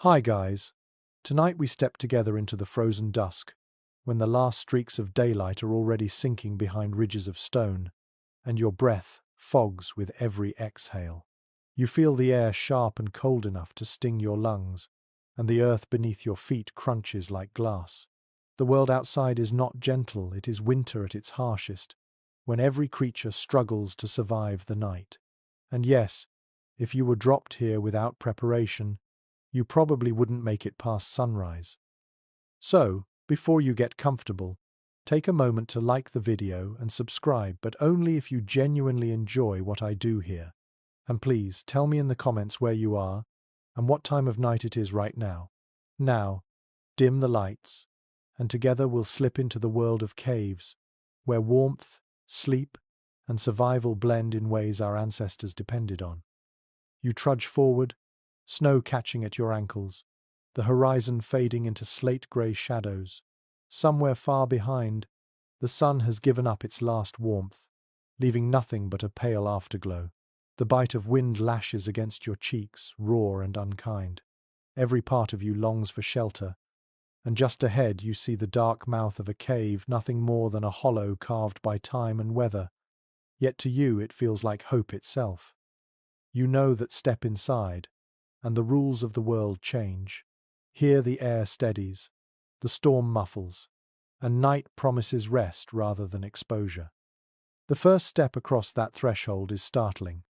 Hi guys. Tonight we step together into the frozen dusk, when the last streaks of daylight are already sinking behind ridges of stone, and your breath fogs with every exhale. You feel the air sharp and cold enough to sting your lungs, and the earth beneath your feet crunches like glass. The world outside is not gentle, it is winter at its harshest, when every creature struggles to survive the night. And yes, if you were dropped here without preparation, you probably wouldn't make it past sunrise. So, before you get comfortable, take a moment to like the video and subscribe, but only if you genuinely enjoy what I do here. And please, tell me in the comments where you are and what time of night it is right now. Now, dim the lights, and together we'll slip into the world of caves, where warmth, sleep, and survival blend in ways our ancestors depended on. You trudge forward, snow catching at your ankles, the horizon fading into slate-grey shadows. Somewhere far behind, the sun has given up its last warmth, leaving nothing but a pale afterglow. The bite of wind lashes against your cheeks, raw and unkind. Every part of you longs for shelter, and just ahead you see the dark mouth of a cave, nothing more than a hollow carved by time and weather. Yet to you it feels like hope itself. You know that step inside, and the rules of the world change. Here the air steadies, the storm muffles, and night promises rest rather than exposure. The first step across that threshold is startling.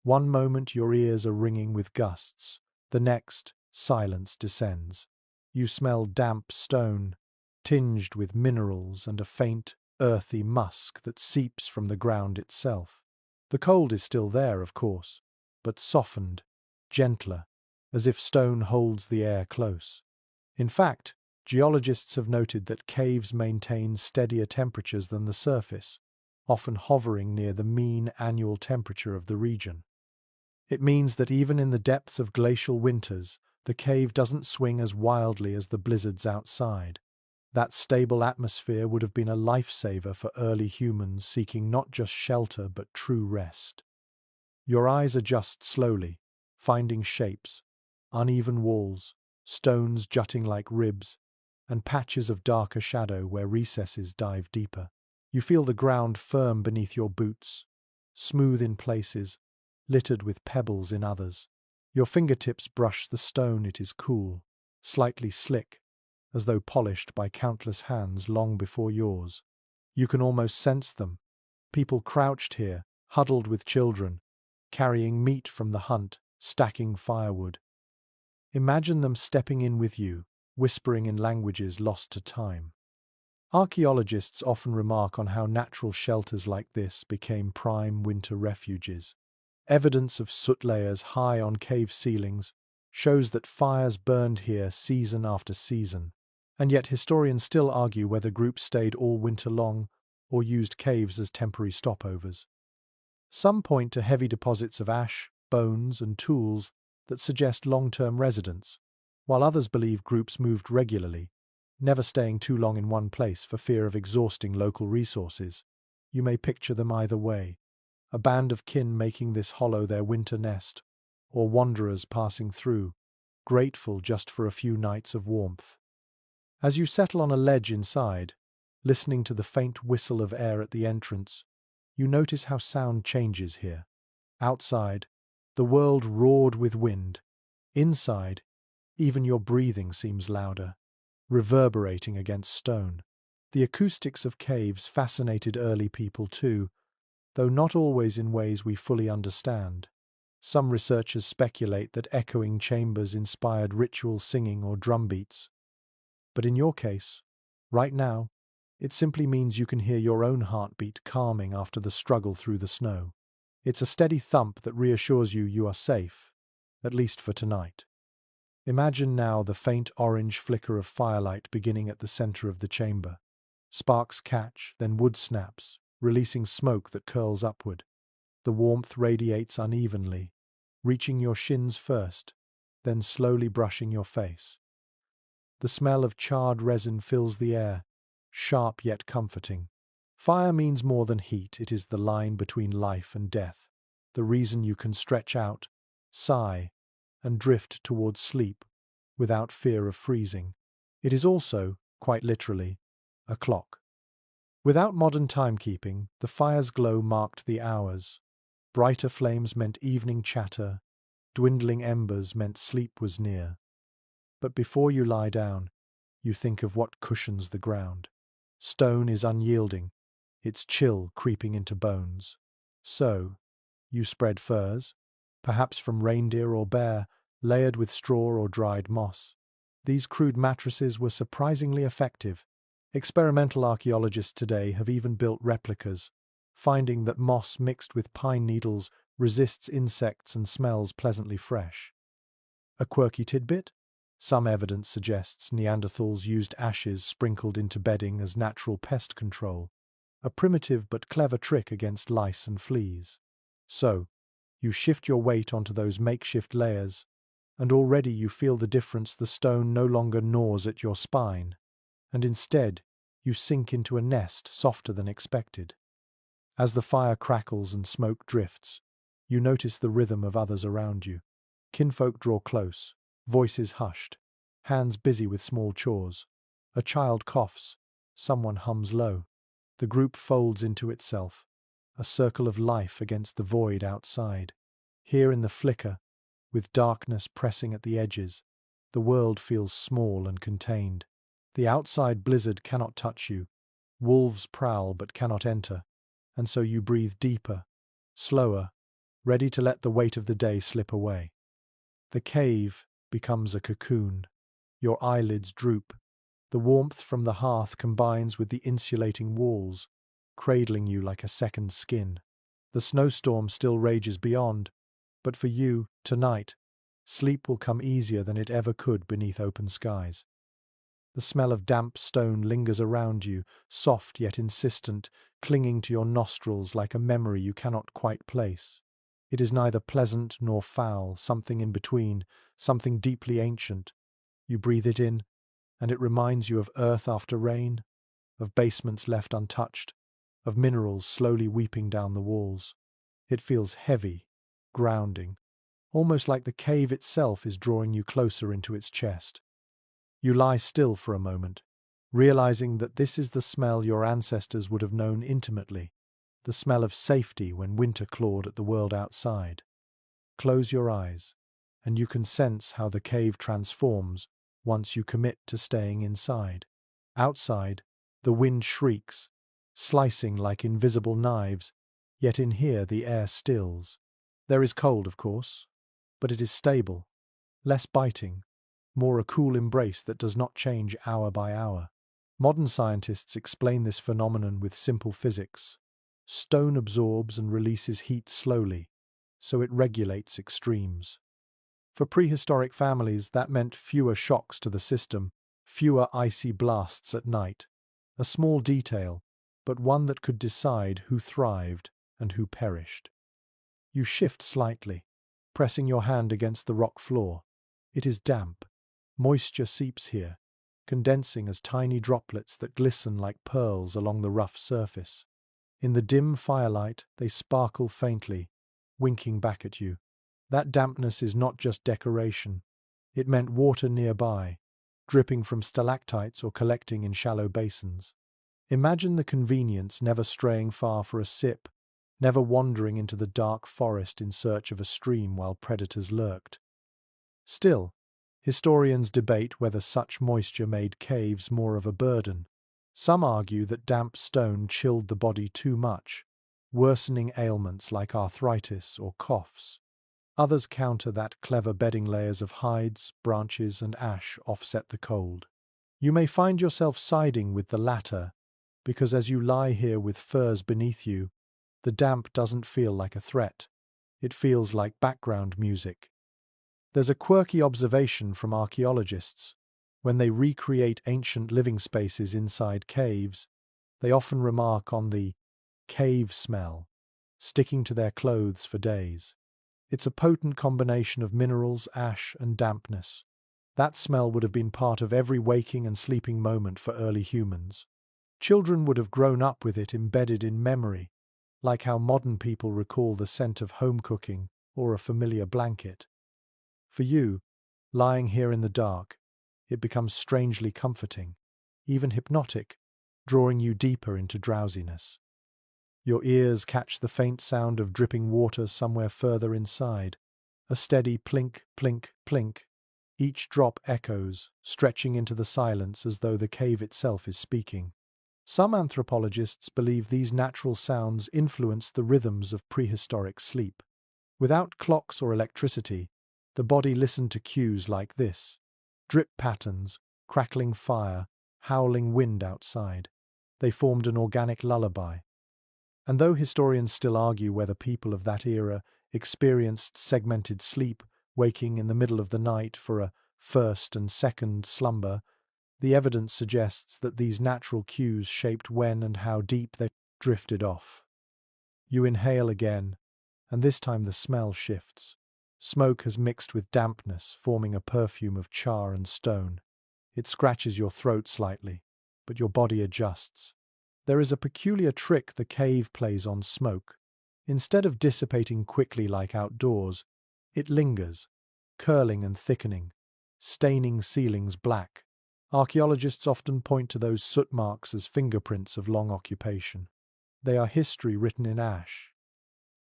One moment your ears are ringing with gusts, the next, silence descends. You smell damp stone, tinged with minerals and a faint, earthy musk that seeps from the ground itself. The cold is still there, of course, but softened, gentler, as if stone holds the air close. In fact, geologists have noted that caves maintain steadier temperatures than the surface, often hovering near the mean annual temperature of the region. It means that even in the depths of glacial winters, the cave doesn't swing as wildly as the blizzards outside. That stable atmosphere would have been a lifesaver for early humans seeking not just shelter but true rest. Your eyes adjust slowly, finding shapes, uneven walls, stones jutting like ribs, and patches of darker shadow where recesses dive deeper. You feel the ground firm beneath your boots, smooth in places, littered with pebbles in others. Your fingertips brush the stone, it is cool, slightly slick, as though polished by countless hands long before yours. You can almost sense them, people crouched here, huddled with children, carrying meat from the hunt, stacking firewood. Imagine them stepping in with you, whispering in languages lost to time. Archaeologists often remark on how natural shelters like this became prime winter refuges. Evidence of soot layers high on cave ceilings shows that fires burned here season after season, and yet historians still argue whether groups stayed all winter long or used caves as temporary stopovers. Some point to heavy deposits of ash, bones, and tools that suggest long-term residence, while others believe groups moved regularly, never staying too long in one place for fear of exhausting local resources. You may picture them either way, a band of kin making this hollow their winter nest, or wanderers passing through, grateful just for a few nights of warmth. As you settle on a ledge inside, listening to the faint whistle of air at the entrance, you notice how sound changes here. Outside, the world roared with wind. Inside, even your breathing seems louder, reverberating against stone. The acoustics of caves fascinated early people too, though not always in ways we fully understand. Some researchers speculate that echoing chambers inspired ritual singing or drumbeats. But in your case, right now, it simply means you can hear your own heartbeat calming after the struggle through the snow. It's a steady thump that reassures you are safe, at least for tonight. Imagine now the faint orange flicker of firelight beginning at the center of the chamber. Sparks catch, then wood snaps, releasing smoke that curls upward. The warmth radiates unevenly, reaching your shins first, then slowly brushing your face. The smell of charred resin fills the air, sharp yet comforting. Fire means more than heat, it is the line between life and death, the reason you can stretch out, sigh, and drift towards sleep without fear of freezing. It is also, quite literally, a clock. Without modern timekeeping, the fire's glow marked the hours. Brighter flames meant evening chatter, dwindling embers meant sleep was near. But before you lie down, you think of what cushions the ground. Stone is unyielding, its chill creeping into bones. So, you spread furs, perhaps from reindeer or bear, layered with straw or dried moss. These crude mattresses were surprisingly effective. Experimental archaeologists today have even built replicas, finding that moss mixed with pine needles resists insects and smells pleasantly fresh. A quirky tidbit? Some evidence suggests Neanderthals used ashes sprinkled into bedding as natural pest control, a primitive but clever trick against lice and fleas. So, you shift your weight onto those makeshift layers, and already you feel the difference. The stone no longer gnaws at your spine, and instead you sink into a nest softer than expected. As the fire crackles and smoke drifts, you notice the rhythm of others around you. Kinfolk draw close, voices hushed, hands busy with small chores. A child coughs, someone hums low. The group folds into itself, a circle of life against the void outside. Here in the flicker, with darkness pressing at the edges, the world feels small and contained. The outside blizzard cannot touch you. Wolves prowl but cannot enter, and so you breathe deeper, slower, ready to let the weight of the day slip away. The cave becomes a cocoon. Your eyelids droop. The warmth from the hearth combines with the insulating walls, cradling you like a second skin. The snowstorm still rages beyond, but for you, tonight, sleep will come easier than it ever could beneath open skies. The smell of damp stone lingers around you, soft yet insistent, clinging to your nostrils like a memory you cannot quite place. It is neither pleasant nor foul, something in between, something deeply ancient. You breathe it in, and it reminds you of earth after rain, of basements left untouched, of minerals slowly weeping down the walls. It feels heavy, grounding, almost like the cave itself is drawing you closer into its chest. You lie still for a moment, realizing that this is the smell your ancestors would have known intimately, the smell of safety when winter clawed at the world outside. Close your eyes, and you can sense how the cave transforms once you commit to staying inside. Outside, the wind shrieks, slicing like invisible knives, yet in here the air stills. There is cold, of course, but it is stable, less biting, more a cool embrace that does not change hour by hour. Modern scientists explain this phenomenon with simple physics. Stone absorbs and releases heat slowly, so it regulates extremes. For prehistoric families, that meant fewer shocks to the system, fewer icy blasts at night. A small detail, but one that could decide who thrived and who perished. You shift slightly, pressing your hand against the rock floor. It is damp. Moisture seeps here, condensing as tiny droplets that glisten like pearls along the rough surface. In the dim firelight, they sparkle faintly, winking back at you. That dampness is not just decoration. It meant water nearby, dripping from stalactites or collecting in shallow basins. Imagine the convenience, never straying far for a sip, never wandering into the dark forest in search of a stream while predators lurked. Still, historians debate whether such moisture made caves more of a burden. Some argue that damp stone chilled the body too much, worsening ailments like arthritis or coughs. Others counter that clever bedding layers of hides, branches, and ash offset the cold. You may find yourself siding with the latter, because as you lie here with furs beneath you, the damp doesn't feel like a threat. It feels like background music. There's a quirky observation from archaeologists. When they recreate ancient living spaces inside caves, they often remark on the cave smell, sticking to their clothes for days. It's a potent combination of minerals, ash, and dampness. That smell would have been part of every waking and sleeping moment for early humans. Children would have grown up with it embedded in memory, like how modern people recall the scent of home cooking or a familiar blanket. For you, Lying here in the dark, it becomes strangely comforting, even hypnotic, drawing you deeper into drowsiness. Your ears catch the faint sound of dripping water somewhere further inside, a steady plink, plink, plink. Each drop echoes, stretching into the silence as though the cave itself is speaking. Some anthropologists believe these natural sounds influence the rhythms of prehistoric sleep. Without clocks or electricity, the body listened to cues like this: drip patterns, crackling fire, howling wind outside. They formed an organic lullaby. And though historians still argue whether people of that era experienced segmented sleep, waking in the middle of the night for a first and second slumber, the evidence suggests that these natural cues shaped when and how deep they drifted off. You inhale again, and this time the smell shifts. Smoke has mixed with dampness, forming a perfume of char and stone. It scratches your throat slightly, but your body adjusts. There is a peculiar trick the cave plays on smoke. Instead of dissipating quickly like outdoors, it lingers, curling and thickening, staining ceilings black. Archaeologists often point to those soot marks as fingerprints of long occupation. They are history written in ash.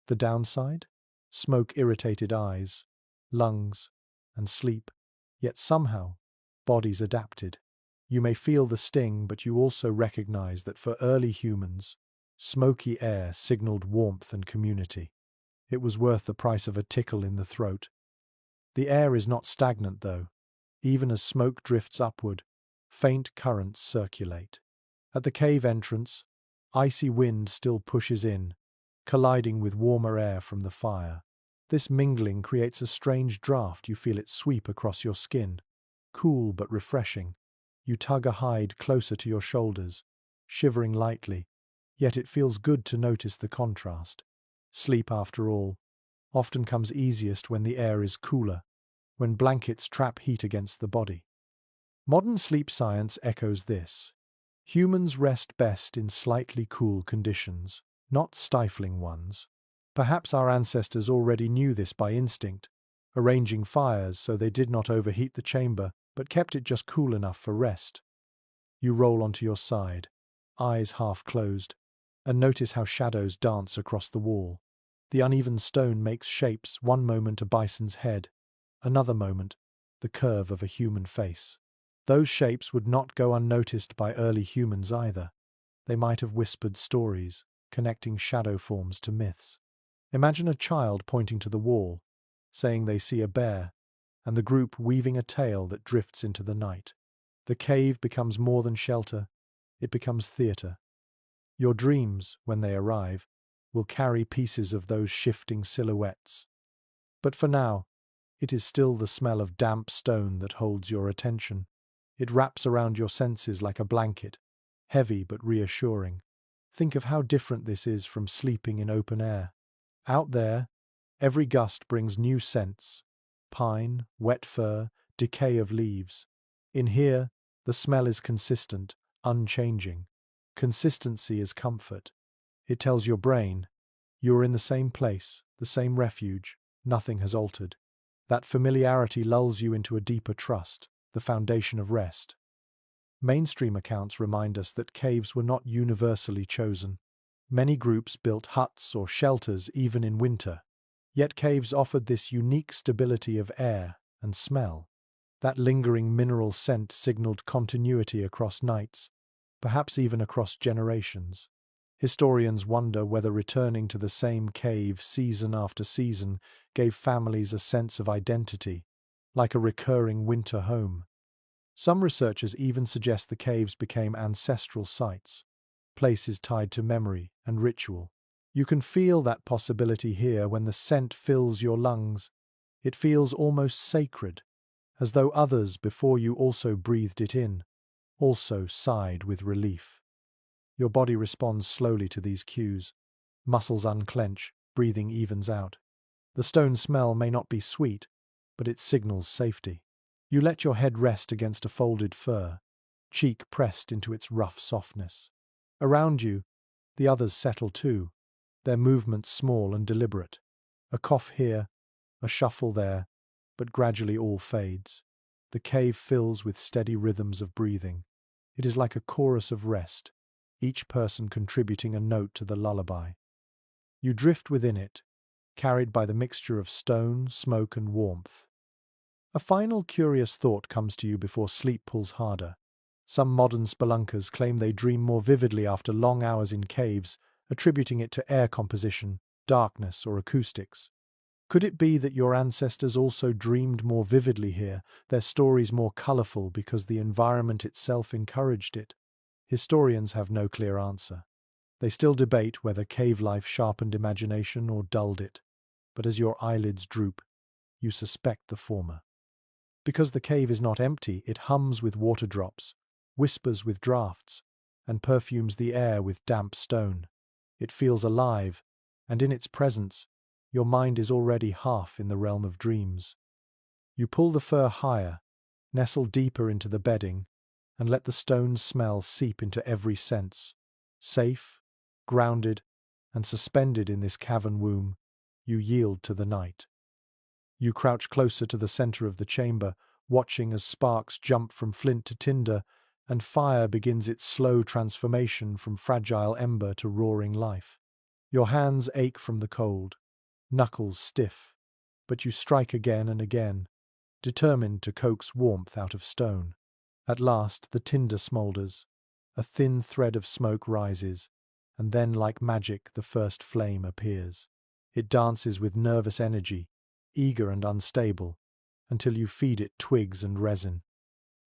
The downside? Smoke-irritated eyes, lungs, and sleep. Yet somehow, bodies adapted. You may feel the sting, but you also recognize that for early humans, smoky air signaled warmth and community. It was worth the price of a tickle in the throat. The air is not stagnant, though. Even as smoke drifts upward, faint currents circulate. At the cave entrance, icy wind still pushes in, colliding with warmer air from the fire. This mingling creates a strange draft. You feel it sweep across your skin, cool but refreshing. You tug a hide closer to your shoulders, shivering lightly, yet it feels good to notice the contrast. Sleep, after all, often comes easiest when the air is cooler, when blankets trap heat against the body. Modern sleep science echoes this. Humans rest best in slightly cool conditions, not stifling ones. Perhaps our ancestors already knew this by instinct, arranging fires so they did not overheat the chamber, but kept it just cool enough for rest. You roll onto your side, eyes half closed, and notice how shadows dance across the wall. The uneven stone makes shapes, one moment a bison's head, another moment the curve of a human face. Those shapes would not go unnoticed by early humans either. They might have whispered stories, connecting shadow forms to myths. Imagine a child pointing to the wall, saying they see a bear, and the group weaving a tale that drifts into the night. The cave becomes more than shelter, it becomes theatre. Your dreams, when they arrive, will carry pieces of those shifting silhouettes. But for now, it is still the smell of damp stone that holds your attention. It wraps around your senses like a blanket, heavy but reassuring. Think of how different this is from sleeping in open air. Out there, every gust brings new scents: pine, wet fir, decay of leaves. In here, the smell is consistent, unchanging. Consistency is comfort. It tells your brain, you are in the same place, the same refuge, nothing has altered. That familiarity lulls you into a deeper trust, the foundation of rest. Mainstream accounts remind us that caves were not universally chosen. Many groups built huts or shelters even in winter. Yet caves offered this unique stability of air and smell. That lingering mineral scent signaled continuity across nights, perhaps even across generations. Historians wonder whether returning to the same cave season after season gave families a sense of identity, like a recurring winter home. Some researchers even suggest the caves became ancestral sites, places tied to memory and ritual. You can feel that possibility here when the scent fills your lungs. It feels almost sacred, as though others before you also breathed it in, also sighed with relief. Your body responds slowly to these cues. Muscles unclench, breathing evens out. The stone smell may not be sweet, but it signals safety. You let your head rest against a folded fur, cheek pressed into its rough softness. Around you, the others settle too, their movements small and deliberate. A cough here, a shuffle there, but gradually all fades. The cave fills with steady rhythms of breathing. It is like a chorus of rest, each person contributing a note to the lullaby. You drift within it, carried by the mixture of stone, smoke, and warmth. A final curious thought comes to you before sleep pulls harder. Some modern spelunkers claim they dream more vividly after long hours in caves, attributing it to air composition, darkness, or acoustics. Could it be that your ancestors also dreamed more vividly here, their stories more colorful because the environment itself encouraged it? Historians have no clear answer. They still debate whether cave life sharpened imagination or dulled it, but as your eyelids droop, you suspect the former. Because the cave is not empty, it hums with water drops, whispers with draughts, and perfumes the air with damp stone. It feels alive, and in its presence, your mind is already half in the realm of dreams. You pull the fur higher, nestle deeper into the bedding, and let the stone smell seep into every sense. Safe, grounded, and suspended in this cavern womb, you yield to the night. You crouch closer to the center of the chamber, watching as sparks jump from flint to tinder, and fire begins its slow transformation from fragile ember to roaring life. Your hands ache from the cold, knuckles stiff, but you strike again and again, determined to coax warmth out of stone. At last the tinder smoulders, a thin thread of smoke rises, and then like magic the first flame appears. It dances with nervous energy, eager and unstable, until you feed it twigs and resin.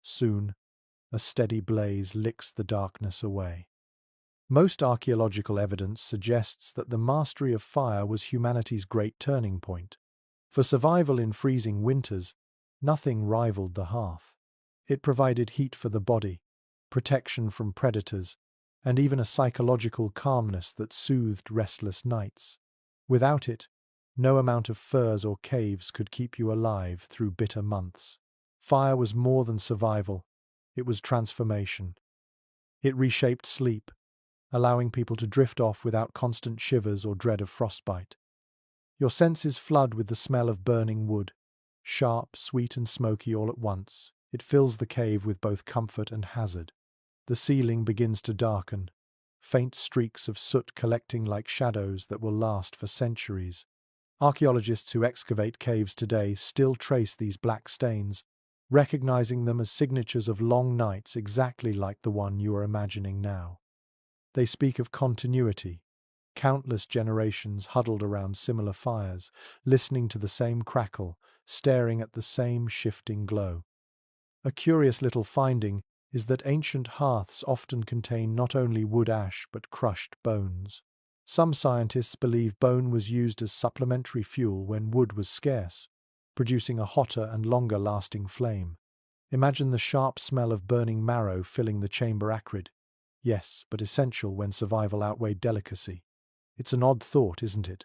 Soon, a steady blaze licks the darkness away. Most archaeological evidence suggests that the mastery of fire was humanity's great turning point. For survival in freezing winters, nothing rivaled the hearth. It provided heat for the body, protection from predators, and even a psychological calmness that soothed restless nights. Without it, no amount of furs or caves could keep you alive through bitter months. Fire was more than survival, it was transformation. It reshaped sleep, allowing people to drift off without constant shivers or dread of frostbite. Your senses flood with the smell of burning wood, sharp, sweet, and smoky all at once. It fills the cave with both comfort and hazard. The ceiling begins to darken, faint streaks of soot collecting like shadows that will last for centuries. Archaeologists who excavate caves today still trace these black stains, recognizing them as signatures of long nights exactly like the one you are imagining now. They speak of continuity, countless generations huddled around similar fires, listening to the same crackle, staring at the same shifting glow. A curious little finding is that ancient hearths often contain not only wood ash but crushed bones. Some scientists believe bone was used as supplementary fuel when wood was scarce, producing a hotter and longer-lasting flame. Imagine the sharp smell of burning marrow filling the chamber acrid. Yes, but essential when survival outweighed delicacy. It's an odd thought, isn't it?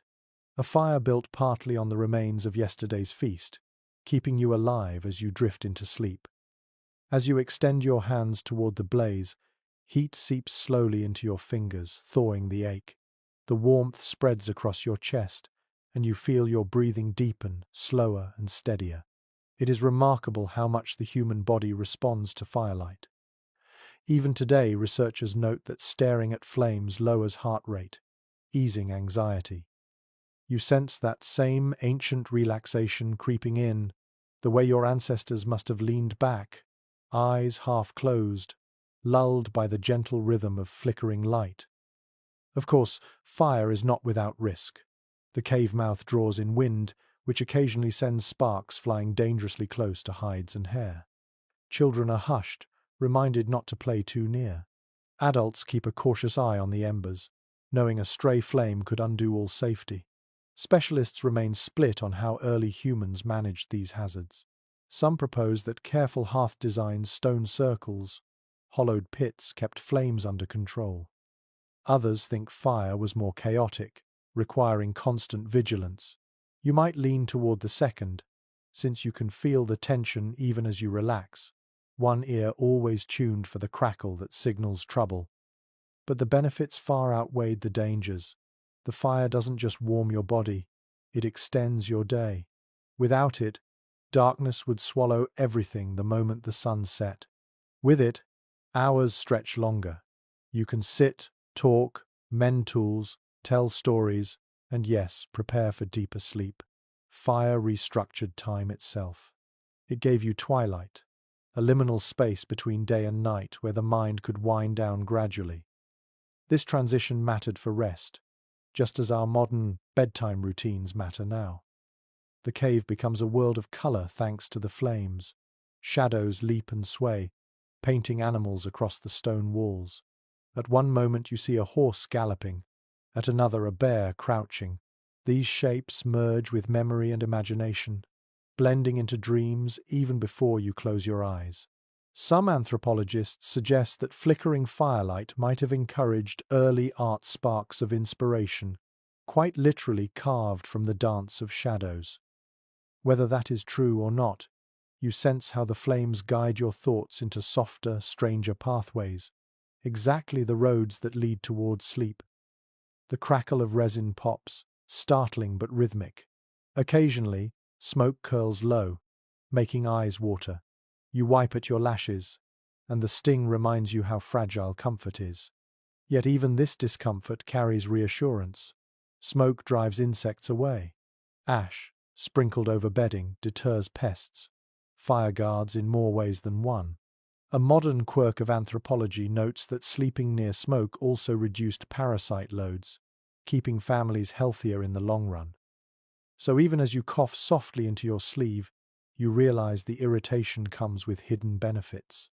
A fire built partly on the remains of yesterday's feast, keeping you alive as you drift into sleep. As you extend your hands toward the blaze, heat seeps slowly into your fingers, thawing the ache. The warmth spreads across your chest, and you feel your breathing deepen, slower and steadier. It is remarkable how much the human body responds to firelight. Even today, researchers note that staring at flames lowers heart rate, easing anxiety. You sense that same ancient relaxation creeping in, the way your ancestors must have leaned back, eyes half closed, lulled by the gentle rhythm of flickering light. Of course, fire is not without risk. The cave mouth draws in wind, which occasionally sends sparks flying dangerously close to hides and hair. Children are hushed, reminded not to play too near. Adults keep a cautious eye on the embers, knowing a stray flame could undo all safety. Specialists remain split on how early humans managed these hazards. Some propose that careful hearth designs, stone circles, hollowed pits kept flames under control. Others think fire was more chaotic, requiring constant vigilance. You might lean toward the second, since you can feel the tension even as you relax, one ear always tuned for the crackle that signals trouble. But the benefits far outweighed the dangers. The fire doesn't just warm your body, it extends your day. Without it, Darkness would swallow everything the moment the sun set. With it, hours stretch longer. You can sit, talk, mend tools, tell stories, and yes, prepare for deeper sleep. Fire restructured time itself. It gave you twilight, a liminal space between day and night where the mind could wind down gradually. This transition mattered for rest, just as our modern bedtime routines matter now. The cave becomes a world of color thanks to the flames. Shadows leap and sway, painting animals across the stone walls. At one moment you see a horse galloping, at another a bear crouching. These shapes merge with memory and imagination, blending into dreams even before you close your eyes. Some anthropologists suggest that flickering firelight might have encouraged early art sparks of inspiration, quite literally carved from the dance of shadows. Whether that is true or not, you sense how the flames guide your thoughts into softer, stranger pathways, exactly the roads that lead towards sleep. The crackle of resin pops, startling but rhythmic. Occasionally, smoke curls low, making eyes water. You wipe at your lashes, and the sting reminds you how fragile comfort is. Yet even this discomfort carries reassurance. Smoke drives insects away. Ash, sprinkled over bedding, deters pests. Fire guards in more ways than one. A modern quirk of anthropology notes that sleeping near smoke also reduced parasite loads, keeping families healthier in the long run. So even as you cough softly into your sleeve, you realize the irritation comes with hidden benefits.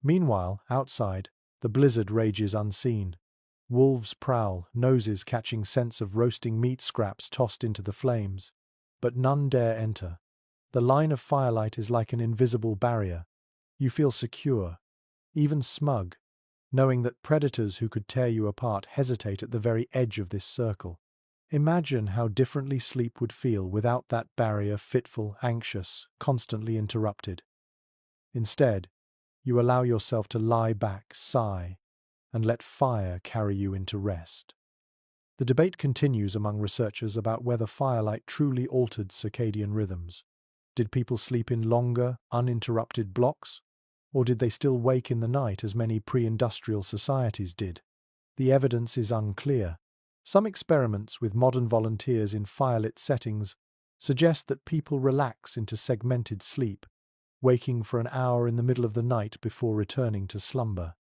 Meanwhile, outside, the blizzard rages unseen. Wolves prowl, noses catching scents of roasting meat scraps tossed into the flames. But none dare enter. The line of firelight is like an invisible barrier. You feel secure, even smug, knowing that predators who could tear you apart hesitate at the very edge of this circle. Imagine how differently sleep would feel without that barrier, fitful, anxious, constantly interrupted. Instead, you allow yourself to lie back, sigh, and let fire carry you into rest. The debate continues among researchers about whether firelight truly altered circadian rhythms. Did people sleep in longer, uninterrupted blocks? Or did they still wake in the night as many pre-industrial societies did? The evidence is unclear. Some experiments with modern volunteers in firelit settings suggest that people relax into segmented sleep, waking for an hour in the middle of the night before returning to slumber.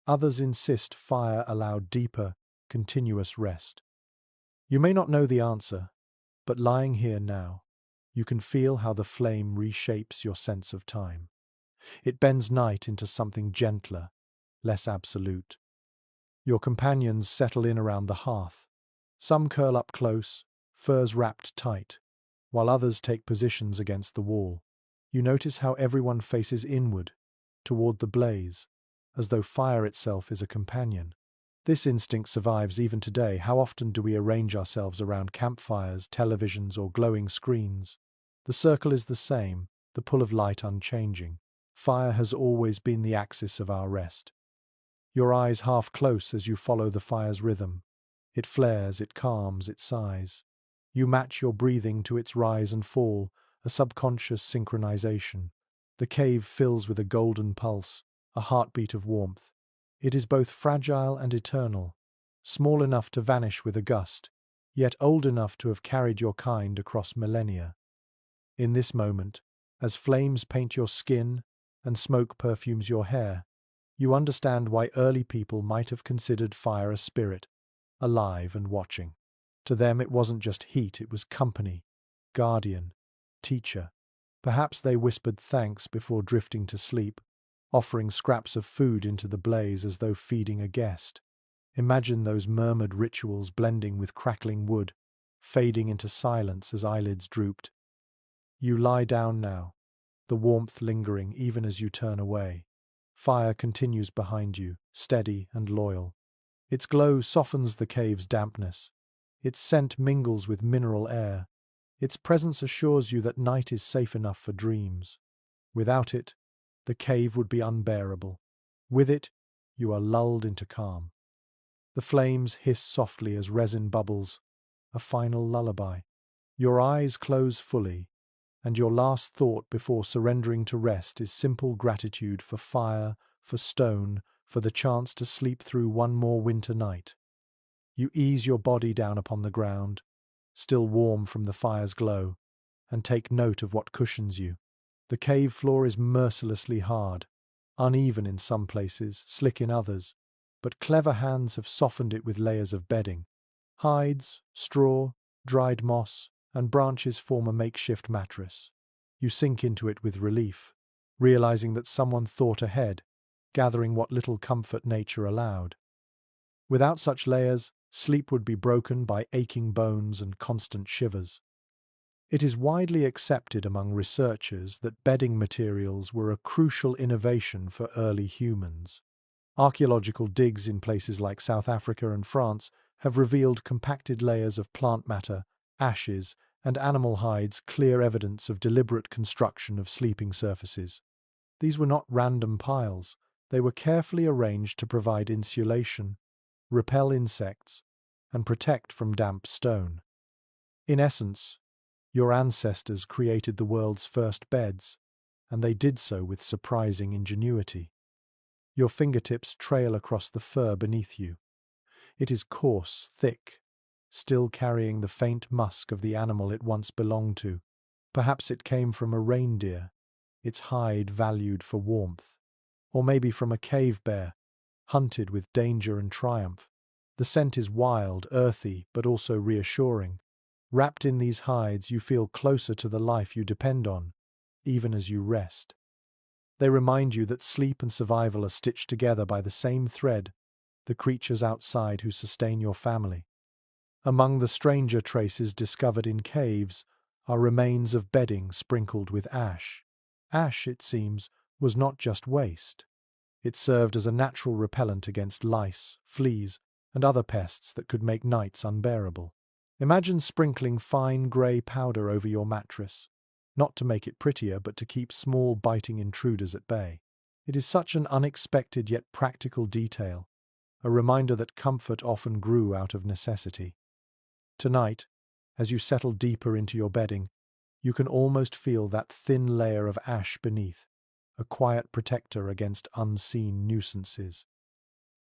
Others insist fire allowed deeper, continuous rest. You may not know the answer, but lying here now, you can feel how the flame reshapes your sense of time. It bends night into something gentler, less absolute. Your companions settle in around the hearth. Some curl up close, furs wrapped tight, while others take positions against the wall. You notice how everyone faces inward, toward the blaze, as though fire itself is a companion. This instinct survives even today. How often do we arrange ourselves around campfires, televisions, or glowing screens? The circle is the same, the pull of light unchanging. Fire has always been the axis of our rest. Your eyes half close as you follow the fire's rhythm. It flares, it calms, it sighs. You match your breathing to its rise and fall, a subconscious synchronization. The cave fills with a golden pulse, a heartbeat of warmth. It is both fragile and eternal, small enough to vanish with a gust, yet old enough to have carried your kind across millennia. In this moment, as flames paint your skin and smoke perfumes your hair, you understand why early people might have considered fire a spirit, alive and watching. To them it wasn't just heat, it was company, guardian, teacher. Perhaps they whispered thanks before drifting to sleep, offering scraps of food into the blaze as though feeding a guest. Imagine those murmured rituals blending with crackling wood, fading into silence as eyelids drooped. You lie down now, the warmth lingering even as you turn away. Fire continues behind you, steady and loyal. Its glow softens the cave's dampness. Its scent mingles with mineral air. Its presence assures you that night is safe enough for dreams. Without it, the cave would be unbearable. With it, you are lulled into calm. The flames hiss softly as resin bubbles, a final lullaby. Your eyes close fully, and your last thought before surrendering to rest is simple gratitude for fire, for stone, for the chance to sleep through one more winter night. You ease your body down upon the ground, still warm from the fire's glow, and take note of what cushions you. The cave floor is mercilessly hard, uneven in some places, slick in others, but clever hands have softened it with layers of bedding. Hides, straw, dried moss, and branches form a makeshift mattress. You sink into it with relief, realizing that someone thought ahead, gathering what little comfort nature allowed. Without such layers, sleep would be broken by aching bones and constant shivers. It is widely accepted among researchers that bedding materials were a crucial innovation for early humans. Archaeological digs in places like South Africa and France have revealed compacted layers of plant matter, ashes, and animal hides, clear evidence of deliberate construction of sleeping surfaces. These were not random piles, they were carefully arranged to provide insulation, repel insects, and protect from damp stone. In essence, your ancestors created the world's first beds, and they did so with surprising ingenuity. Your fingertips trail across the fur beneath you. It is coarse, thick, still carrying the faint musk of the animal it once belonged to. Perhaps it came from a reindeer, its hide valued for warmth. Or maybe from a cave bear, hunted with danger and triumph. The scent is wild, earthy, but also reassuring. Wrapped in these hides, you feel closer to the life you depend on, even as you rest. They remind you that sleep and survival are stitched together by the same thread, the creatures outside who sustain your family. Among the stranger traces discovered in caves are remains of bedding sprinkled with ash. Ash, it seems, was not just waste. It served as a natural repellent against lice, fleas, and other pests that could make nights unbearable. Imagine sprinkling fine grey powder over your mattress, not to make it prettier, but to keep small biting intruders at bay. It is such an unexpected yet practical detail, a reminder that comfort often grew out of necessity. Tonight, as you settle deeper into your bedding, you can almost feel that thin layer of ash beneath, a quiet protector against unseen nuisances.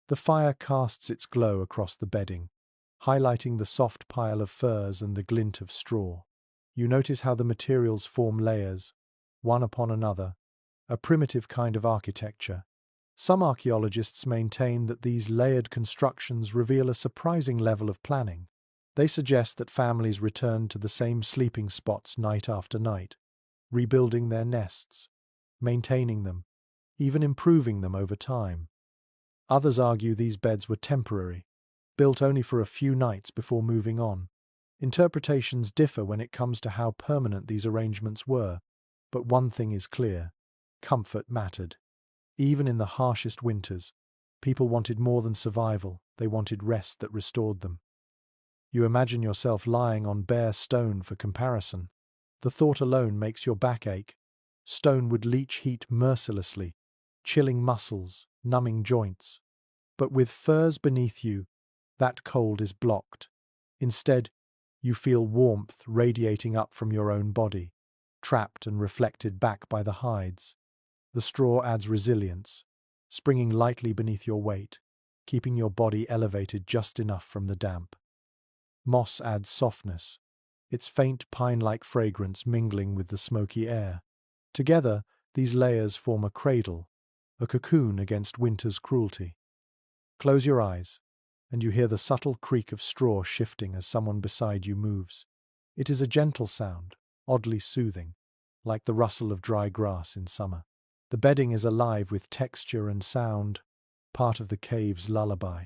The fire casts its glow across the bedding, highlighting the soft pile of furs and the glint of straw. You notice how the materials form layers, one upon another, a primitive kind of architecture. Some archaeologists maintain that these layered constructions reveal a surprising level of planning. They suggest that families returned to the same sleeping spots night after night, rebuilding their nests, maintaining them, even improving them over time. Others argue these beds were temporary, built only for a few nights before moving on. Interpretations differ when it comes to how permanent these arrangements were, but one thing is clear: comfort mattered. Even in the harshest winters, people wanted more than survival, they wanted rest that restored them. You imagine yourself lying on bare stone for comparison. The thought alone makes your back ache. Stone would leach heat mercilessly, chilling muscles, numbing joints. But with furs beneath you, that cold is blocked. Instead, you feel warmth radiating up from your own body, trapped and reflected back by the hides. The straw adds resilience, springing lightly beneath your weight, keeping your body elevated just enough from the damp. Moss adds softness, its faint pine-like fragrance mingling with the smoky air. Together, these layers form a cradle, a cocoon against winter's cruelty. Close your eyes, and you hear the subtle creak of straw shifting as someone beside you moves. It is a gentle sound, oddly soothing, like the rustle of dry grass in summer. The bedding is alive with texture and sound, part of the cave's lullaby.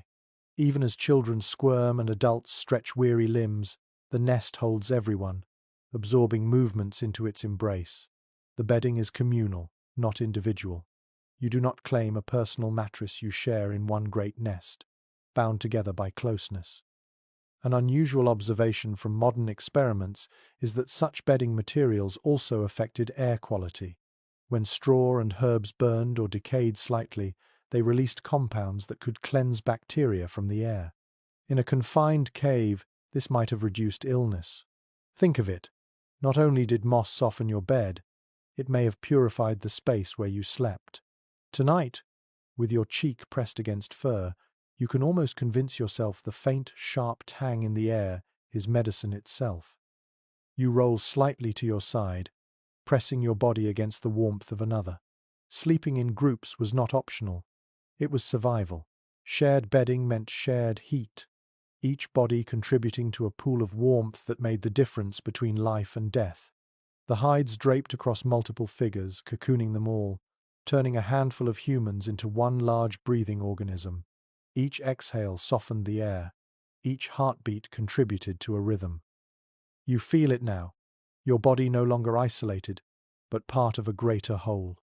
Even as children squirm and adults stretch weary limbs, the nest holds everyone, absorbing movements into its embrace. The bedding is communal, not individual. You do not claim a personal mattress, you share in one great nest, bound together by closeness. An unusual observation from modern experiments is that such bedding materials also affected air quality. When straw and herbs burned or decayed slightly, they released compounds that could cleanse bacteria from the air. In a confined cave, this might have reduced illness. Think of it, Not only did moss soften your bed, it may have purified the space where you slept. Tonight, with your cheek pressed against fur, you can almost convince yourself the faint, sharp tang in the air is medicine itself. You roll slightly to your side, pressing your body against the warmth of another. Sleeping in groups was not optional. It was survival. Shared bedding meant shared heat, each body contributing to a pool of warmth that made the difference between life and death. The hides draped across multiple figures, cocooning them all, turning a handful of humans into one large breathing organism. Each exhale softened the air. Each heartbeat contributed to a rhythm. You feel it now, your body no longer isolated, but part of a greater whole.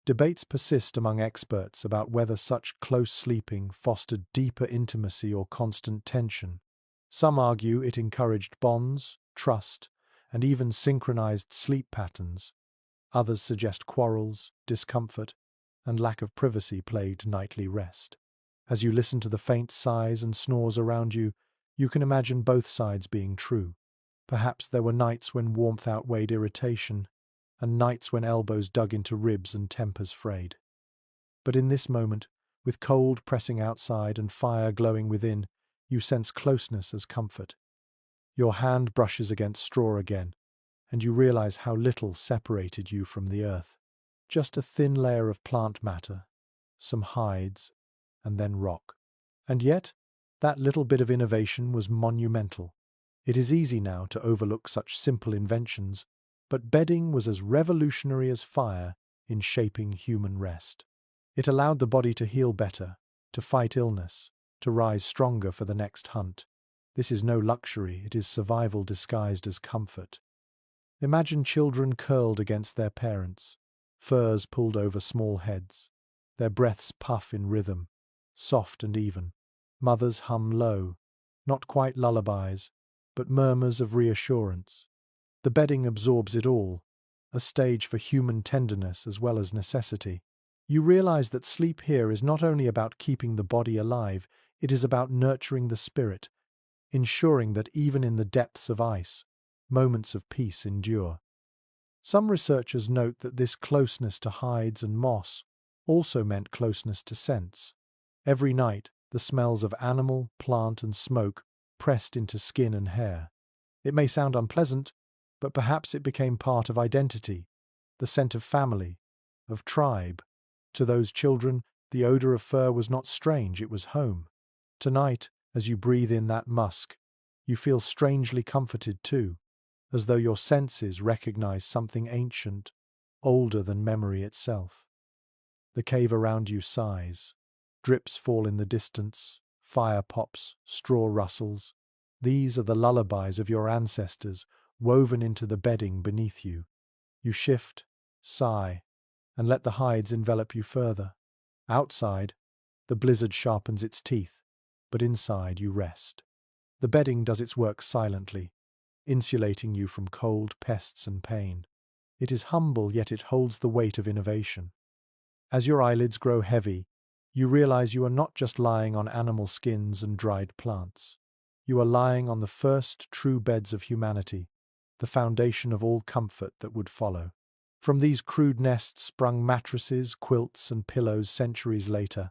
Debates persist among experts about whether such close sleeping fostered deeper intimacy or constant tension. Some argue it encouraged bonds, trust, and even synchronized sleep patterns. Others suggest quarrels, discomfort, and lack of privacy plagued nightly rest. As you listen to the faint sighs and snores around you, you can imagine both sides being true. Perhaps there were nights when warmth outweighed irritation, and nights when elbows dug into ribs and tempers frayed. But in this moment, with cold pressing outside and fire glowing within, you sense closeness as comfort. Your hand brushes against straw again, and you realize how little separated you from the earth. Just a thin layer of plant matter, some hides, and then rock. And yet, that little bit of innovation was monumental. It is easy now to overlook such simple inventions, but bedding was as revolutionary as fire in shaping human rest. It allowed the body to heal better, to fight illness, to rise stronger for the next hunt. This is no luxury, it is survival disguised as comfort. Imagine children curled against their parents, furs pulled over small heads. Their breaths puff in rhythm, soft and even. Mothers hum low, not quite lullabies, but murmurs of reassurance. The bedding absorbs it all, a stage for human tenderness as well as necessity. You realize that sleep here is not only about keeping the body alive, it is about nurturing the spirit, ensuring that even in the depths of ice, moments of peace endure. Some researchers note that this closeness to hides and moss also meant closeness to scents. Every night, the smells of animal, plant, and smoke pressed into skin and hair. It may sound unpleasant, but perhaps it became part of identity, the scent of family, of tribe. To those children, the odor of fur was not strange, it was home. Tonight, as you breathe in that musk, you feel strangely comforted too, as though your senses recognize something ancient, older than memory itself. The cave around you sighs. Drips fall in the distance, fire pops, straw rustles. These are the lullabies of your ancestors, woven into the bedding beneath you. You shift, sigh, and let the hides envelop you further. Outside, the blizzard sharpens its teeth, but inside you rest. The bedding does its work silently, insulating you from cold, pests, and pain. It is humble, yet it holds the weight of innovation. As your eyelids grow heavy, you realize you are not just lying on animal skins and dried plants. You are lying on the first true beds of humanity, the foundation of all comfort that would follow. From these crude nests sprung mattresses, quilts, and pillows centuries later,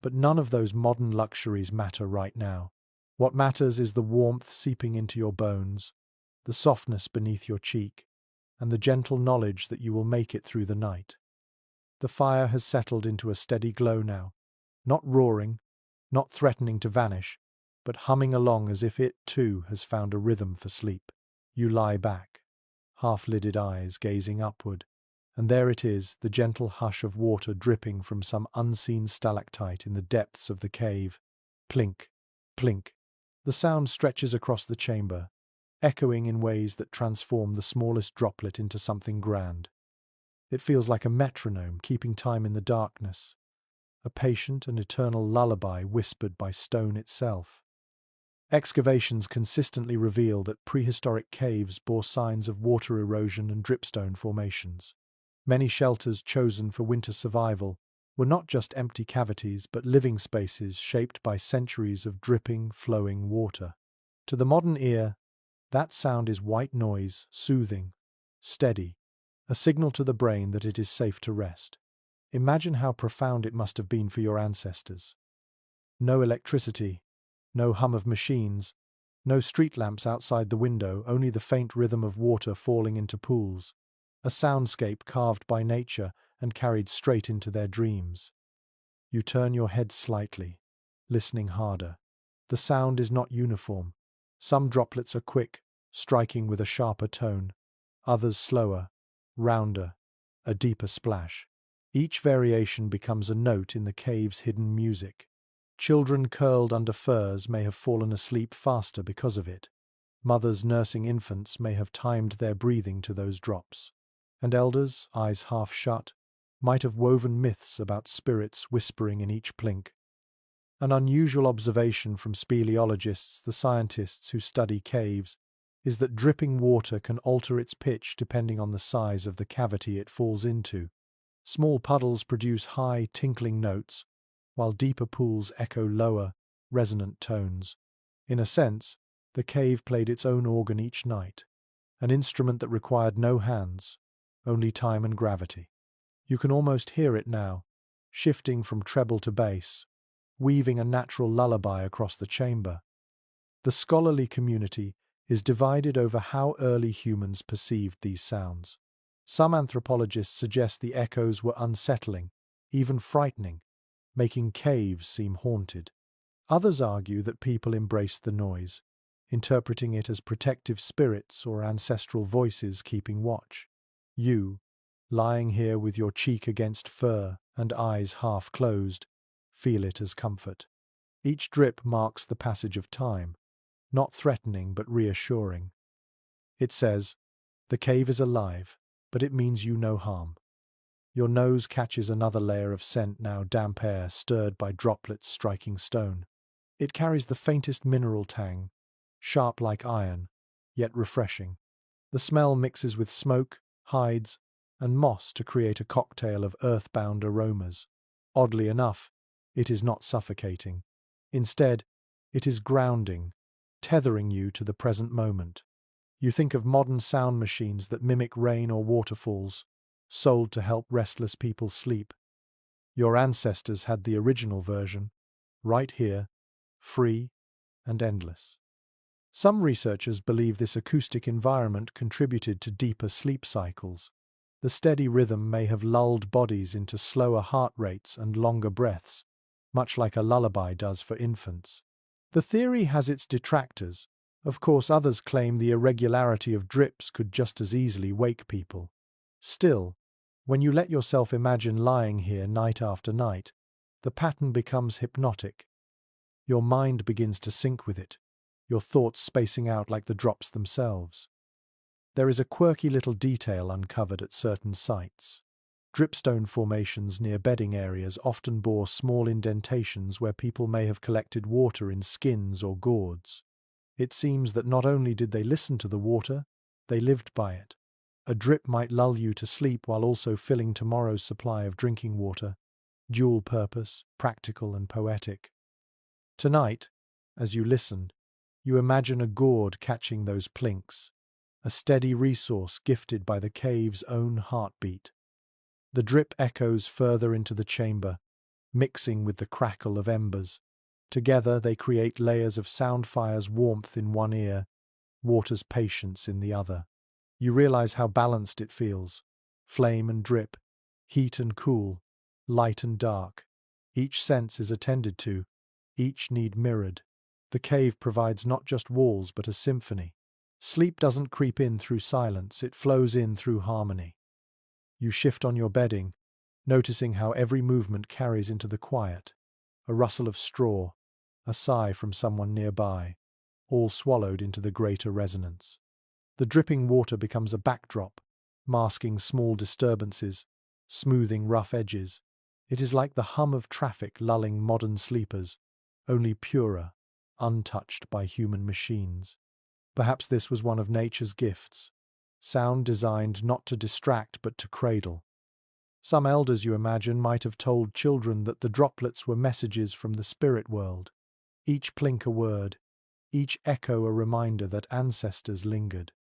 but none of those modern luxuries matter right now. What matters is the warmth seeping into your bones, the softness beneath your cheek, and the gentle knowledge that you will make it through the night. The fire has settled into a steady glow now, not roaring, not threatening to vanish, but humming along as if it, too, has found a rhythm for sleep. You lie back, half-lidded eyes gazing upward, and there it is, the gentle hush of water dripping from some unseen stalactite in the depths of the cave. Plink, plink. The sound stretches across the chamber, echoing in ways that transform the smallest droplet into something grand. It feels like a metronome keeping time in the darkness, a patient and eternal lullaby whispered by stone itself. Excavations consistently reveal that prehistoric caves bore signs of water erosion and dripstone formations. Many shelters chosen for winter survival were not just empty cavities but living spaces shaped by centuries of dripping, flowing water. To the modern ear, That sound is white noise, soothing, steady, a signal to the brain that it is safe to rest. Imagine how profound it must have been for your ancestors. No electricity, no hum of machines, no street lamps outside the window, only the faint rhythm of water falling into pools, a soundscape carved by nature and carried straight into their dreams. You turn your head slightly, listening harder. The sound is not uniform. Some droplets are quick, striking with a sharper tone, others slower, rounder, a deeper splash. Each variation becomes a note in the cave's hidden music. Children curled under furs may have fallen asleep faster because of it. Mothers nursing infants may have timed their breathing to those drops. And elders, eyes half shut, might have woven myths about spirits whispering in each plink. An unusual observation from speleologists, the scientists who study caves, is that dripping water can alter its pitch depending on the size of the cavity it falls into. Small puddles produce high, tinkling notes, while deeper pools echo lower, resonant tones. In a sense, the cave played its own organ each night, an instrument that required no hands, only time and gravity. You can almost hear it now, shifting from treble to bass, weaving a natural lullaby across the chamber. The scholarly community is divided over how early humans perceived these sounds. Some anthropologists suggest the echoes were unsettling, even frightening, making caves seem haunted. Others argue that people embraced the noise, interpreting it as protective spirits or ancestral voices keeping watch. You, lying here with your cheek against fur and eyes half closed, feel it as comfort. Each drip marks the passage of time, not threatening but reassuring. It says, "The cave is alive, but it means you no harm." Your nose catches another layer of scent, now damp air stirred by droplets striking stone. It carries the faintest mineral tang, sharp like iron, yet refreshing. The smell mixes with smoke, hides, and moss to create a cocktail of earthbound aromas. Oddly enough, it is not suffocating. Instead, it is grounding, tethering you to the present moment. You think of modern sound machines that mimic rain or waterfalls, sold to help restless people sleep. Your ancestors had the original version, right here, free and endless. Some researchers believe this acoustic environment contributed to deeper sleep cycles. The steady rhythm may have lulled bodies into slower heart rates and longer breaths, much like a lullaby does for infants. The theory has its detractors. Of course, others claim the irregularity of drips could just as easily wake people. Still, when you let yourself imagine lying here night after night, the pattern becomes hypnotic. Your mind begins to sync with it, your thoughts spacing out like the drops themselves. There is a quirky little detail uncovered at certain sites. Dripstone formations near bedding areas often bore small indentations where people may have collected water in skins or gourds. It seems that not only did they listen to the water, they lived by it. A drip might lull you to sleep while also filling tomorrow's supply of drinking water, dual purpose, practical and poetic. Tonight, as you listen, you imagine a gourd catching those plinks, a steady resource gifted by the cave's own heartbeat. The drip echoes further into the chamber, mixing with the crackle of embers. Together they create layers of soundfire's warmth in one ear, water's patience in the other. You realize how balanced it feels. Flame and drip, heat and cool, light and dark. Each sense is attended to, each need mirrored. The cave provides not just walls but a symphony. Sleep doesn't creep in through silence, it flows in through harmony. You shift on your bedding, noticing how every movement carries into the quiet. A rustle of straw, a sigh from someone nearby, all swallowed into the greater resonance. The dripping water becomes a backdrop, masking small disturbances, smoothing rough edges. It is like the hum of traffic lulling modern sleepers, only purer, untouched by human machines. Perhaps this was one of nature's gifts, sound designed not to distract but to cradle. Some elders, you imagine, might have told children that the droplets were messages from the spirit world, each plink a word, each echo a reminder that ancestors lingered.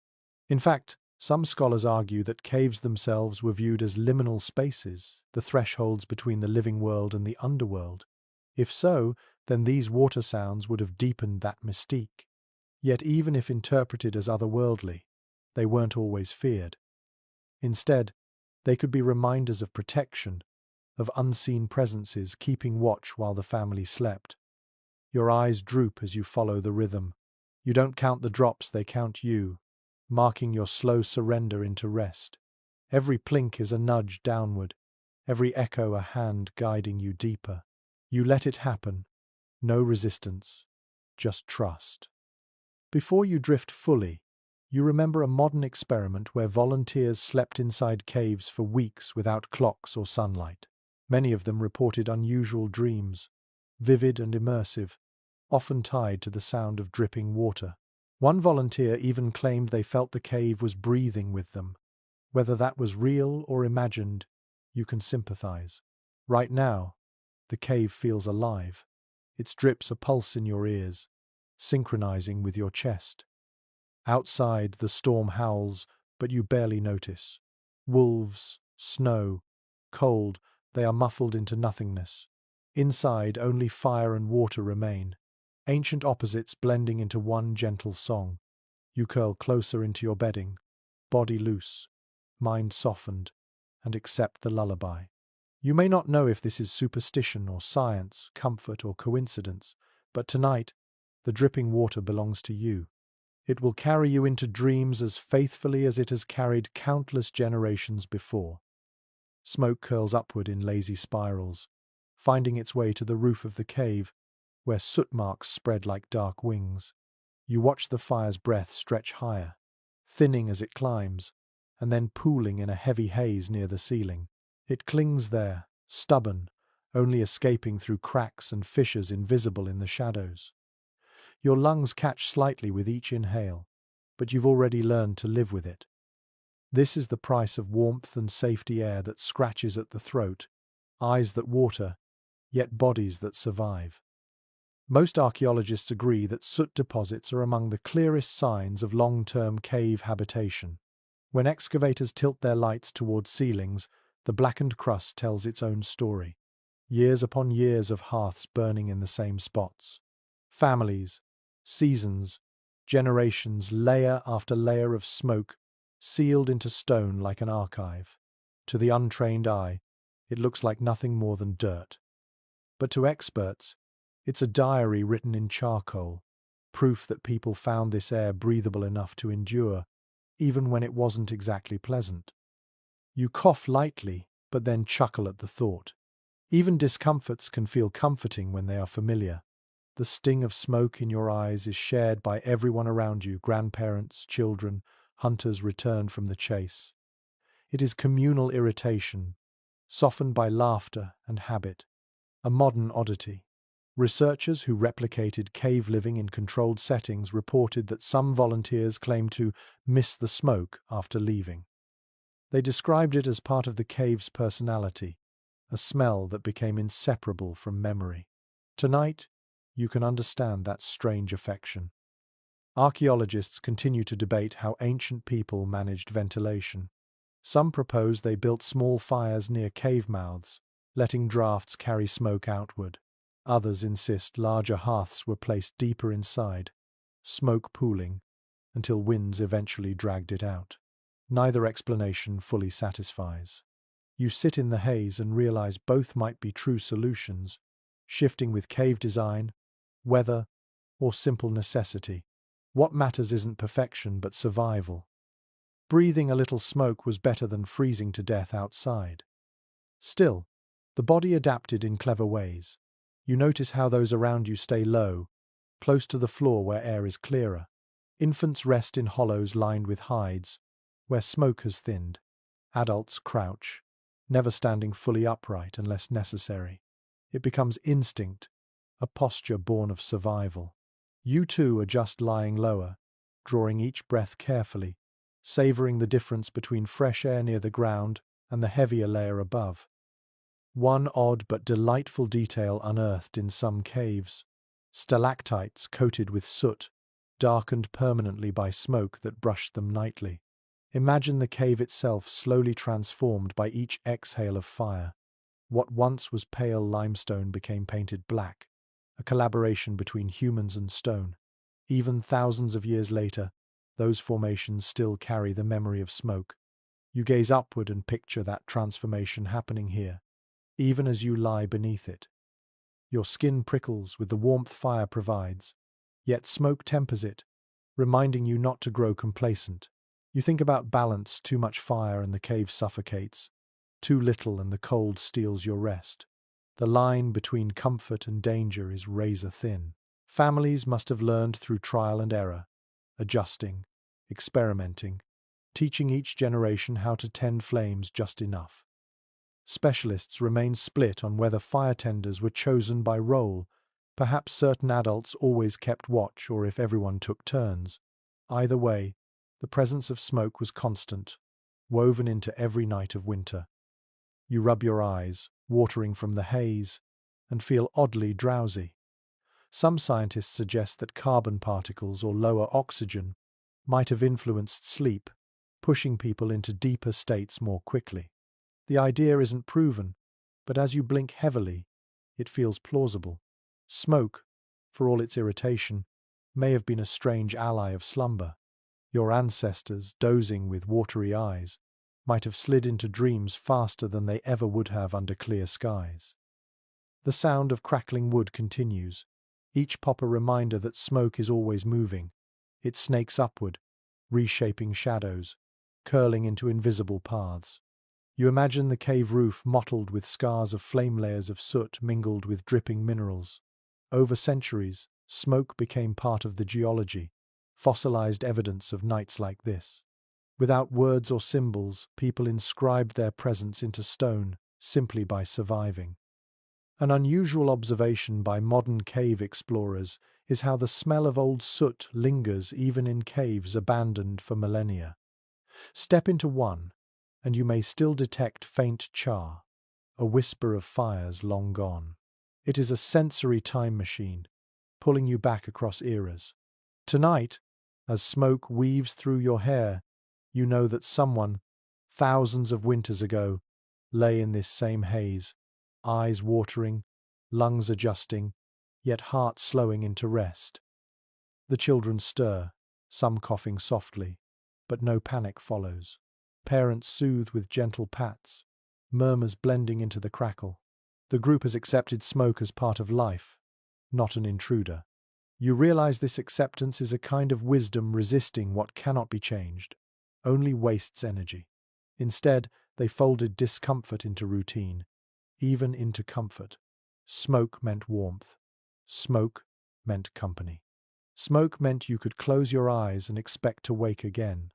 In fact, some scholars argue that caves themselves were viewed as liminal spaces, the thresholds between the living world and the underworld. If so, then these water sounds would have deepened that mystique. Yet even if interpreted as otherworldly, they weren't always feared. Instead, they could be reminders of protection, of unseen presences keeping watch while the family slept. Your eyes droop as you follow the rhythm. You don't count the drops, they count you, marking your slow surrender into rest. Every plink is a nudge downward, every echo a hand guiding you deeper. You let it happen, no resistance, just trust. Before you drift fully, you remember a modern experiment where volunteers slept inside caves for weeks without clocks or sunlight. Many of them reported unusual dreams, vivid and immersive, often tied to the sound of dripping water. One volunteer even claimed they felt the cave was breathing with them. Whether that was real or imagined, you can sympathize. Right now, the cave feels alive. Its drips a pulse in your ears, synchronizing with your chest. Outside, the storm howls, but you barely notice. Wolves, snow, cold, they are muffled into nothingness. Inside, only fire and water remain, ancient opposites blending into one gentle song. You curl closer into your bedding, body loose, mind softened, and accept the lullaby. You may not know if this is superstition or science, comfort or coincidence, but tonight, the dripping water belongs to you. It will carry you into dreams as faithfully as it has carried countless generations before. Smoke curls upward in lazy spirals, finding its way to the roof of the cave, where soot marks spread like dark wings. You watch the fire's breath stretch higher, thinning as it climbs, and then pooling in a heavy haze near the ceiling. It clings there, stubborn, only escaping through cracks and fissures invisible in the shadows. Your lungs catch slightly with each inhale, but you've already learned to live with it. This is the price of warmth and safety, air that scratches at the throat, eyes that water, yet bodies that survive. Most archaeologists agree that soot deposits are among the clearest signs of long-term cave habitation. When excavators tilt their lights toward ceilings, the blackened crust tells its own story. Years upon years of hearths burning in the same spots. Families, seasons, generations, layer after layer of smoke, sealed into stone like an archive. To the untrained eye, it looks like nothing more than dirt. But to experts, it's a diary written in charcoal, proof that people found this air breathable enough to endure, even when it wasn't exactly pleasant. You cough lightly, but then chuckle at the thought. Even discomforts can feel comforting when they are familiar. The sting of smoke in your eyes is shared by everyone around you, grandparents, children, hunters returned from the chase. It is communal irritation, softened by laughter and habit, a modern oddity. Researchers who replicated cave living in controlled settings reported that some volunteers claimed to miss the smoke after leaving. They described it as part of the cave's personality, a smell that became inseparable from memory. Tonight, you can understand that strange affection. Archaeologists continue to debate how ancient people managed ventilation. Some propose they built small fires near cave mouths, letting drafts carry smoke outward. Others insist larger hearths were placed deeper inside, smoke pooling, until winds eventually dragged it out. Neither explanation fully satisfies. You sit in the haze and realize both might be true solutions, shifting with cave design, weather, or simple necessity. What matters isn't perfection but survival. Breathing a little smoke was better than freezing to death outside. Still, the body adapted in clever ways. You notice how those around you stay low, close to the floor where air is clearer. Infants rest in hollows lined with hides, where smoke has thinned. Adults crouch, never standing fully upright unless necessary. It becomes instinct, a posture born of survival. You too are just lying lower, drawing each breath carefully, savoring the difference between fresh air near the ground and the heavier layer above. One odd but delightful detail unearthed in some caves: stalactites coated with soot, darkened permanently by smoke that brushed them nightly. Imagine the cave itself slowly transformed by each exhale of fire. What once was pale limestone became painted black, a collaboration between humans and stone. Even thousands of years later, those formations still carry the memory of smoke. You gaze upward and picture that transformation happening here, even as you lie beneath it. Your skin prickles with the warmth fire provides, yet smoke tempers it, reminding you not to grow complacent. You think about balance, too much fire and the cave suffocates, too little and the cold steals your rest. The line between comfort and danger is razor thin. Families must have learned through trial and error, adjusting, experimenting, teaching each generation how to tend flames just enough. Specialists remain split on whether fire tenders were chosen by role. Perhaps certain adults always kept watch or if everyone took turns. Either way, the presence of smoke was constant, woven into every night of winter. You rub your eyes, watering from the haze, and feel oddly drowsy. Some scientists suggest that carbon particles or lower oxygen might have influenced sleep, pushing people into deeper states more quickly. The idea isn't proven, but as you blink heavily, it feels plausible. Smoke, for all its irritation, may have been a strange ally of slumber. Your ancestors, dozing with watery eyes, might have slid into dreams faster than they ever would have under clear skies. The sound of crackling wood continues, each pop a reminder that smoke is always moving. It snakes upward, reshaping shadows, curling into invisible paths. You imagine the cave roof mottled with scars of flame layers of soot mingled with dripping minerals. Over centuries, smoke became part of the geology, fossilized evidence of nights like this. Without words or symbols, people inscribed their presence into stone simply by surviving. An unusual observation by modern cave explorers is how the smell of old soot lingers even in caves abandoned for millennia. Step into one, and you may still detect faint char, a whisper of fires long gone. It is a sensory time machine, pulling you back across eras. Tonight, as smoke weaves through your hair, you know that someone, thousands of winters ago, lay in this same haze, eyes watering, lungs adjusting, yet heart slowing into rest. The children stir, some coughing softly, but no panic follows. Parents soothe with gentle pats, murmurs blending into the crackle. The group has accepted smoke as part of life, not an intruder. You realize this acceptance is a kind of wisdom resisting what cannot be changed, only wastes energy. Instead, they folded discomfort into routine, even into comfort. Smoke meant warmth. Smoke meant company. Smoke meant you could close your eyes and expect to wake again.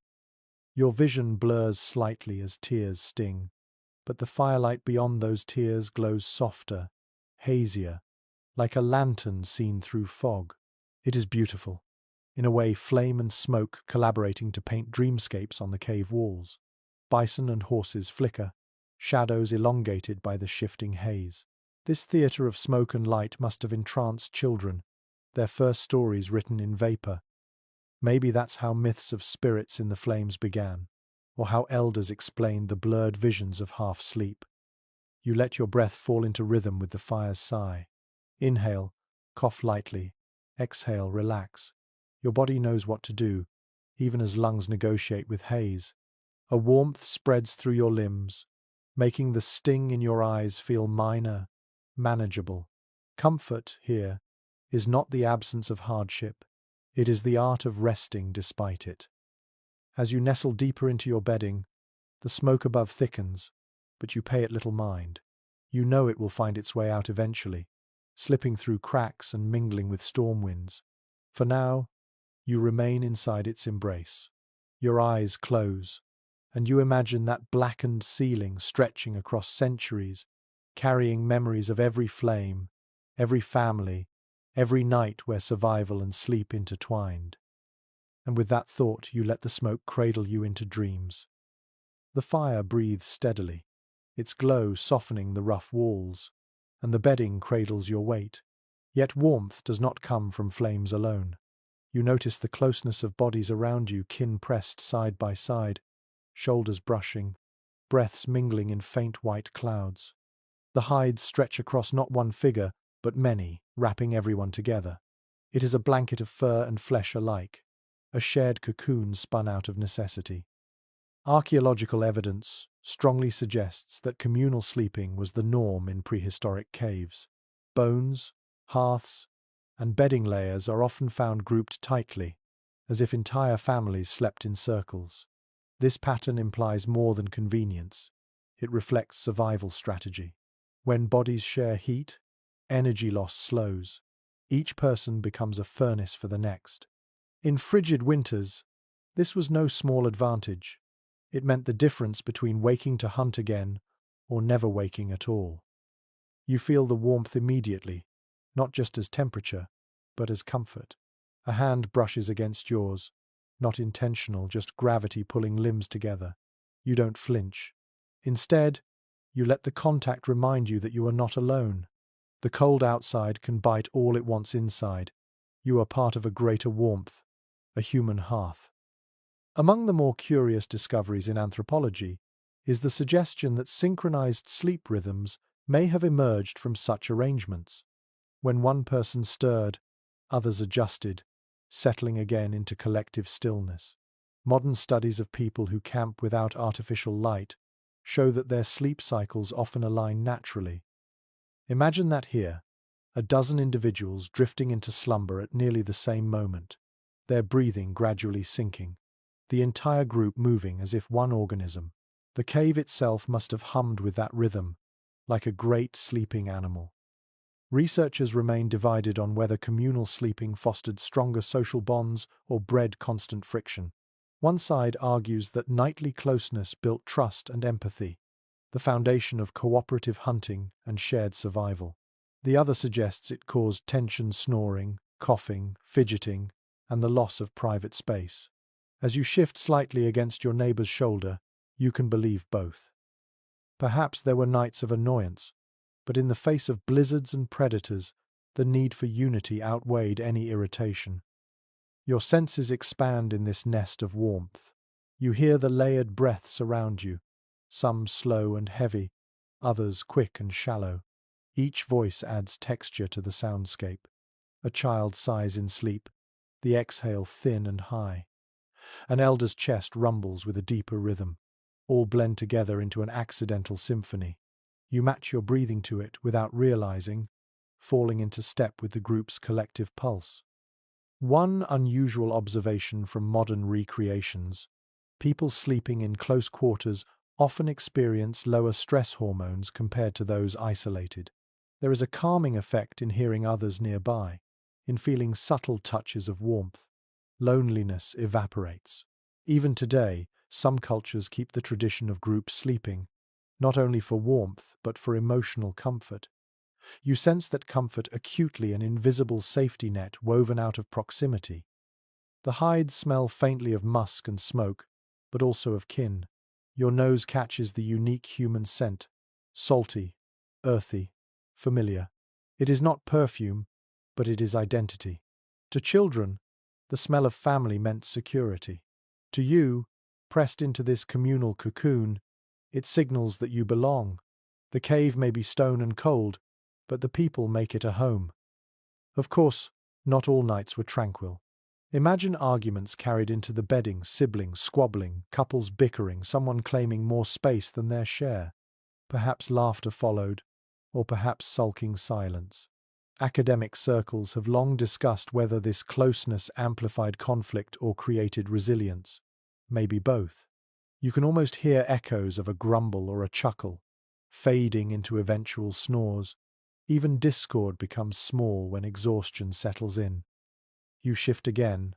Your vision blurs slightly as tears sting, but the firelight beyond those tears glows softer, hazier, like a lantern seen through fog. It is beautiful. In a way, flame and smoke collaborating to paint dreamscapes on the cave walls. Bison and horses flicker, shadows elongated by the shifting haze. This theatre of smoke and light must have entranced children, their first stories written in vapor. Maybe that's how myths of spirits in the flames began, or how elders explained the blurred visions of half-sleep. You let your breath fall into rhythm with the fire's sigh. Inhale, cough lightly. Exhale, relax. Your body knows what to do, even as lungs negotiate with haze. A warmth spreads through your limbs, making the sting in your eyes feel minor, manageable. Comfort, here, is not the absence of hardship. It is the art of resting despite it. As you nestle deeper into your bedding, the smoke above thickens, but you pay it little mind. You know it will find its way out eventually, slipping through cracks and mingling with storm winds. For now, you remain inside its embrace. Your eyes close, and you imagine that blackened ceiling stretching across centuries, carrying memories of every flame, every family, every night where survival and sleep intertwined. And with that thought, you let the smoke cradle you into dreams. The fire breathes steadily, its glow softening the rough walls, and the bedding cradles your weight. Yet warmth does not come from flames alone. You notice the closeness of bodies around you, kin pressed side by side, shoulders brushing, breaths mingling in faint white clouds. The hides stretch across not one figure, but many, wrapping everyone together. It is a blanket of fur and flesh alike, a shared cocoon spun out of necessity. Archaeological evidence strongly suggests that communal sleeping was the norm in prehistoric caves. Bones, hearths, and bedding layers are often found grouped tightly, as if entire families slept in circles. This pattern implies more than convenience. It reflects survival strategy. When bodies share heat, energy loss slows. Each person becomes a furnace for the next. In frigid winters, this was no small advantage. It meant the difference between waking to hunt again or never waking at all. You feel the warmth immediately, not just as temperature, but as comfort. A hand brushes against yours, not intentional, just gravity pulling limbs together. You don't flinch. Instead, you let the contact remind you that you are not alone. The cold outside can bite all it wants inside. You are part of a greater warmth, a human hearth. Among the more curious discoveries in anthropology is the suggestion that synchronized sleep rhythms may have emerged from such arrangements. When one person stirred, others adjusted, settling again into collective stillness. Modern studies of people who camp without artificial light show that their sleep cycles often align naturally. Imagine that here, a dozen individuals drifting into slumber at nearly the same moment, their breathing gradually sinking, the entire group moving as if one organism. The cave itself must have hummed with that rhythm, like a great sleeping animal. Researchers remain divided on whether communal sleeping fostered stronger social bonds or bred constant friction. One side argues that nightly closeness built trust and empathy, the foundation of cooperative hunting and shared survival. The other suggests it caused tension, snoring, coughing, fidgeting, and the loss of private space. As you shift slightly against your neighbor's shoulder, you can believe both. Perhaps there were nights of annoyance, but in the face of blizzards and predators, the need for unity outweighed any irritation. Your senses expand in this nest of warmth. You hear the layered breaths around you, some slow and heavy, others quick and shallow. Each voice adds texture to the soundscape. A child sighs in sleep, the exhale thin and high. An elder's chest rumbles with a deeper rhythm. All blend together into an accidental symphony. You match your breathing to it without realizing, falling into step with the group's collective pulse. One unusual observation from modern recreations: people sleeping in close quarters often experience lower stress hormones compared to those isolated. There is a calming effect in hearing others nearby, in feeling subtle touches of warmth. Loneliness evaporates. Even today, some cultures keep the tradition of group sleeping, not only for warmth but for emotional comfort. You sense that comfort acutely, an invisible safety net woven out of proximity. The hides smell faintly of musk and smoke, but also of kin. Your nose catches the unique human scent, salty, earthy, familiar. It is not perfume, but it is identity. To children, the smell of family meant security. To you, pressed into this communal cocoon, it signals that you belong. The cave may be stone and cold, but the people make it a home. Of course, not all nights were tranquil. Imagine arguments carried into the bedding, siblings squabbling, couples bickering, someone claiming more space than their share. Perhaps laughter followed, or perhaps sulking silence. Academic circles have long discussed whether this closeness amplified conflict or created resilience. Maybe both. You can almost hear echoes of a grumble or a chuckle, fading into eventual snores. Even discord becomes small when exhaustion settles in. You shift again,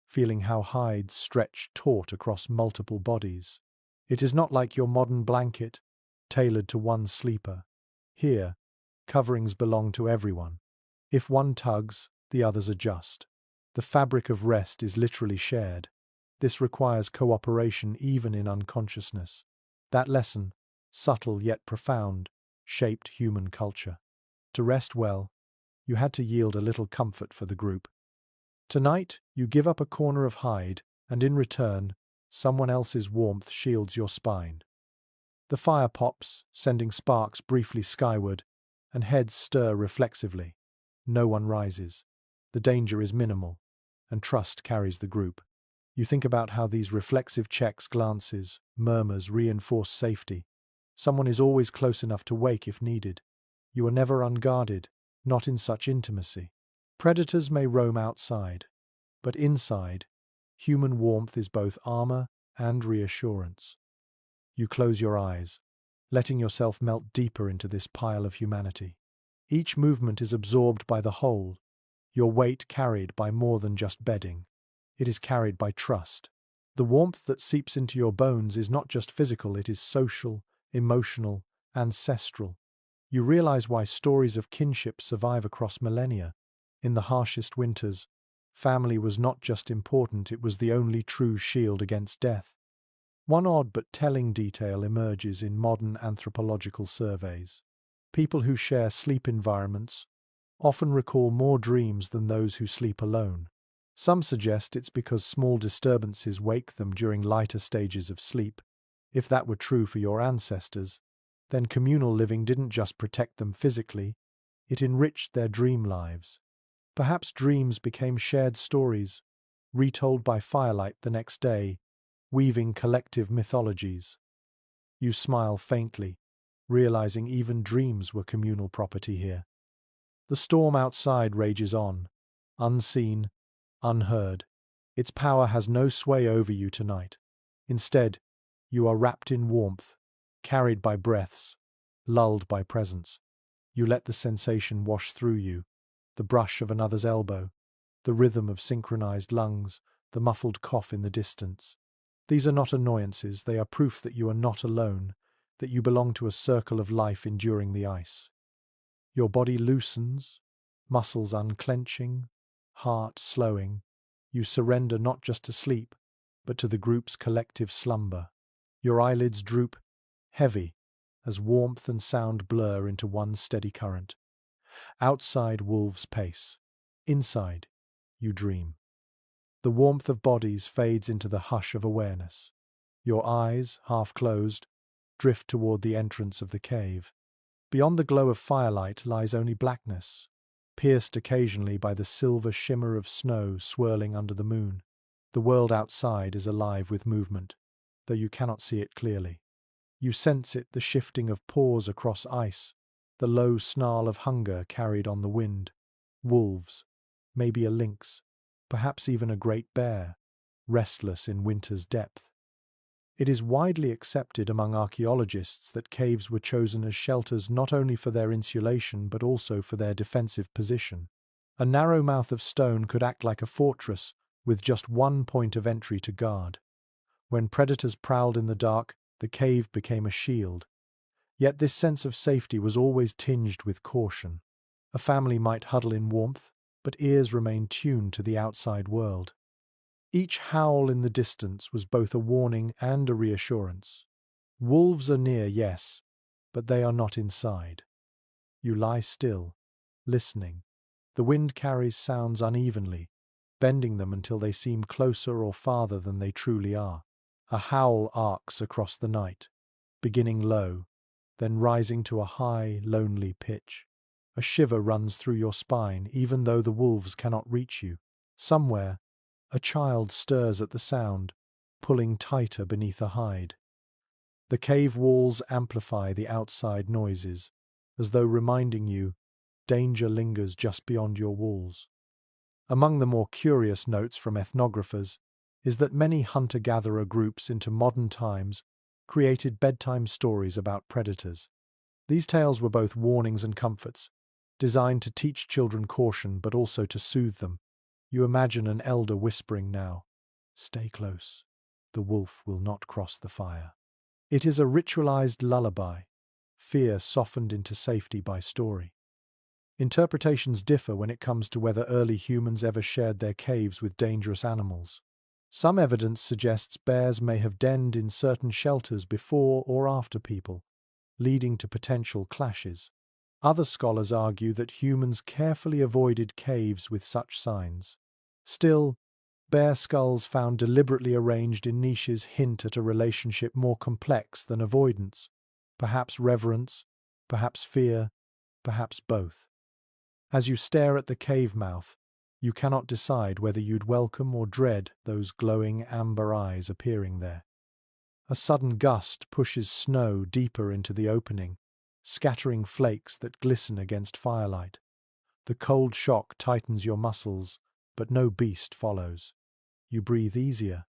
feeling how hides stretch taut across multiple bodies. It is not like your modern blanket, tailored to one sleeper. Here, coverings belong to everyone. If one tugs, the others adjust. The fabric of rest is literally shared. This requires cooperation even in unconsciousness. That lesson, subtle yet profound, shaped human culture. To rest well, you had to yield a little comfort for the group. Tonight, you give up a corner of hide, and in return, someone else's warmth shields your spine. The fire pops, sending sparks briefly skyward, and heads stir reflexively. No one rises. The danger is minimal, and trust carries the group. You think about how these reflexive checks, glances, murmurs reinforce safety. Someone is always close enough to wake if needed. You are never unguarded, not in such intimacy. Predators may roam outside, but inside, human warmth is both armor and reassurance. You close your eyes, letting yourself melt deeper into this pile of humanity. Each movement is absorbed by the whole, your weight carried by more than just bedding. It is carried by trust. The warmth that seeps into your bones is not just physical, it is social, emotional, ancestral. You realize why stories of kinship survive across millennia. In the harshest winters, family was not just important, it was the only true shield against death. One odd but telling detail emerges in modern anthropological surveys. People who share sleep environments often recall more dreams than those who sleep alone. Some suggest it's because small disturbances wake them during lighter stages of sleep. If that were true for your ancestors, then communal living didn't just protect them physically, it enriched their dream lives. Perhaps dreams became shared stories, retold by firelight the next day, weaving collective mythologies. You smile faintly, realizing even dreams were communal property here. The storm outside rages on, unseen, unheard. Its power has no sway over you tonight. Instead, you are wrapped in warmth, carried by breaths, lulled by presence. You let the sensation wash through you, the brush of another's elbow, the rhythm of synchronized lungs, the muffled cough in the distance. These are not annoyances, they are proof that you are not alone, that you belong to a circle of life enduring the ice. Your body loosens, muscles unclenching, heart slowing. You surrender not just to sleep, but to the group's collective slumber. Your eyelids droop, heavy, as warmth and sound blur into one steady current. Outside, wolves pace. Inside, you dream. The warmth of bodies fades into the hush of awareness. Your eyes, half closed, drift toward the entrance of the cave. Beyond the glow of firelight lies only blackness, pierced occasionally by the silver shimmer of snow swirling under the moon. The world outside is alive with movement, though you cannot see it clearly. You sense it, the shifting of paws across ice, the low snarl of hunger carried on the wind. Wolves, maybe a lynx, perhaps even a great bear, restless in winter's depth. It is widely accepted among archaeologists that caves were chosen as shelters not only for their insulation but also for their defensive position. A narrow mouth of stone could act like a fortress with just one point of entry to guard. When predators prowled in the dark, the cave became a shield. Yet this sense of safety was always tinged with caution. A family might huddle in warmth, but ears remained tuned to the outside world. Each howl in the distance was both a warning and a reassurance. Wolves are near, yes, but they are not inside. You lie still, listening. The wind carries sounds unevenly, bending them until they seem closer or farther than they truly are. A howl arcs across the night, beginning low, then rising to a high, lonely pitch. A shiver runs through your spine, even though the wolves cannot reach you. Somewhere, a child stirs at the sound, pulling tighter beneath a hide. The cave walls amplify the outside noises, as though reminding you, danger lingers just beyond your walls. Among the more curious notes from ethnographers is that many hunter-gatherer groups into modern times created bedtime stories about predators. These tales were both warnings and comforts, designed to teach children caution but also to soothe them. You imagine an elder whispering now, "Stay close. The wolf will not cross the fire." It is a ritualized lullaby, fear softened into safety by story. Interpretations differ when it comes to whether early humans ever shared their caves with dangerous animals. Some evidence suggests bears may have denned in certain shelters before or after people, leading to potential clashes. Other scholars argue that humans carefully avoided caves with such signs. Still, bear skulls found deliberately arranged in niches hint at a relationship more complex than avoidance, perhaps reverence, perhaps fear, perhaps both. As you stare at the cave mouth, you cannot decide whether you'd welcome or dread those glowing amber eyes appearing there. A sudden gust pushes snow deeper into the opening, scattering flakes that glisten against firelight. The cold shock tightens your muscles, but no beast follows. You breathe easier,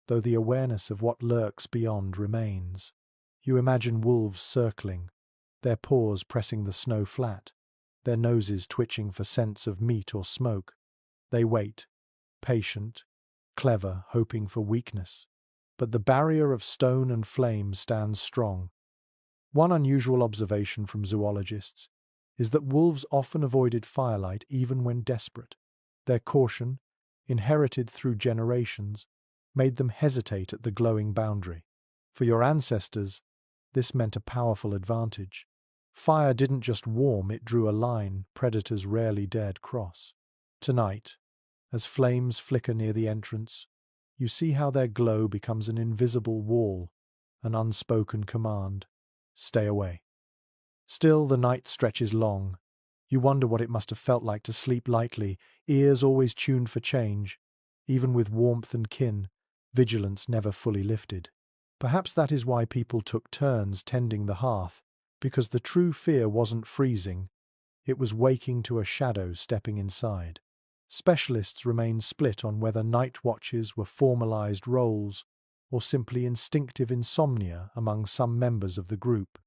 though the awareness of what lurks beyond remains. You imagine wolves circling, their paws pressing the snow flat, their noses twitching for scents of meat or smoke. They wait, patient, clever, hoping for weakness. But the barrier of stone and flame stands strong. One unusual observation from zoologists is that wolves often avoided firelight even when desperate. Their caution, inherited through generations, made them hesitate at the glowing boundary. For your ancestors, this meant a powerful advantage. Fire didn't just warm, it drew a line predators rarely dared cross. Tonight, as flames flicker near the entrance, you see how their glow becomes an invisible wall, an unspoken command. Stay away. Still, the night stretches long. You wonder what it must have felt like to sleep lightly, ears always tuned for change. Even with warmth and kin, vigilance never fully lifted. Perhaps that is why people took turns tending the hearth, because the true fear wasn't freezing, it was waking to a shadow stepping inside. Specialists remain split on whether night watches were formalized roles or simply instinctive insomnia among some members of the group.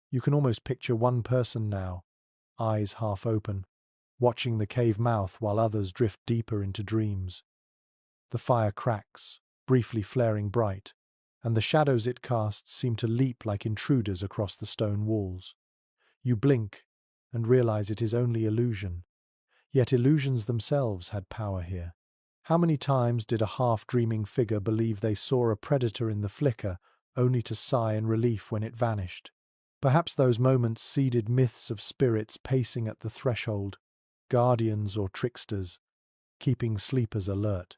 You can almost picture one person now, eyes half open, watching the cave mouth while others drift deeper into dreams. The fire cracks, briefly flaring bright, and the shadows it casts seem to leap like intruders across the stone walls. You blink and realize it is only illusion. Yet illusions themselves had power here. How many times did a half-dreaming figure believe they saw a predator in the flicker, only to sigh in relief when it vanished? Perhaps those moments seeded myths of spirits pacing at the threshold, guardians or tricksters, keeping sleepers alert.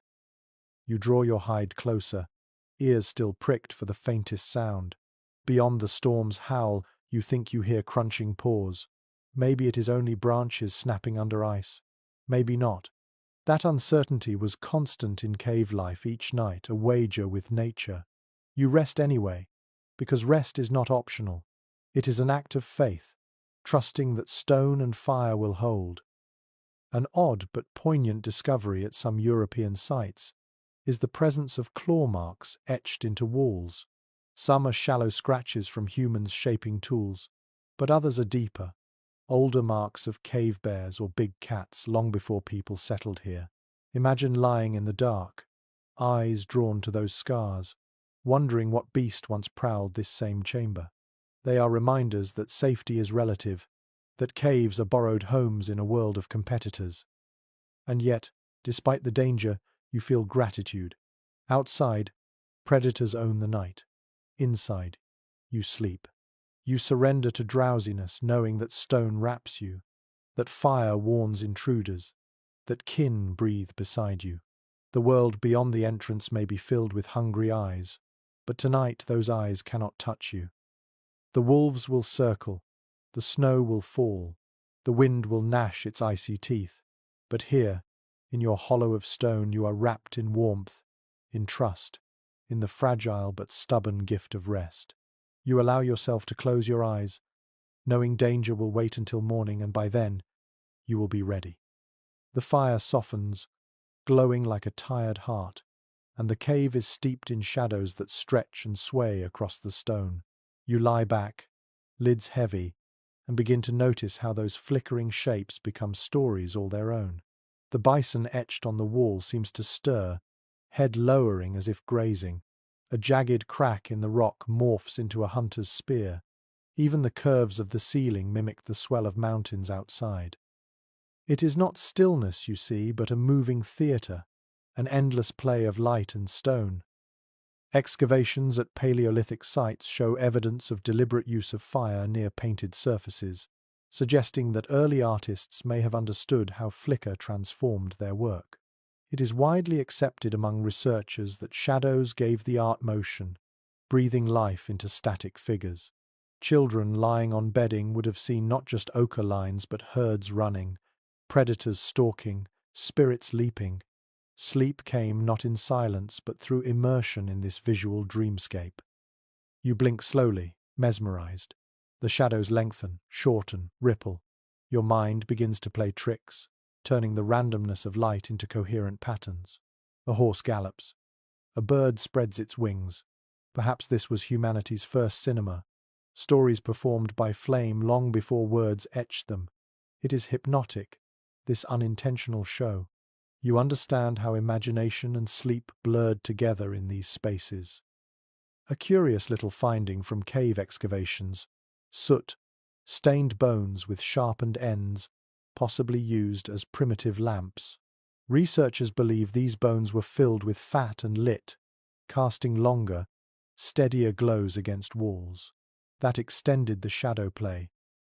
You draw your hide closer, ears still pricked for the faintest sound. Beyond the storm's howl, you think you hear crunching paws. Maybe it is only branches snapping under ice. Maybe not. That uncertainty was constant in cave life each night, a wager with nature. You rest anyway, because rest is not optional. It is an act of faith, trusting that stone and fire will hold. An odd but poignant discovery at some European sites is the presence of claw marks etched into walls. Some are shallow scratches from humans shaping tools, but others are deeper, older marks of cave bears or big cats long before people settled here. Imagine lying in the dark, eyes drawn to those scars, wondering what beast once prowled this same chamber. They are reminders that safety is relative, that caves are borrowed homes in a world of competitors. And yet, despite the danger, you feel gratitude. Outside, predators own the night. Inside, you sleep. You surrender to drowsiness, knowing that stone wraps you, that fire warns intruders, that kin breathe beside you. The world beyond the entrance may be filled with hungry eyes, but tonight those eyes cannot touch you. The wolves will circle, the snow will fall, the wind will gnash its icy teeth, but here, in your hollow of stone, you are wrapped in warmth, in trust, in the fragile but stubborn gift of rest. You allow yourself to close your eyes, knowing danger will wait until morning, and by then, you will be ready. The fire softens, glowing like a tired heart, and the cave is steeped in shadows that stretch and sway across the stone. You lie back, lids heavy, and begin to notice how those flickering shapes become stories all their own. The bison etched on the wall seems to stir, head lowering as if grazing. A jagged crack in the rock morphs into a hunter's spear. Even the curves of the ceiling mimic the swell of mountains outside. It is not stillness, you see, but a moving theatre, an endless play of light and stone. Excavations at Paleolithic sites show evidence of deliberate use of fire near painted surfaces, suggesting that early artists may have understood how flicker transformed their work. It is widely accepted among researchers that shadows gave the art motion, breathing life into static figures. Children lying on bedding would have seen not just ochre lines but herds running, predators stalking, spirits leaping. Sleep came not in silence but through immersion in this visual dreamscape. You blink slowly, mesmerized. The shadows lengthen, shorten, ripple. Your mind begins to play tricks, turning the randomness of light into coherent patterns. A horse gallops. A bird spreads its wings. Perhaps this was humanity's first cinema. Stories performed by flame long before words etched them. It is hypnotic, this unintentional show. You understand how imagination and sleep blurred together in these spaces. A curious little finding from cave excavations: soot, stained bones with sharpened ends, possibly used as primitive lamps. Researchers believe these bones were filled with fat and lit, casting longer, steadier glows against walls. That extended the shadow play,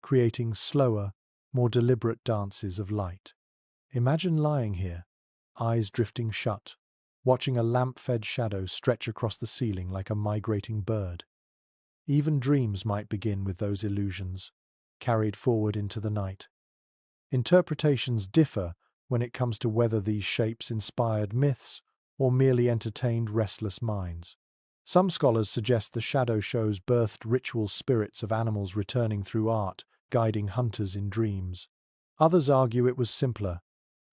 creating slower, more deliberate dances of light. Imagine lying here, eyes drifting shut, watching a lamp-fed shadow stretch across the ceiling like a migrating bird. Even dreams might begin with those illusions, carried forward into the night. Interpretations differ when it comes to whether these shapes inspired myths or merely entertained restless minds. Some scholars suggest the shadow shows birthed ritual spirits of animals returning through art, guiding hunters in dreams. Others argue it was simpler,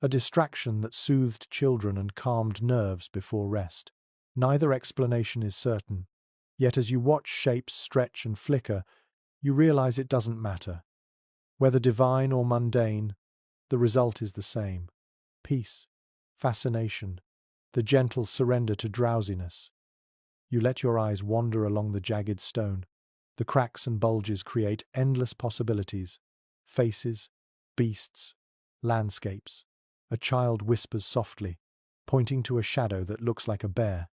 a distraction that soothed children and calmed nerves before rest. Neither explanation is certain, yet as you watch shapes stretch and flicker, you realize it doesn't matter. Whether divine or mundane, the result is the same: peace, fascination, the gentle surrender to drowsiness. You let your eyes wander along the jagged stone. The cracks and bulges create endless possibilities: faces, beasts, landscapes. A child whispers softly, pointing to a shadow that looks like a bear.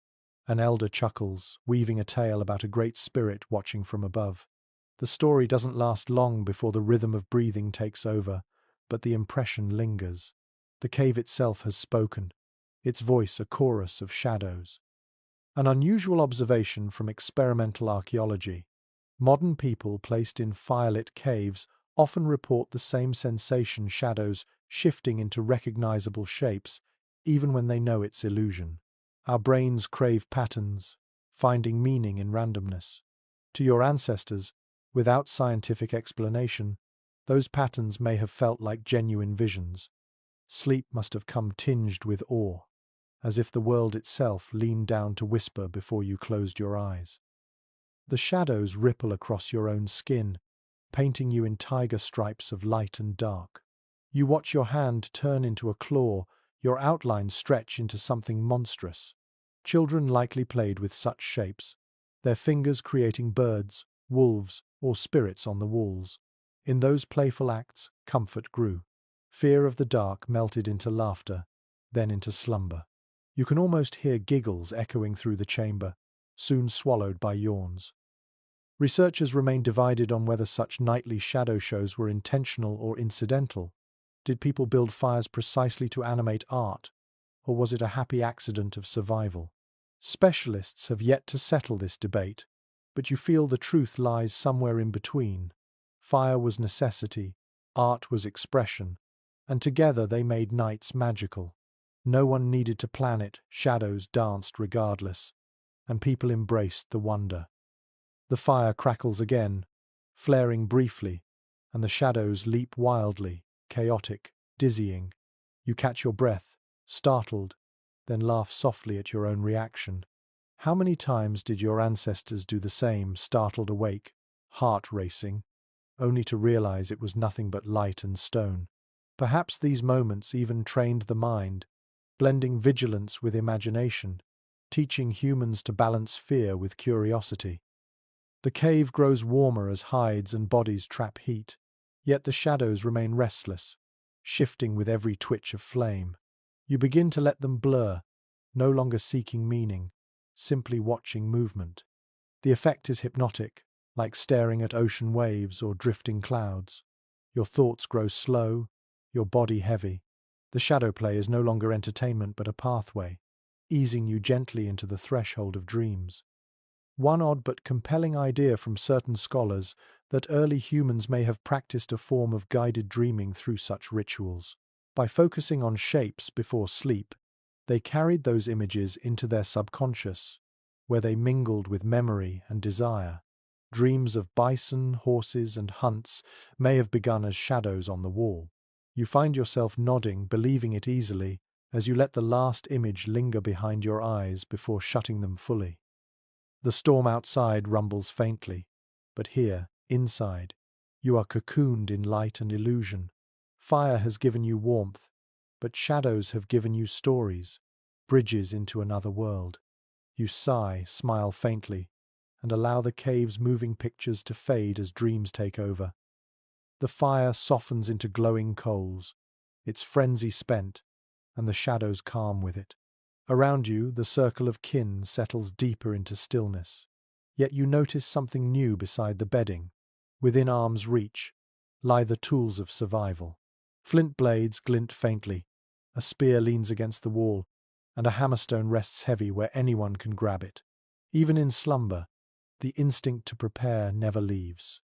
An elder chuckles, weaving a tale about a great spirit watching from above. The story doesn't last long before the rhythm of breathing takes over, but the impression lingers. The cave itself has spoken, its voice a chorus of shadows. An unusual observation from experimental archaeology: modern people placed in firelit caves often report the same sensation: shadows shifting into recognizable shapes, even when they know it's illusion. Our brains crave patterns, finding meaning in randomness. To your ancestors, without scientific explanation, those patterns may have felt like genuine visions. Sleep must have come tinged with awe, as if the world itself leaned down to whisper before you closed your eyes. The shadows ripple across your own skin, painting you in tiger stripes of light and dark. You watch your hand turn into a claw, your outlines stretch into something monstrous. Children likely played with such shapes, their fingers creating birds, wolves, or spirits on the walls. In those playful acts, comfort grew. Fear of the dark melted into laughter, then into slumber. You can almost hear giggles echoing through the chamber, soon swallowed by yawns. Researchers remain divided on whether such nightly shadow shows were intentional or incidental. Did people build fires precisely to animate art, or was it a happy accident of survival? Specialists have yet to settle this debate, but you feel the truth lies somewhere in between. Fire was necessity, art was expression, and together they made nights magical. No one needed to plan it, shadows danced regardless, and people embraced the wonder. The fire crackles again, flaring briefly, and the shadows leap wildly, chaotic, dizzying. You catch your breath, startled, then laugh softly at your own reaction. How many times did your ancestors do the same, startled awake, heart racing, only to realize it was nothing but light and stone? Perhaps these moments even trained the mind, blending vigilance with imagination, teaching humans to balance fear with curiosity. The cave grows warmer as hides and bodies trap heat, yet the shadows remain restless, shifting with every twitch of flame. You begin to let them blur, no longer seeking meaning, simply watching movement. The effect is hypnotic, like staring at ocean waves or drifting clouds. Your thoughts grow slow, your body heavy. The shadow play is no longer entertainment but a pathway, easing you gently into the threshold of dreams. One odd but compelling idea from certain scholars that early humans may have practiced a form of guided dreaming through such rituals. By focusing on shapes before sleep, they carried those images into their subconscious, where they mingled with memory and desire. Dreams of bison, horses, and hunts may have begun as shadows on the wall. You find yourself nodding, believing it easily, as you let the last image linger behind your eyes before shutting them fully. The storm outside rumbles faintly, but here, inside, you are cocooned in light and illusion. Fire has given you warmth, but shadows have given you stories, bridges into another world. You sigh, smile faintly, and allow the cave's moving pictures to fade as dreams take over. The fire softens into glowing coals, its frenzy spent, and the shadows calm with it. Around you, the circle of kin settles deeper into stillness. Yet you notice something new beside the bedding. Within arm's reach lie the tools of survival. Flint blades glint faintly, a spear leans against the wall, and a hammerstone rests heavy where anyone can grab it. Even in slumber, the instinct to prepare never leaves.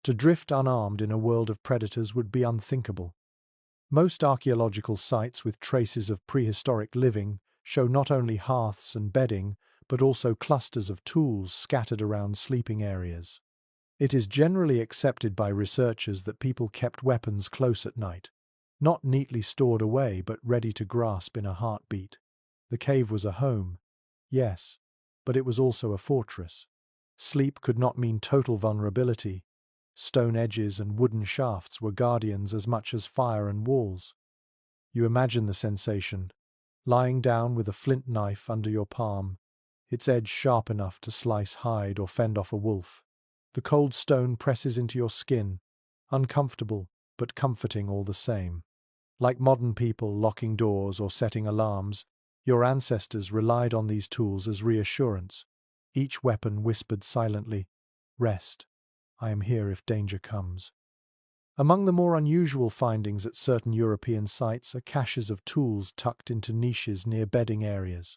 To drift unarmed in a world of predators would be unthinkable. Most archaeological sites with traces of prehistoric living show not only hearths and bedding, but also clusters of tools scattered around sleeping areas. It is generally accepted by researchers that people kept weapons close at night, not neatly stored away but ready to grasp in a heartbeat. The cave was a home, yes, but it was also a fortress. Sleep could not mean total vulnerability. Stone edges and wooden shafts were guardians as much as fire and walls. You imagine the sensation, lying down with a flint knife under your palm, its edge sharp enough to slice hide or fend off a wolf. The cold stone presses into your skin, uncomfortable but comforting all the same. Like modern people locking doors or setting alarms, your ancestors relied on these tools as reassurance. Each weapon whispered silently, "Rest, I am here if danger comes." Among the more unusual findings at certain European sites are caches of tools tucked into niches near bedding areas.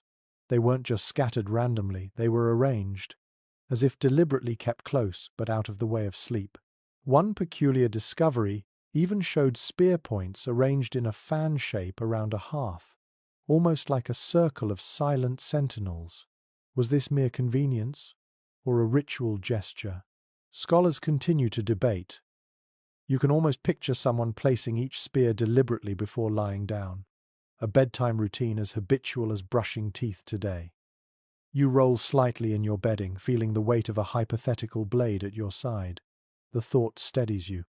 They weren't just scattered randomly, they were arranged, as if deliberately kept close but out of the way of sleep. One peculiar discovery even showed spear points arranged in a fan shape around a hearth, almost like a circle of silent sentinels. Was this mere convenience, or a ritual gesture? Scholars continue to debate. You can almost picture someone placing each spear deliberately before lying down, a bedtime routine as habitual as brushing teeth today. You roll slightly in your bedding, feeling the weight of a hypothetical blade at your side. The thought steadies you.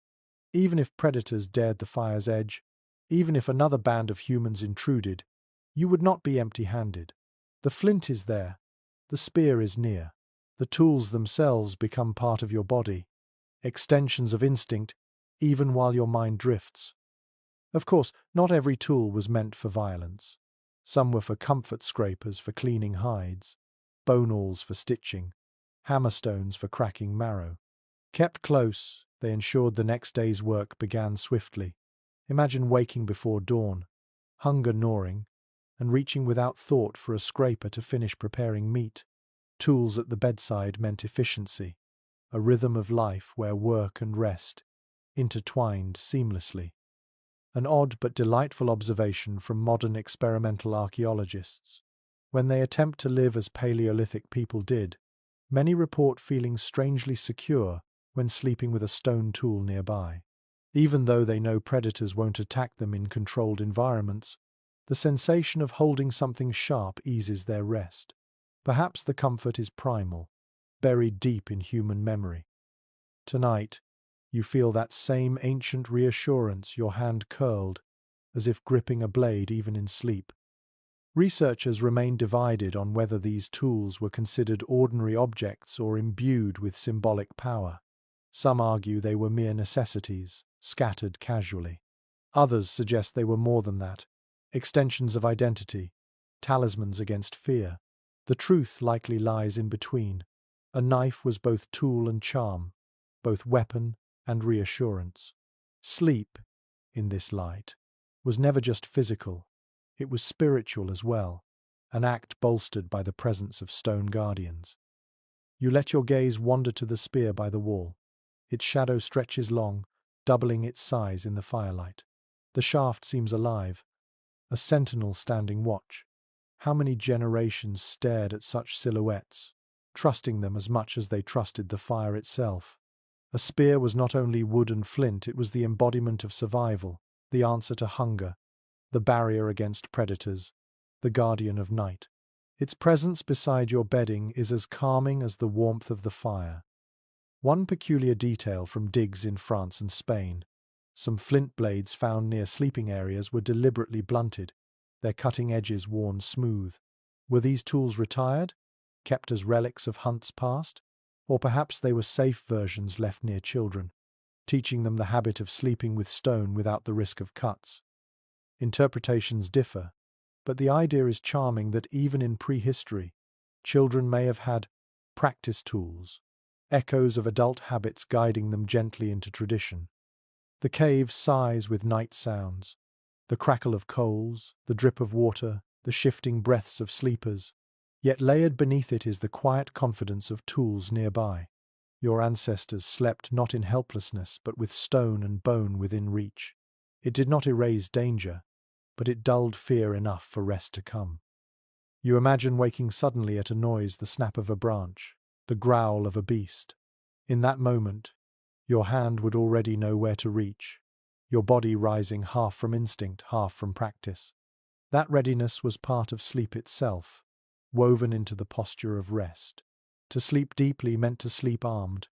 Even if predators dared the fire's edge, even if another band of humans intruded, you would not be empty-handed. The flint is there, the spear is near. The tools themselves become part of your body, extensions of instinct, even while your mind drifts. Of course, not every tool was meant for violence. Some were for comfort scrapers for cleaning hides, bone awls for stitching, hammerstones for cracking marrow. Kept close, they ensured the next day's work began swiftly. Imagine waking before dawn, hunger gnawing, and reaching without thought for a scraper to finish preparing meat. Tools at the bedside meant efficiency, a rhythm of life where work and rest intertwined seamlessly. An odd but delightful observation from modern experimental archaeologists. When they attempt to live as Paleolithic people did, many report feeling strangely secure when sleeping with a stone tool nearby. Even though they know predators won't attack them in controlled environments, the sensation of holding something sharp eases their rest. Perhaps the comfort is primal, buried deep in human memory. Tonight, you feel that same ancient reassurance, your hand curled, as if gripping a blade even in sleep. Researchers remain divided on whether these tools were considered ordinary objects or imbued with symbolic power. Some argue they were mere necessities, scattered casually. Others suggest they were more than that, extensions of identity, talismans against fear. The truth likely lies in between. A knife was both tool and charm, both weapon and reassurance. Sleep, in this light, was never just physical, it was spiritual as well, an act bolstered by the presence of stone guardians. You let your gaze wander to the spear by the wall. Its shadow stretches long, doubling its size in the firelight. The shaft seems alive, a sentinel standing watch. How many generations stared at such silhouettes, trusting them as much as they trusted the fire itself? A spear was not only wood and flint, it was the embodiment of survival, the answer to hunger, the barrier against predators, the guardian of night. Its presence beside your bedding is as calming as the warmth of the fire. One peculiar detail from digs in France and Spain: some flint blades found near sleeping areas were deliberately blunted, their cutting edges worn smooth. Were these tools retired, kept as relics of hunts past? Or perhaps they were safe versions left near children, teaching them the habit of sleeping with stone without the risk of cuts. Interpretations differ, but the idea is charming that even in prehistory, children may have had practice tools, echoes of adult habits guiding them gently into tradition. The cave sighs with night sounds, the crackle of coals, the drip of water, the shifting breaths of sleepers. Yet layered beneath it is the quiet confidence of tools nearby. Your ancestors slept not in helplessness, but with stone and bone within reach. It did not erase danger, but it dulled fear enough for rest to come. You imagine waking suddenly at a noise, the snap of a branch, the growl of a beast. In that moment, your hand would already know where to reach, your body rising half from instinct, half from practice. That readiness was part of sleep itself, woven into the posture of rest. To sleep deeply meant to sleep armed,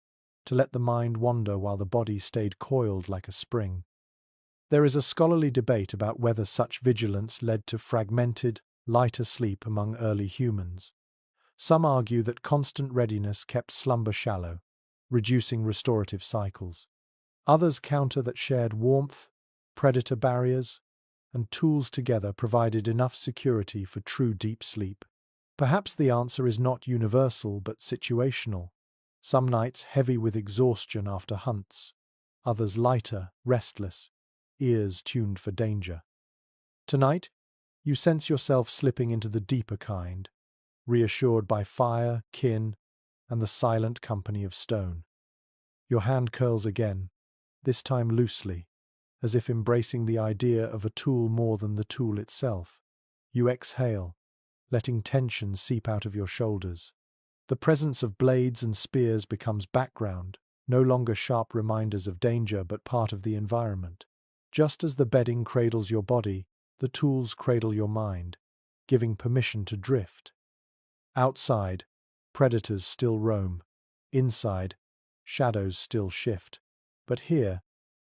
to let the mind wander while the body stayed coiled like a spring. There is a scholarly debate about whether such vigilance led to fragmented, lighter sleep among early humans. Some argue that constant readiness kept slumber shallow, reducing restorative cycles. Others counter that shared warmth, predator barriers, and tools together provided enough security for true deep sleep. Perhaps the answer is not universal but situational. Some nights heavy with exhaustion after hunts, others lighter, restless, ears tuned for danger. Tonight, you sense yourself slipping into the deeper kind, reassured by fire, kin, and the silent company of stone. Your hand curls again, this time loosely, as if embracing the idea of a tool more than the tool itself. You exhale, letting tension seep out of your shoulders. The presence of blades and spears becomes background, no longer sharp reminders of danger but part of the environment. Just as the bedding cradles your body, the tools cradle your mind, giving permission to drift. Outside, predators still roam. Inside, shadows still shift. But here,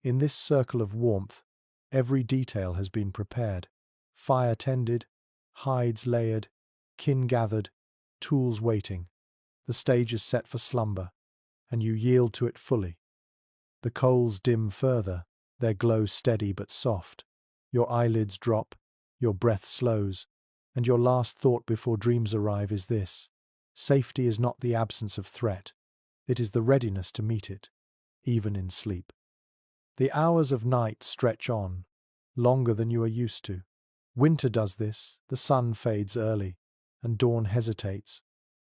in this circle of warmth, every detail has been prepared. Fire tended, hides layered, kin gathered, tools waiting. The stage is set for slumber, and you yield to it fully. The coals dim further, their glow steady but soft. Your eyelids drop, your breath slows, and your last thought before dreams arrive is this: safety is not the absence of threat, it is the readiness to meet it, even in sleep. The hours of night stretch on, longer than you are used to. Winter does this, the sun fades early, and dawn hesitates,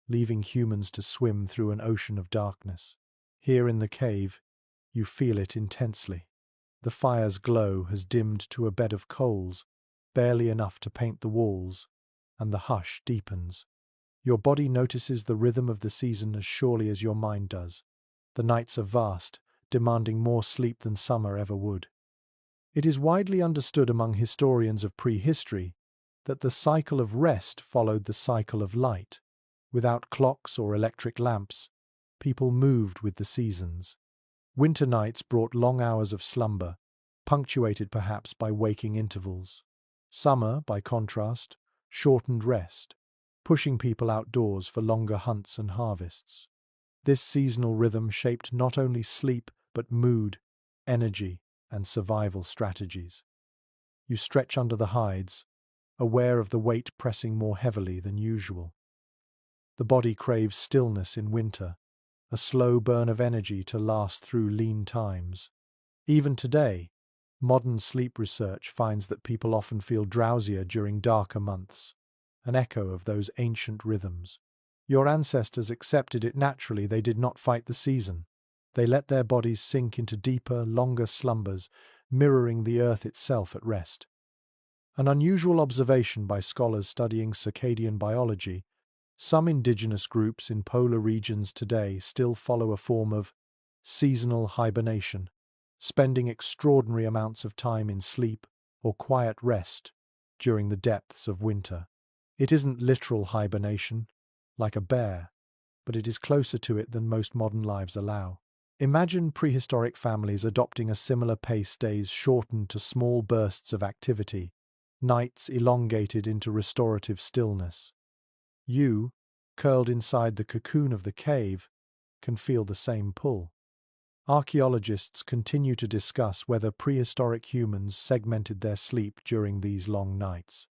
leaving humans to swim through an ocean of darkness. Here in the cave, you feel it intensely. The fire's glow has dimmed to a bed of coals, barely enough to paint the walls, and the hush deepens. Your body notices the rhythm of the season as surely as your mind does. The nights are vast, demanding more sleep than summer ever would. It is widely understood among historians of prehistory that the cycle of rest followed the cycle of light. Without clocks or electric lamps, people moved with the seasons. Winter nights brought long hours of slumber, punctuated perhaps by waking intervals. Summer, by contrast, shortened rest, pushing people outdoors for longer hunts and harvests. This seasonal rhythm shaped not only sleep but mood, energy, and survival strategies. You stretch under the hides, aware of the weight pressing more heavily than usual. The body craves stillness in winter, a slow burn of energy to last through lean times. Even today, Modern sleep research finds that people often feel drowsier during darker months, an echo of those ancient rhythms. Your ancestors accepted it naturally. They did not fight the season. They let their bodies sink into deeper, longer slumbers, mirroring the earth itself at rest. An unusual observation by scholars studying circadian biology: some indigenous groups in polar regions today still follow a form of seasonal hibernation, spending extraordinary amounts of time in sleep or quiet rest during the depths of winter. It isn't literal hibernation, like a bear, but it is closer to it than most modern lives allow. Imagine prehistoric families adopting a similar pace, days shortened to small bursts of activity, nights elongated into restorative stillness. You, curled inside the cocoon of the cave, can feel the same pull. Archaeologists continue to discuss whether prehistoric humans segmented their sleep during these long nights.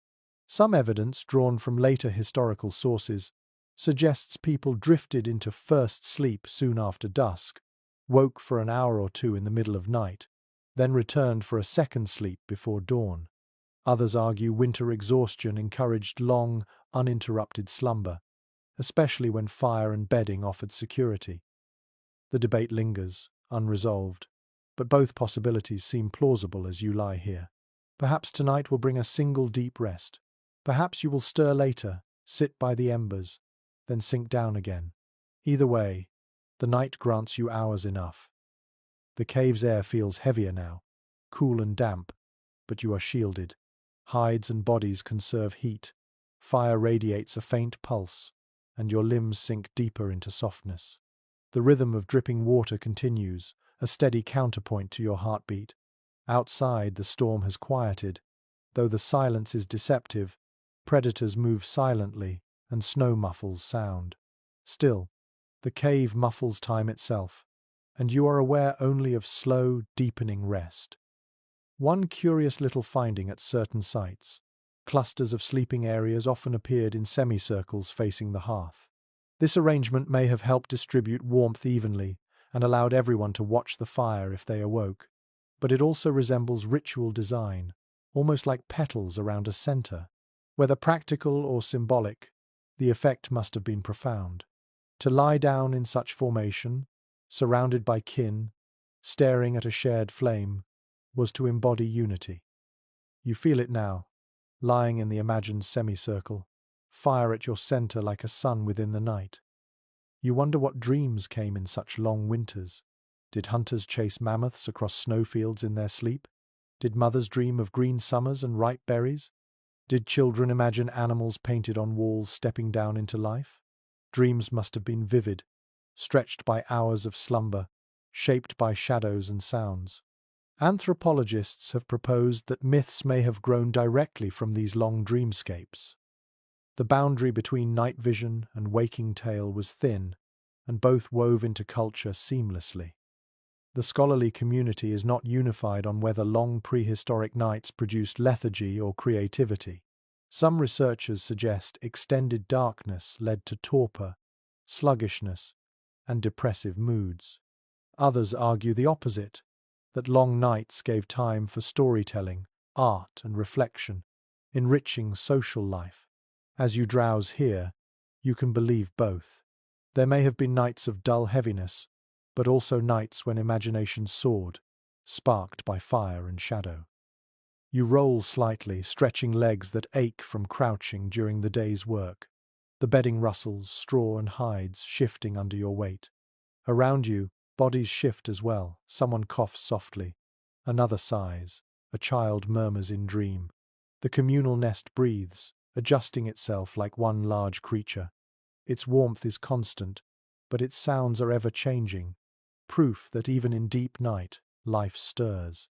Some evidence drawn from later historical sources suggests people drifted into first sleep soon after dusk, woke for an hour or two in the middle of night, then returned for a second sleep before dawn. Others argue winter exhaustion encouraged long, uninterrupted slumber, especially when fire and bedding offered security. The debate lingers, unresolved, but both possibilities seem plausible as you lie here. Perhaps tonight will bring a single deep rest. Perhaps you will stir later, sit by the embers, then sink down again. Either way, the night grants you hours enough. The cave's air feels heavier now, cool and damp, but you are shielded. Hides and bodies conserve heat. Fire radiates a faint pulse, and your limbs sink deeper into softness. The rhythm of dripping water continues, a steady counterpoint to your heartbeat. Outside, the storm has quieted. Though the silence is deceptive, predators move silently, and snow muffles sound. Still, the cave muffles time itself, and you are aware only of slow, deepening rest. One curious little finding at certain sites: clusters of sleeping areas often appeared in semicircles facing the hearth. This arrangement may have helped distribute warmth evenly and allowed everyone to watch the fire if they awoke, but it also resembles ritual design, almost like petals around a center. Whether practical or symbolic, the effect must have been profound. To lie down in such formation, surrounded by kin, staring at a shared flame, was to embody unity. You feel it now, lying in the imagined semicircle, fire at your center like a sun within the night. You wonder what dreams came in such long winters. Did hunters chase mammoths across snowfields in their sleep? Did mothers dream of green summers and ripe berries? Did children imagine animals painted on walls stepping down into life? Dreams must have been vivid, stretched by hours of slumber, shaped by shadows and sounds. Anthropologists have proposed that myths may have grown directly from these long dreamscapes. The boundary between night vision and waking tale was thin, and both wove into culture seamlessly. The scholarly community is not unified on whether long prehistoric nights produced lethargy or creativity. Some researchers suggest extended darkness led to torpor, sluggishness, and depressive moods. Others argue the opposite, that long nights gave time for storytelling, art, and reflection, enriching social life. As you drowse here, you can believe both. There may have been nights of dull heaviness, but also nights when imagination soared, sparked by fire and shadow. You roll slightly, stretching legs that ache from crouching during the day's work. The bedding rustles, straw and hides shifting under your weight. Around you, bodies shift as well. Someone coughs softly. Another sighs. A child murmurs in dream. The communal nest breathes, adjusting itself like one large creature. Its warmth is constant, but its sounds are ever-changing, proof that even in deep night, life stirs.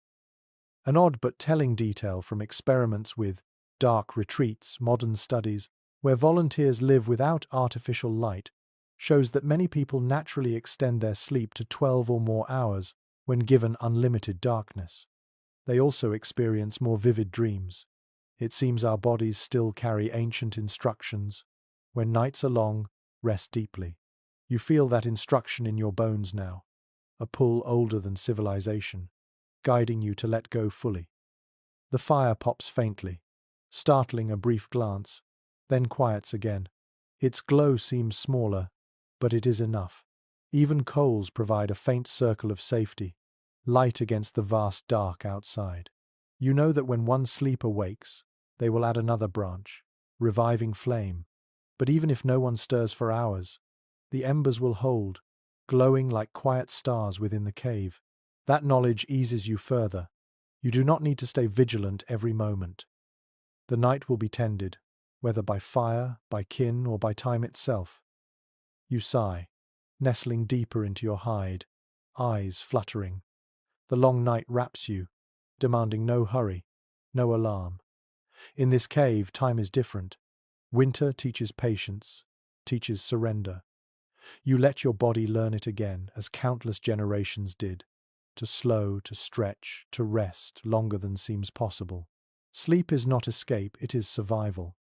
An odd but telling detail from experiments with dark retreats, modern studies, where volunteers live without artificial light, shows that many people naturally extend their sleep to 12 or more hours when given unlimited darkness. They also experience more vivid dreams. It seems our bodies still carry ancient instructions. When nights are long, rest deeply. You feel that instruction in your bones now, a pull older than civilization. guiding you to let go fully. The fire pops faintly, startling a brief glance, then quiets again. Its glow seems smaller, but it is enough. Even coals provide a faint circle of safety, light against the vast dark outside. You know that when one sleeper wakes, they will add another branch, reviving flame. But even if no one stirs for hours, the embers will hold, glowing like quiet stars within the cave. That knowledge eases you further. You do not need to stay vigilant every moment. The night will be tended, whether by fire, by kin, or by time itself. You sigh, nestling deeper into your hide, eyes fluttering. The long night wraps you, demanding no hurry, no alarm. In this cave, time is different. Winter teaches patience, teaches surrender. You let your body learn it again, as countless generations did, to slow, to stretch, to rest longer than seems possible. Sleep is not escape, it is survival,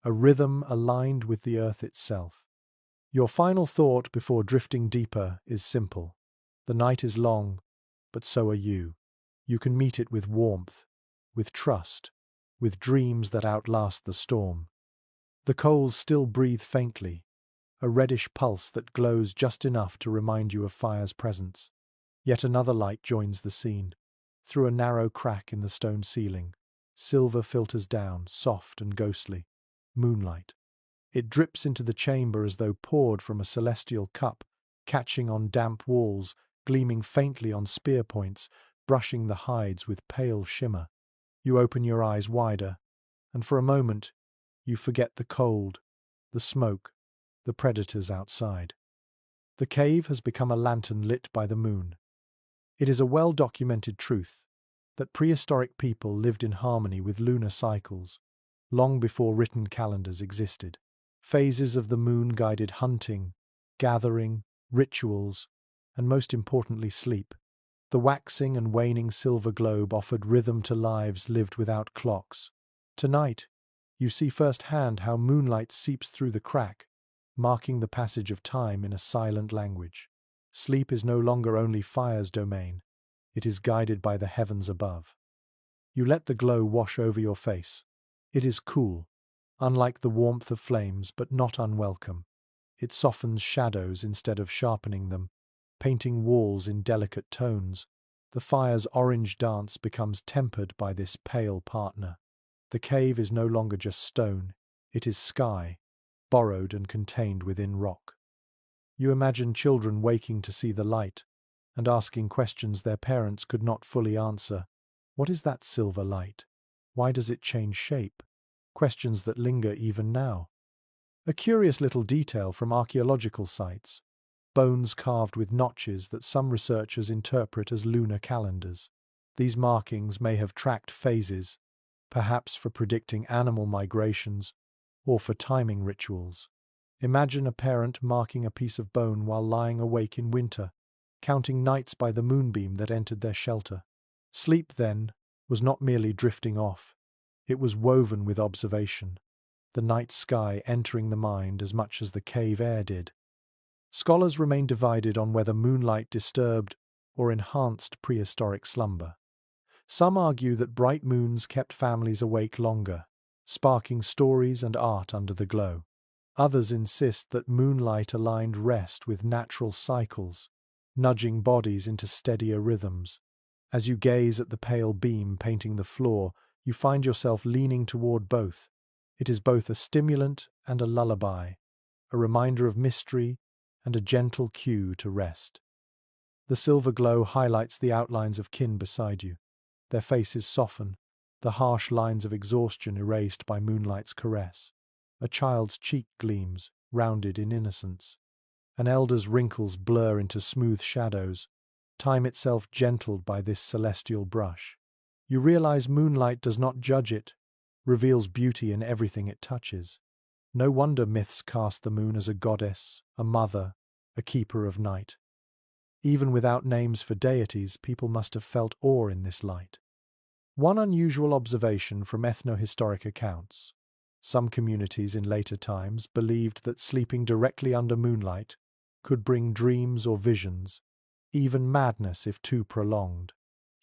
a rhythm aligned with the earth itself. Your final thought before drifting deeper is simple. The night is long, but so are you. You can meet it with warmth, with trust, with dreams that outlast the storm. The coals still breathe faintly, a reddish pulse that glows just enough to remind you of fire's presence. Yet another light joins the scene. Through a narrow crack in the stone ceiling, silver filters down, soft and ghostly. Moonlight. It drips into the chamber as though poured from a celestial cup, catching on damp walls, gleaming faintly on spear points, brushing the hides with pale shimmer. You open your eyes wider, and for a moment you forget the cold, the smoke, the predators outside. The cave has become a lantern lit by the moon. It is a well-documented truth that prehistoric people lived in harmony with lunar cycles, long before written calendars existed. Phases of the moon guided hunting, gathering, rituals, and most importantly sleep. The waxing and waning silver globe offered rhythm to lives lived without clocks. Tonight, you see firsthand how moonlight seeps through the crack, marking the passage of time in a silent language. Sleep is no longer only fire's domain, it is guided by the heavens above. You let the glow wash over your face. It is cool, unlike the warmth of flames, but not unwelcome. It softens shadows instead of sharpening them, painting walls in delicate tones. The fire's orange dance becomes tempered by this pale partner. The cave is no longer just stone, it is sky, borrowed and contained within rock. You imagine children waking to see the light and asking questions their parents could not fully answer. What is that silver light? Why does it change shape? Questions that linger even now. A curious little detail from archaeological sites: bones carved with notches that some researchers interpret as lunar calendars. These markings may have tracked phases, perhaps for predicting animal migrations or for timing rituals. Imagine a parent marking a piece of bone while lying awake in winter, counting nights by the moonbeam that entered their shelter. Sleep, then, was not merely drifting off. It was woven with observation, the night sky entering the mind as much as the cave air did. Scholars remain divided on whether moonlight disturbed or enhanced prehistoric slumber. Some argue that bright moons kept families awake longer, sparking stories and art under the glow. Others insist that moonlight aligned rest with natural cycles, nudging bodies into steadier rhythms. As you gaze at the pale beam painting the floor, you find yourself leaning toward both. It is both a stimulant and a lullaby, a reminder of mystery and a gentle cue to rest. The silver glow highlights the outlines of kin beside you. Their faces soften, the harsh lines of exhaustion erased by moonlight's caress. A child's cheek gleams, rounded in innocence. An elder's wrinkles blur into smooth shadows, time itself gentled by this celestial brush. You realize moonlight does not judge it, reveals beauty in everything it touches. No wonder myths cast the moon as a goddess, a mother, a keeper of night. Even without names for deities, people must have felt awe in this light. One unusual observation from ethnohistoric accounts: some communities in later times believed that sleeping directly under moonlight could bring dreams or visions, even madness if too prolonged.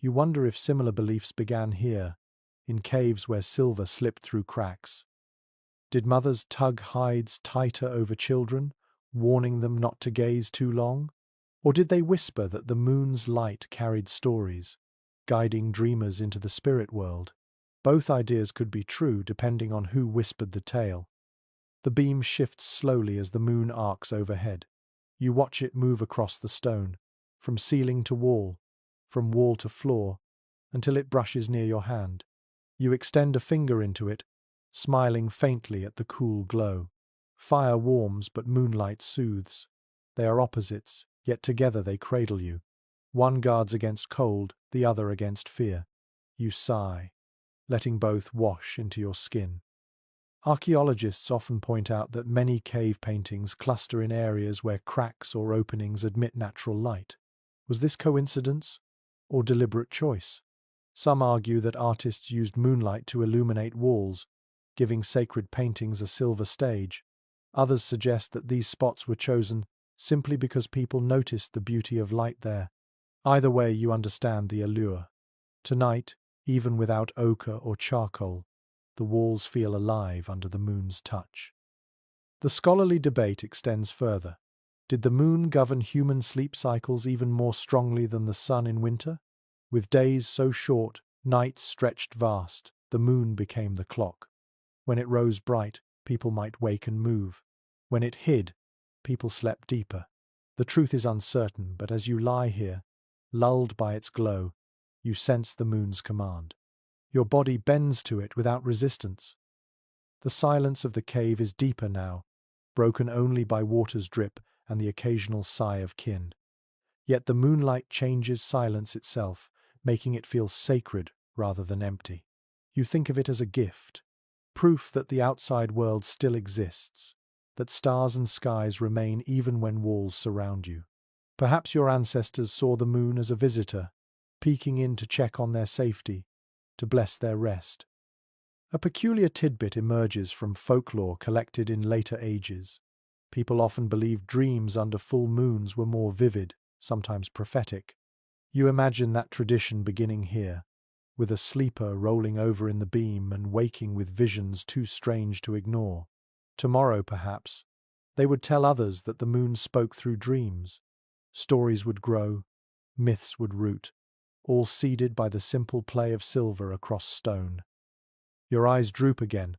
You wonder if similar beliefs began here, in caves where silver slipped through cracks. Did mothers tug hides tighter over children, warning them not to gaze too long? Or did they whisper that the moon's light carried stories, guiding dreamers into the spirit world? Both ideas could be true depending on who whispered the tale. The beam shifts slowly as the moon arcs overhead. You watch it move across the stone, from ceiling to wall, from wall to floor, until it brushes near your hand. You extend a finger into it, smiling faintly at the cool glow. Fire warms, but moonlight soothes. They are opposites, yet together they cradle you. One guards against cold, the other against fear. You sigh, letting both wash into your skin. Archaeologists often point out that many cave paintings cluster in areas where cracks or openings admit natural light. Was this coincidence or deliberate choice? Some argue that artists used moonlight to illuminate walls, giving sacred paintings a silver stage. Others suggest that these spots were chosen simply because people noticed the beauty of light there. Either way, you understand the allure. Tonight, even without ochre or charcoal, the walls feel alive under the moon's touch. The scholarly debate extends further. Did the moon govern human sleep cycles even more strongly than the sun in winter? With days so short, nights stretched vast, the moon became the clock. When it rose bright, people might wake and move. When it hid, people slept deeper. The truth is uncertain, but as you lie here, lulled by its glow, you sense the moon's command. Your body bends to it without resistance. The silence of the cave is deeper now, broken only by water's drip and the occasional sigh of kin. Yet the moonlight changes silence itself, making it feel sacred rather than empty. You think of it as a gift, proof that the outside world still exists, that stars and skies remain even when walls surround you. Perhaps your ancestors saw the moon as a visitor, peeking in to check on their safety, to bless their rest. A peculiar tidbit emerges from folklore collected in later ages. People often believed dreams under full moons were more vivid, sometimes prophetic. You imagine that tradition beginning here, with a sleeper rolling over in the beam and waking with visions too strange to ignore. Tomorrow, perhaps, they would tell others that the moon spoke through dreams. Stories would grow, myths would root, all seeded by the simple play of silver across stone. Your eyes droop again,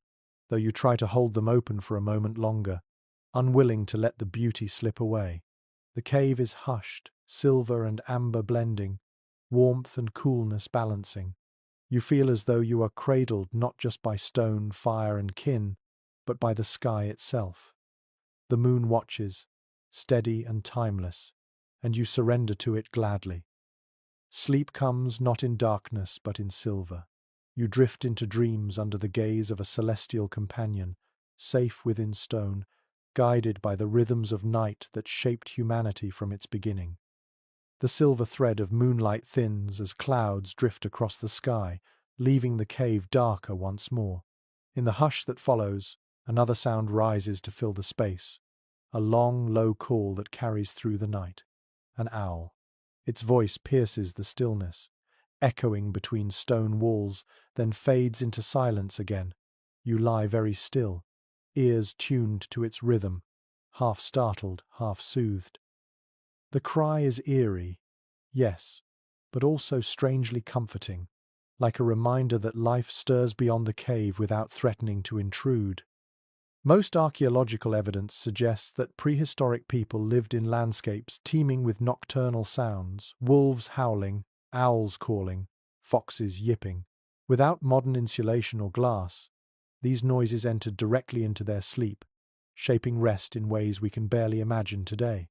though you try to hold them open for a moment longer, unwilling to let the beauty slip away. The cave is hushed, silver and amber blending, warmth and coolness balancing. You feel as though you are cradled not just by stone, fire and kin, but by the sky itself. The moon watches, steady and timeless, and you surrender to it gladly. Sleep comes not in darkness but in silver. You drift into dreams under the gaze of a celestial companion, safe within stone, guided by the rhythms of night that shaped humanity from its beginning. The silver thread of moonlight thins as clouds drift across the sky, leaving the cave darker once more. In the hush that follows, another sound rises to fill the space, a long, low call that carries through the night. An owl. Its voice pierces the stillness, echoing between stone walls, then fades into silence again. You lie very still, ears tuned to its rhythm, half startled, half soothed. The cry is eerie, yes, but also strangely comforting, like a reminder that life stirs beyond the cave without threatening to intrude. Most archaeological evidence suggests that prehistoric people lived in landscapes teeming with nocturnal sounds, wolves howling, owls calling, foxes yipping. Without modern insulation or glass, these noises entered directly into their sleep, shaping rest in ways we can barely imagine today.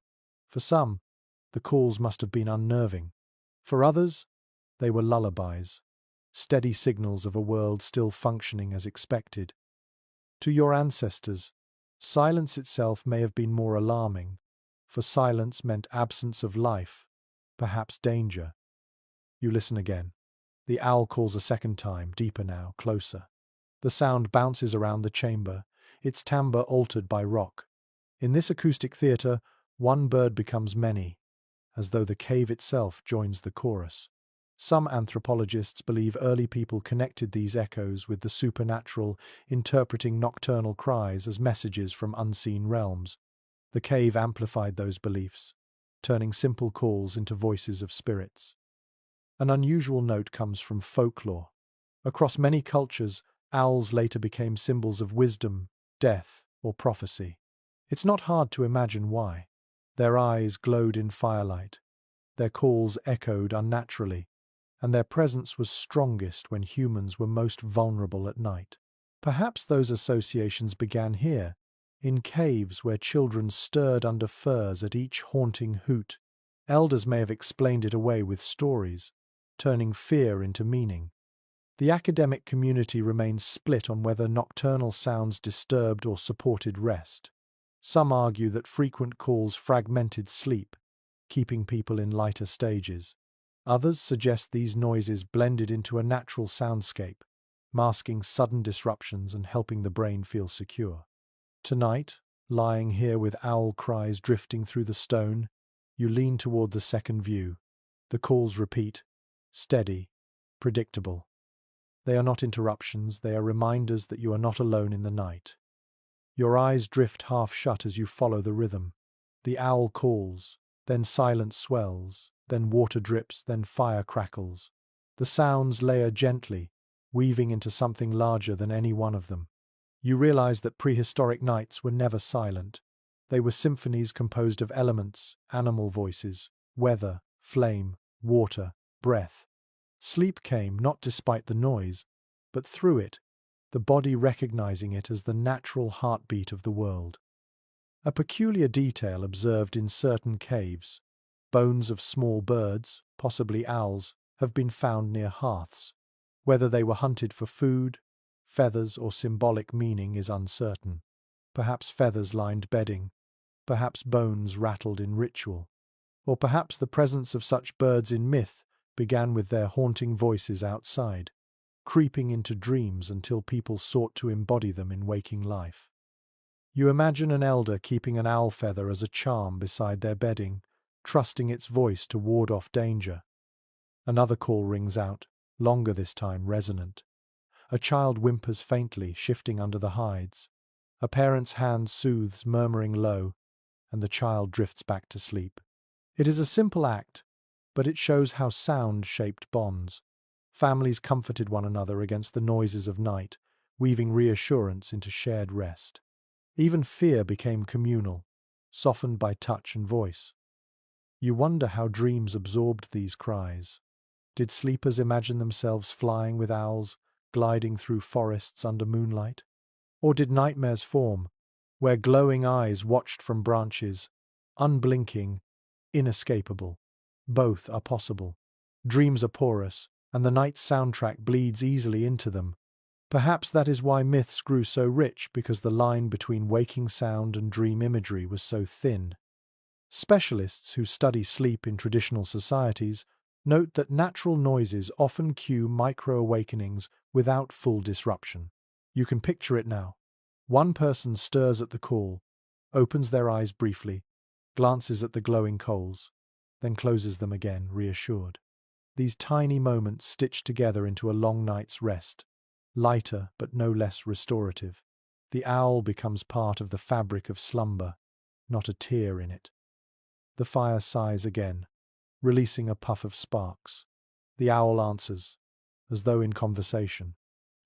For some, the calls must have been unnerving. For others, they were lullabies, steady signals of a world still functioning as expected. To your ancestors, silence itself may have been more alarming, for silence meant absence of life, perhaps danger. You listen again. The owl calls a second time, deeper now, closer. The sound bounces around the chamber, its timbre altered by rock. In this acoustic theatre, one bird becomes many, as though the cave itself joins the chorus. Some anthropologists believe early people connected these echoes with the supernatural, interpreting nocturnal cries as messages from unseen realms. The cave amplified those beliefs, turning simple calls into voices of spirits. An unusual note comes from folklore. Across many cultures, owls later became symbols of wisdom, death, or prophecy. It's not hard to imagine why. Their eyes glowed in firelight, their calls echoed unnaturally, and their presence was strongest when humans were most vulnerable at night. Perhaps those associations began here, in caves where children stirred under firs at each haunting hoot. Elders may have explained it away with stories, turning fear into meaning. The academic community remains split on whether nocturnal sounds disturbed or supported rest. Some argue that frequent calls fragmented sleep, keeping people in lighter stages. Others suggest these noises blended into a natural soundscape, masking sudden disruptions and helping the brain feel secure. Tonight, lying here with owl cries drifting through the stone, you lean toward the second view. The calls repeat, steady, predictable. They are not interruptions, they are reminders that you are not alone in the night. Your eyes drift half shut as you follow the rhythm. The owl calls, then silence swells, then water drips, then fire crackles. The sounds layer gently, weaving into something larger than any one of them. You realize that prehistoric nights were never silent. They were symphonies composed of elements, animal voices, weather, flame, water, breath. Sleep came not despite the noise, but through it, the body recognizing it as the natural heartbeat of the world. A peculiar detail observed in certain caves: bones of small birds, possibly owls, have been found near hearths. Whether they were hunted for food, feathers, or symbolic meaning is uncertain. Perhaps feathers lined bedding, perhaps bones rattled in ritual, or perhaps the presence of such birds in myth began with their haunting voices outside, creeping into dreams until people sought to embody them in waking life. You imagine an elder keeping an owl feather as a charm beside their bedding, trusting its voice to ward off danger. Another call rings out, longer this time, resonant. A child whimpers faintly, shifting under the hides. A parent's hand soothes, murmuring low, and the child drifts back to sleep. It is a simple act, but it shows how sound shaped bonds. Families comforted one another against the noises of night, weaving reassurance into shared rest. Even fear became communal, softened by touch and voice. You wonder how dreams absorbed these cries. Did sleepers imagine themselves flying with owls, gliding through forests under moonlight? Or did nightmares form, where glowing eyes watched from branches, unblinking, inescapable? Both are possible. Dreams are porous, and the night's soundtrack bleeds easily into them. Perhaps that is why myths grew so rich, because the line between waking sound and dream imagery was so thin. Specialists who study sleep in traditional societies note that natural noises often cue micro-awakenings without full disruption. You can picture it now. One person stirs at the call, opens their eyes briefly, glances at the glowing coals, then closes them again, reassured. These tiny moments stitch together into a long night's rest, lighter but no less restorative. The owl becomes part of the fabric of slumber, not a tear in it. The fire sighs again, releasing a puff of sparks. The owl answers, as though in conversation.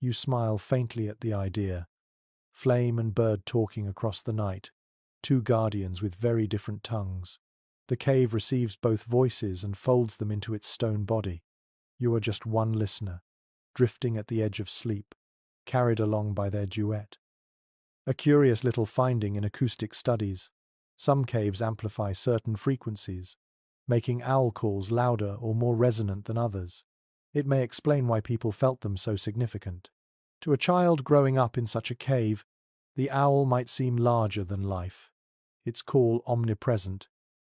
You smile faintly at the idea. Flame and bird talking across the night, two guardians with very different tongues. The cave receives both voices and folds them into its stone body. You are just one listener, drifting at the edge of sleep, carried along by their duet. A curious little finding in acoustic studies: some caves amplify certain frequencies, making owl calls louder or more resonant than others. It may explain why people felt them so significant. To a child growing up in such a cave, the owl might seem larger than life, its call omnipresent,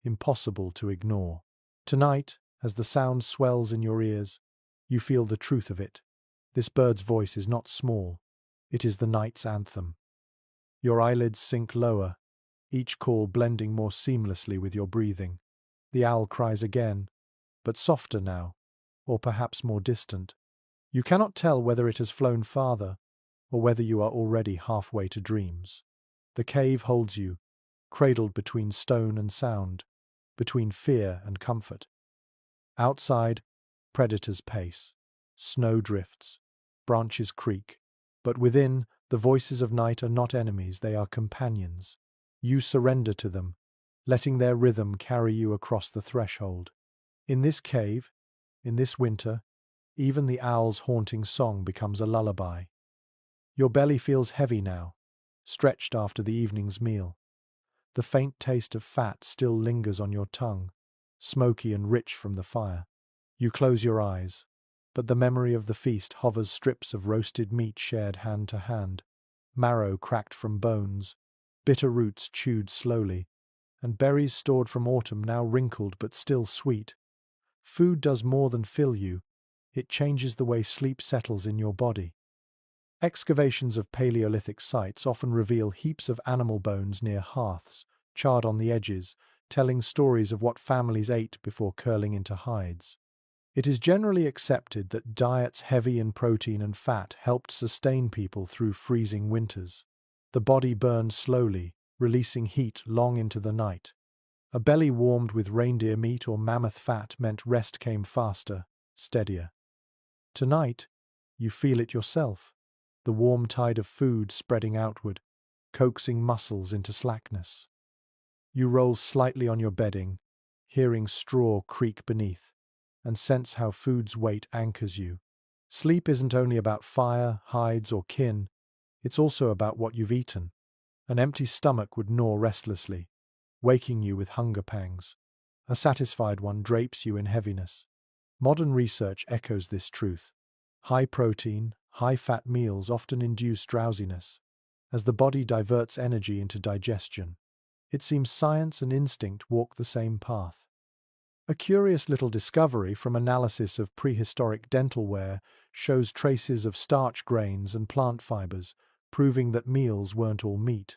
impossible to ignore. Tonight, as the sound swells in your ears, you feel the truth of it. This bird's voice is not small. It is the night's anthem. Your eyelids sink lower, each call blending more seamlessly with your breathing. The owl cries again, but softer now, or perhaps more distant. You cannot tell whether it has flown farther, or whether you are already halfway to dreams. The cave holds you, cradled between stone and sound, between fear and comfort. Outside, predators pace, snow drifts, branches creak, but within, the voices of night are not enemies, they are companions. You surrender to them, letting their rhythm carry you across the threshold. In this cave, in this winter, even the owl's haunting song becomes a lullaby. Your belly feels heavy now, stretched after the evening's meal. The faint taste of fat still lingers on your tongue, smoky and rich from the fire. You close your eyes, but the memory of the feast hovers, strips of roasted meat shared hand to hand, marrow cracked from bones, bitter roots chewed slowly, and berries stored from autumn now wrinkled but still sweet. Food does more than fill you, it changes the way sleep settles in your body. Excavations of Paleolithic sites often reveal heaps of animal bones near hearths, charred on the edges, telling stories of what families ate before curling into hides. It is generally accepted that diets heavy in protein and fat helped sustain people through freezing winters. The body burned slowly, releasing heat long into the night. A belly warmed with reindeer meat or mammoth fat meant rest came faster, steadier. Tonight, you feel it yourself, the warm tide of food spreading outward, coaxing muscles into slackness. You roll slightly on your bedding, hearing straw creak beneath, and sense how food's weight anchors you. Sleep isn't only about fire, hides, or kin, it's also about what you've eaten. An empty stomach would gnaw restlessly, waking you with hunger pangs. A satisfied one drapes you in heaviness. Modern research echoes this truth. High protein, high fat meals often induce drowsiness, as the body diverts energy into digestion. It seems science and instinct walk the same path. A curious little discovery from analysis of prehistoric dentalware shows traces of starch grains and plant fibers, proving that meals weren't all meat.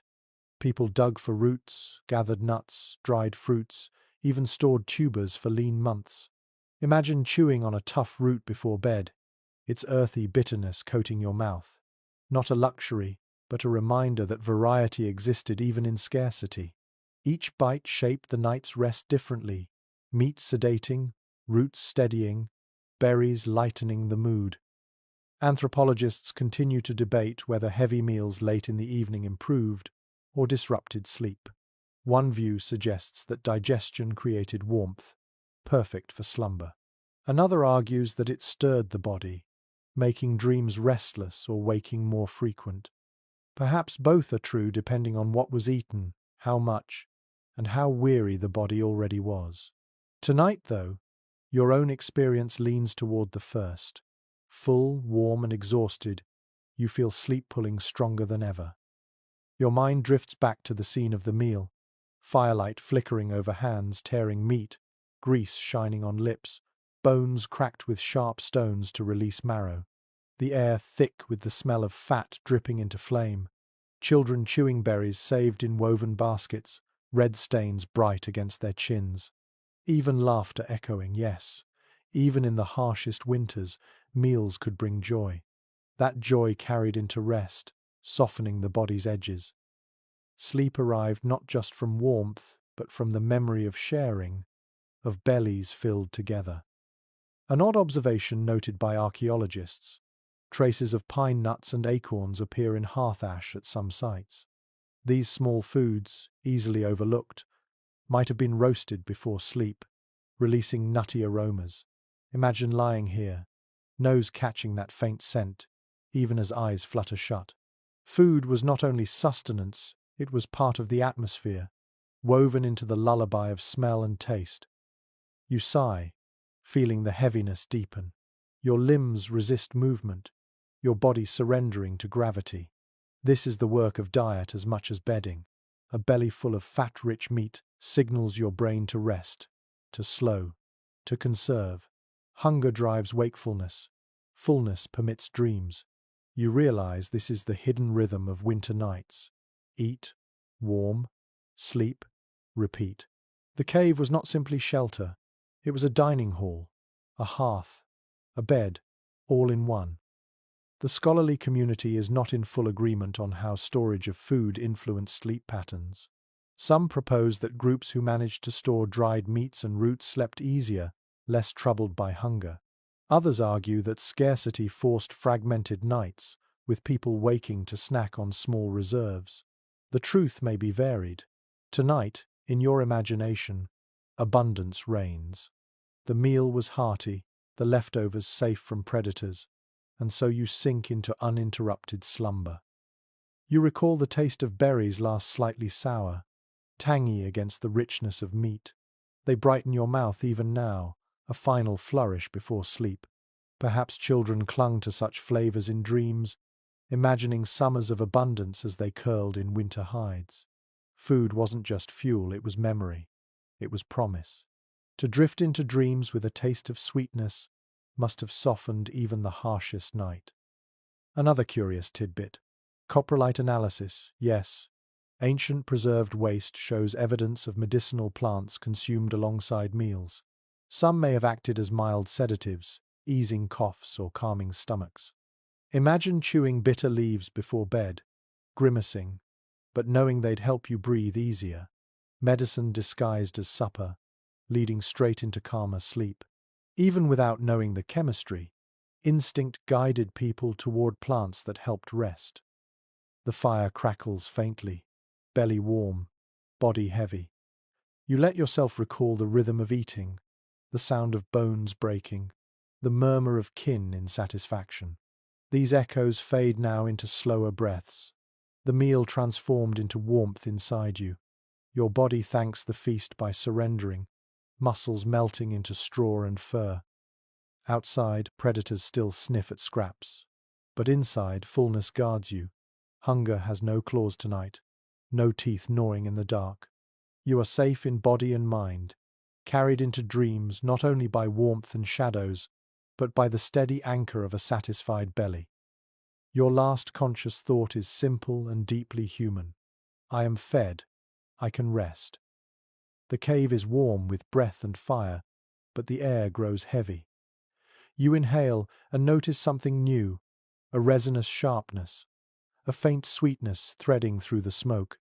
People dug for roots, gathered nuts, dried fruits, even stored tubers for lean months. Imagine chewing on a tough root before bed, its earthy bitterness coating your mouth. Not a luxury, but a reminder that variety existed even in scarcity. Each bite shaped the night's rest differently, meat sedating, roots steadying, berries lightening the mood. Anthropologists continue to debate whether heavy meals late in the evening improved or disrupted sleep. One view suggests that digestion created warmth, perfect for slumber. Another argues that it stirred the body, making dreams restless or waking more frequent. Perhaps both are true depending on what was eaten, how much, and how weary the body already was. Tonight, though, your own experience leans toward the first. Full, warm, and exhausted, you feel sleep pulling stronger than ever. Your mind drifts back to the scene of the meal, firelight flickering over hands tearing meat, grease shining on lips, bones cracked with sharp stones to release marrow, the air thick with the smell of fat dripping into flame, children chewing berries saved in woven baskets, red stains bright against their chins. Even laughter echoing, yes. Even in the harshest winters, meals could bring joy. That joy carried into rest, softening the body's edges. Sleep arrived not just from warmth, but from the memory of sharing, of bellies filled together. An odd observation noted by archaeologists. Traces of pine nuts and acorns appear in hearth ash at some sites. These small foods, easily overlooked, might have been roasted before sleep, releasing nutty aromas. Imagine lying here, nose catching that faint scent, even as eyes flutter shut. Food was not only sustenance, it was part of the atmosphere, woven into the lullaby of smell and taste. You sigh, feeling the heaviness deepen. Your limbs resist movement, your body surrendering to gravity. This is the work of diet as much as bedding. A belly full of fat-rich meat signals your brain to rest, to slow, to conserve. Hunger drives wakefulness. Fullness permits dreams. You realize this is the hidden rhythm of winter nights. Eat, warm, sleep, repeat. The cave was not simply shelter. It was a dining hall, a hearth, a bed, all in one. The scholarly community is not in full agreement on how storage of food influenced sleep patterns. Some propose that groups who managed to store dried meats and roots slept easier, less troubled by hunger. Others argue that scarcity forced fragmented nights, with people waking to snack on small reserves. The truth may be varied. Tonight, in your imagination, abundance reigns. The meal was hearty, the leftovers safe from predators, and so you sink into uninterrupted slumber. You recall the taste of berries last slightly sour, tangy against the richness of meat. They brighten your mouth even now, a final flourish before sleep. Perhaps children clung to such flavors in dreams, imagining summers of abundance as they curled in winter hides. Food wasn't just fuel, it was memory. It was promise. To drift into dreams with a taste of sweetness must have softened even the harshest night. Another curious tidbit. Coprolite analysis, yes. Ancient preserved waste shows evidence of medicinal plants consumed alongside meals. Some may have acted as mild sedatives, easing coughs or calming stomachs. Imagine chewing bitter leaves before bed, grimacing, but knowing they'd help you breathe easier. Medicine disguised as supper, leading straight into calmer sleep. Even without knowing the chemistry, instinct guided people toward plants that helped rest. The fire crackles faintly, belly warm, body heavy. You let yourself recall the rhythm of eating, the sound of bones breaking, the murmur of kin in satisfaction. These echoes fade now into slower breaths. The meal transformed into warmth inside you. Your body thanks the feast by surrendering, muscles melting into straw and fur. Outside, predators still sniff at scraps. But inside, fullness guards you. Hunger has no claws tonight, no teeth gnawing in the dark. You are safe in body and mind, carried into dreams not only by warmth and shadows, but by the steady anchor of a satisfied belly. Your last conscious thought is simple and deeply human. I am fed. I can rest. The cave is warm with breath and fire, but the air grows heavy. You inhale and notice something new, a resinous sharpness, a faint sweetness threading through the smoke.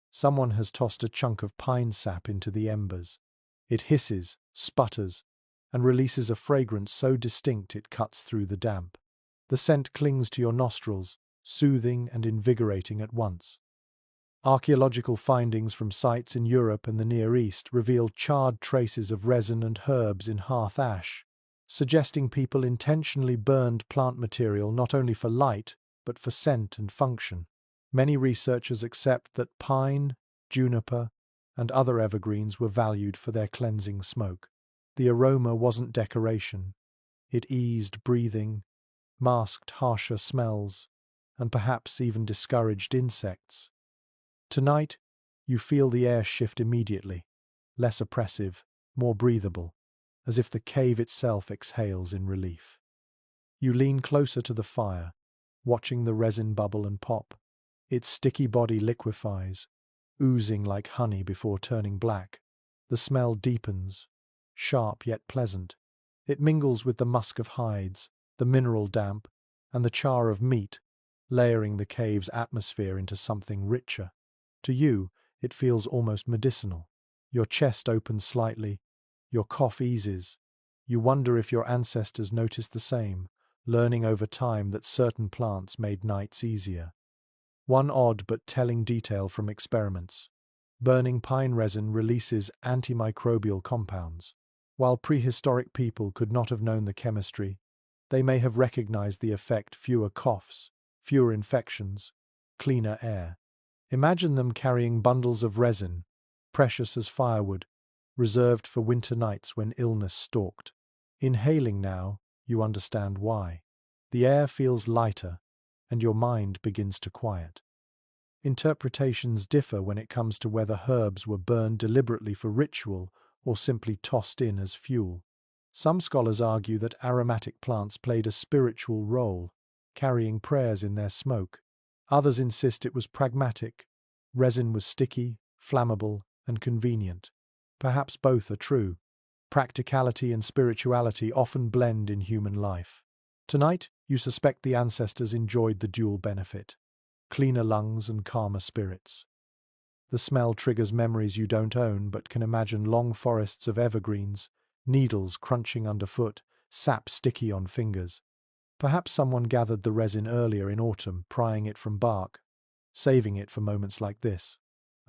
Someone has tossed a chunk of pine sap into the embers. It hisses, sputters, and releases a fragrance so distinct it cuts through the damp. The scent clings to your nostrils, soothing and invigorating at once. Archaeological findings from sites in Europe and the Near East reveal charred traces of resin and herbs in hearth ash, suggesting people intentionally burned plant material not only for light, but for scent and function. Many researchers accept that pine, juniper, and other evergreens were valued for their cleansing smoke. The aroma wasn't decoration. It eased breathing, masked harsher smells, and perhaps even discouraged insects. Tonight, you feel the air shift immediately, less oppressive, more breathable, as if the cave itself exhales in relief. You lean closer to the fire, watching the resin bubble and pop. Its sticky body liquefies, oozing like honey before turning black. The smell deepens, sharp yet pleasant. It mingles with the musk of hides, the mineral damp, and the char of meat, layering the cave's atmosphere into something richer. To you, it feels almost medicinal. Your chest opens slightly, your cough eases. You wonder if your ancestors noticed the same, learning over time that certain plants made nights easier. One odd but telling detail from experiments. Burning pine resin releases antimicrobial compounds. While prehistoric people could not have known the chemistry, they may have recognized the effect: fewer coughs, fewer infections, cleaner air. Imagine them carrying bundles of resin, precious as firewood, reserved for winter nights when illness stalked. Inhaling now, you understand why. The air feels lighter, and your mind begins to quiet. Interpretations differ when it comes to whether herbs were burned deliberately for ritual or simply tossed in as fuel. Some scholars argue that aromatic plants played a spiritual role, carrying prayers in their smoke. Others insist it was pragmatic. Resin was sticky, flammable, and convenient. Perhaps both are true. Practicality and spirituality often blend in human life. Tonight, you suspect the ancestors enjoyed the dual benefit: cleaner lungs and calmer spirits. The smell triggers memories you don't own but can imagine: long forests of evergreens, needles crunching underfoot, sap sticky on fingers. Perhaps someone gathered the resin earlier in autumn, prying it from bark, saving it for moments like this.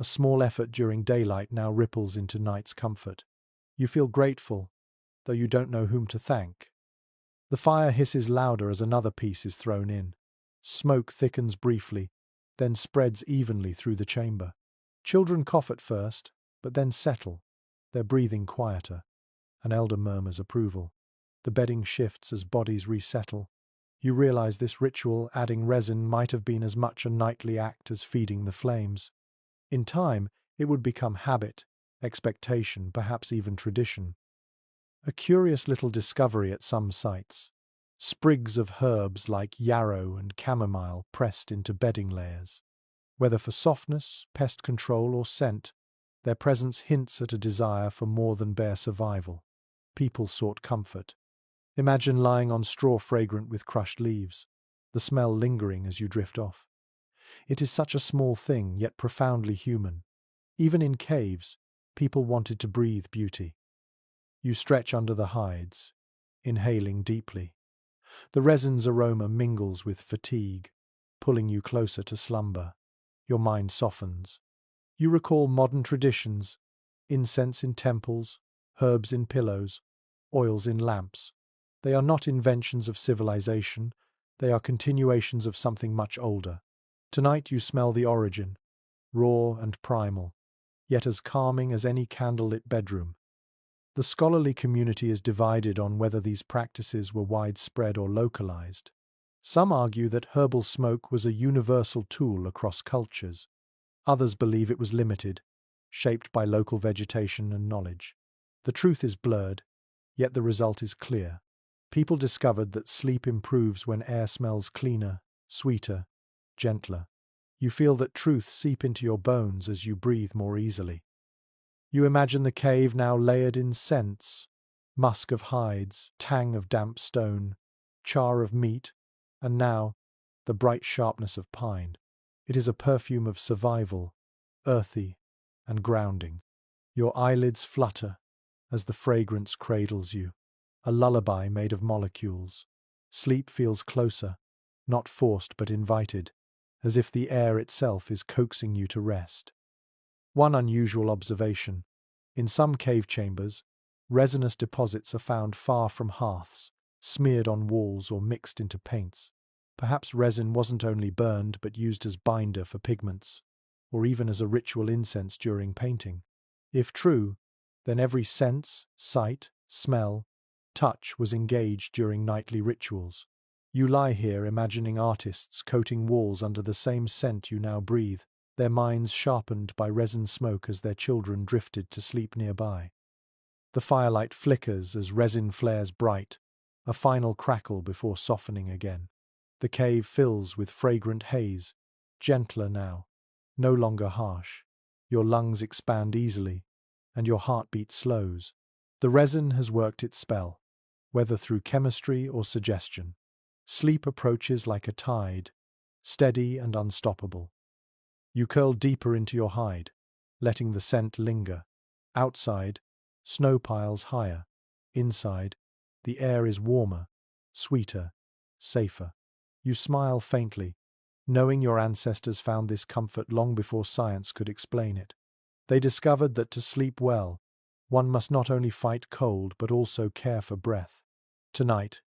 A small effort during daylight now ripples into night's comfort. You feel grateful, though you don't know whom to thank. The fire hisses louder as another piece is thrown in. Smoke thickens briefly, then spreads evenly through the chamber. Children cough at first, but then settle, their breathing quieter. An elder murmurs approval. The bedding shifts as bodies resettle. You realize this ritual, adding resin, might have been as much a nightly act as feeding the flames. In time, it would become habit, expectation, perhaps even tradition. A curious little discovery at some sites: sprigs of herbs like yarrow and chamomile pressed into bedding layers. Whether for softness, pest control, or scent, their presence hints at a desire for more than bare survival. People sought comfort. Imagine lying on straw fragrant with crushed leaves, the smell lingering as you drift off. It is such a small thing, yet profoundly human. Even in caves, people wanted to breathe beauty. You stretch under the hides, inhaling deeply. The resin's aroma mingles with fatigue, pulling you closer to slumber. Your mind softens. You recall modern traditions: incense in temples, herbs in pillows, oils in lamps. They are not inventions of civilization, they are continuations of something much older. Tonight you smell the origin, raw and primal, yet as calming as any candlelit bedroom. The scholarly community is divided on whether these practices were widespread or localized. Some argue that herbal smoke was a universal tool across cultures. Others believe it was limited, shaped by local vegetation and knowledge. The truth is blurred, yet the result is clear. People discovered that sleep improves when air smells cleaner, sweeter, gentler. You feel that truth seep into your bones as you breathe more easily. You imagine the cave now layered in scents: musk of hides, tang of damp stone, char of meat, and now the bright sharpness of pine. It is a perfume of survival, earthy and grounding. Your eyelids flutter as the fragrance cradles you, a lullaby made of molecules. Sleep feels closer, not forced but invited, as if the air itself is coaxing you to rest. One unusual observation: in some cave chambers, resinous deposits are found far from hearths, smeared on walls or mixed into paints. Perhaps resin wasn't only burned but used as binder for pigments, or even as a ritual incense during painting. If true, then every sense, sight, smell, touch was engaged during nightly rituals. You lie here imagining artists coating walls under the same scent you now breathe, their minds sharpened by resin smoke as their children drifted to sleep nearby. The firelight flickers as resin flares bright, a final crackle before softening again. The cave fills with fragrant haze, gentler now, no longer harsh. Your lungs expand easily, and your heartbeat slows. The resin has worked its spell, whether through chemistry or suggestion. Sleep approaches like a tide, steady and unstoppable. You curl deeper into your hide, letting the scent linger. Outside, snow piles higher. Inside, the air is warmer, sweeter, safer. You smile faintly, knowing your ancestors found this comfort long before science could explain it. They discovered that to sleep well, one must not only fight cold but also care for breath. Tonight,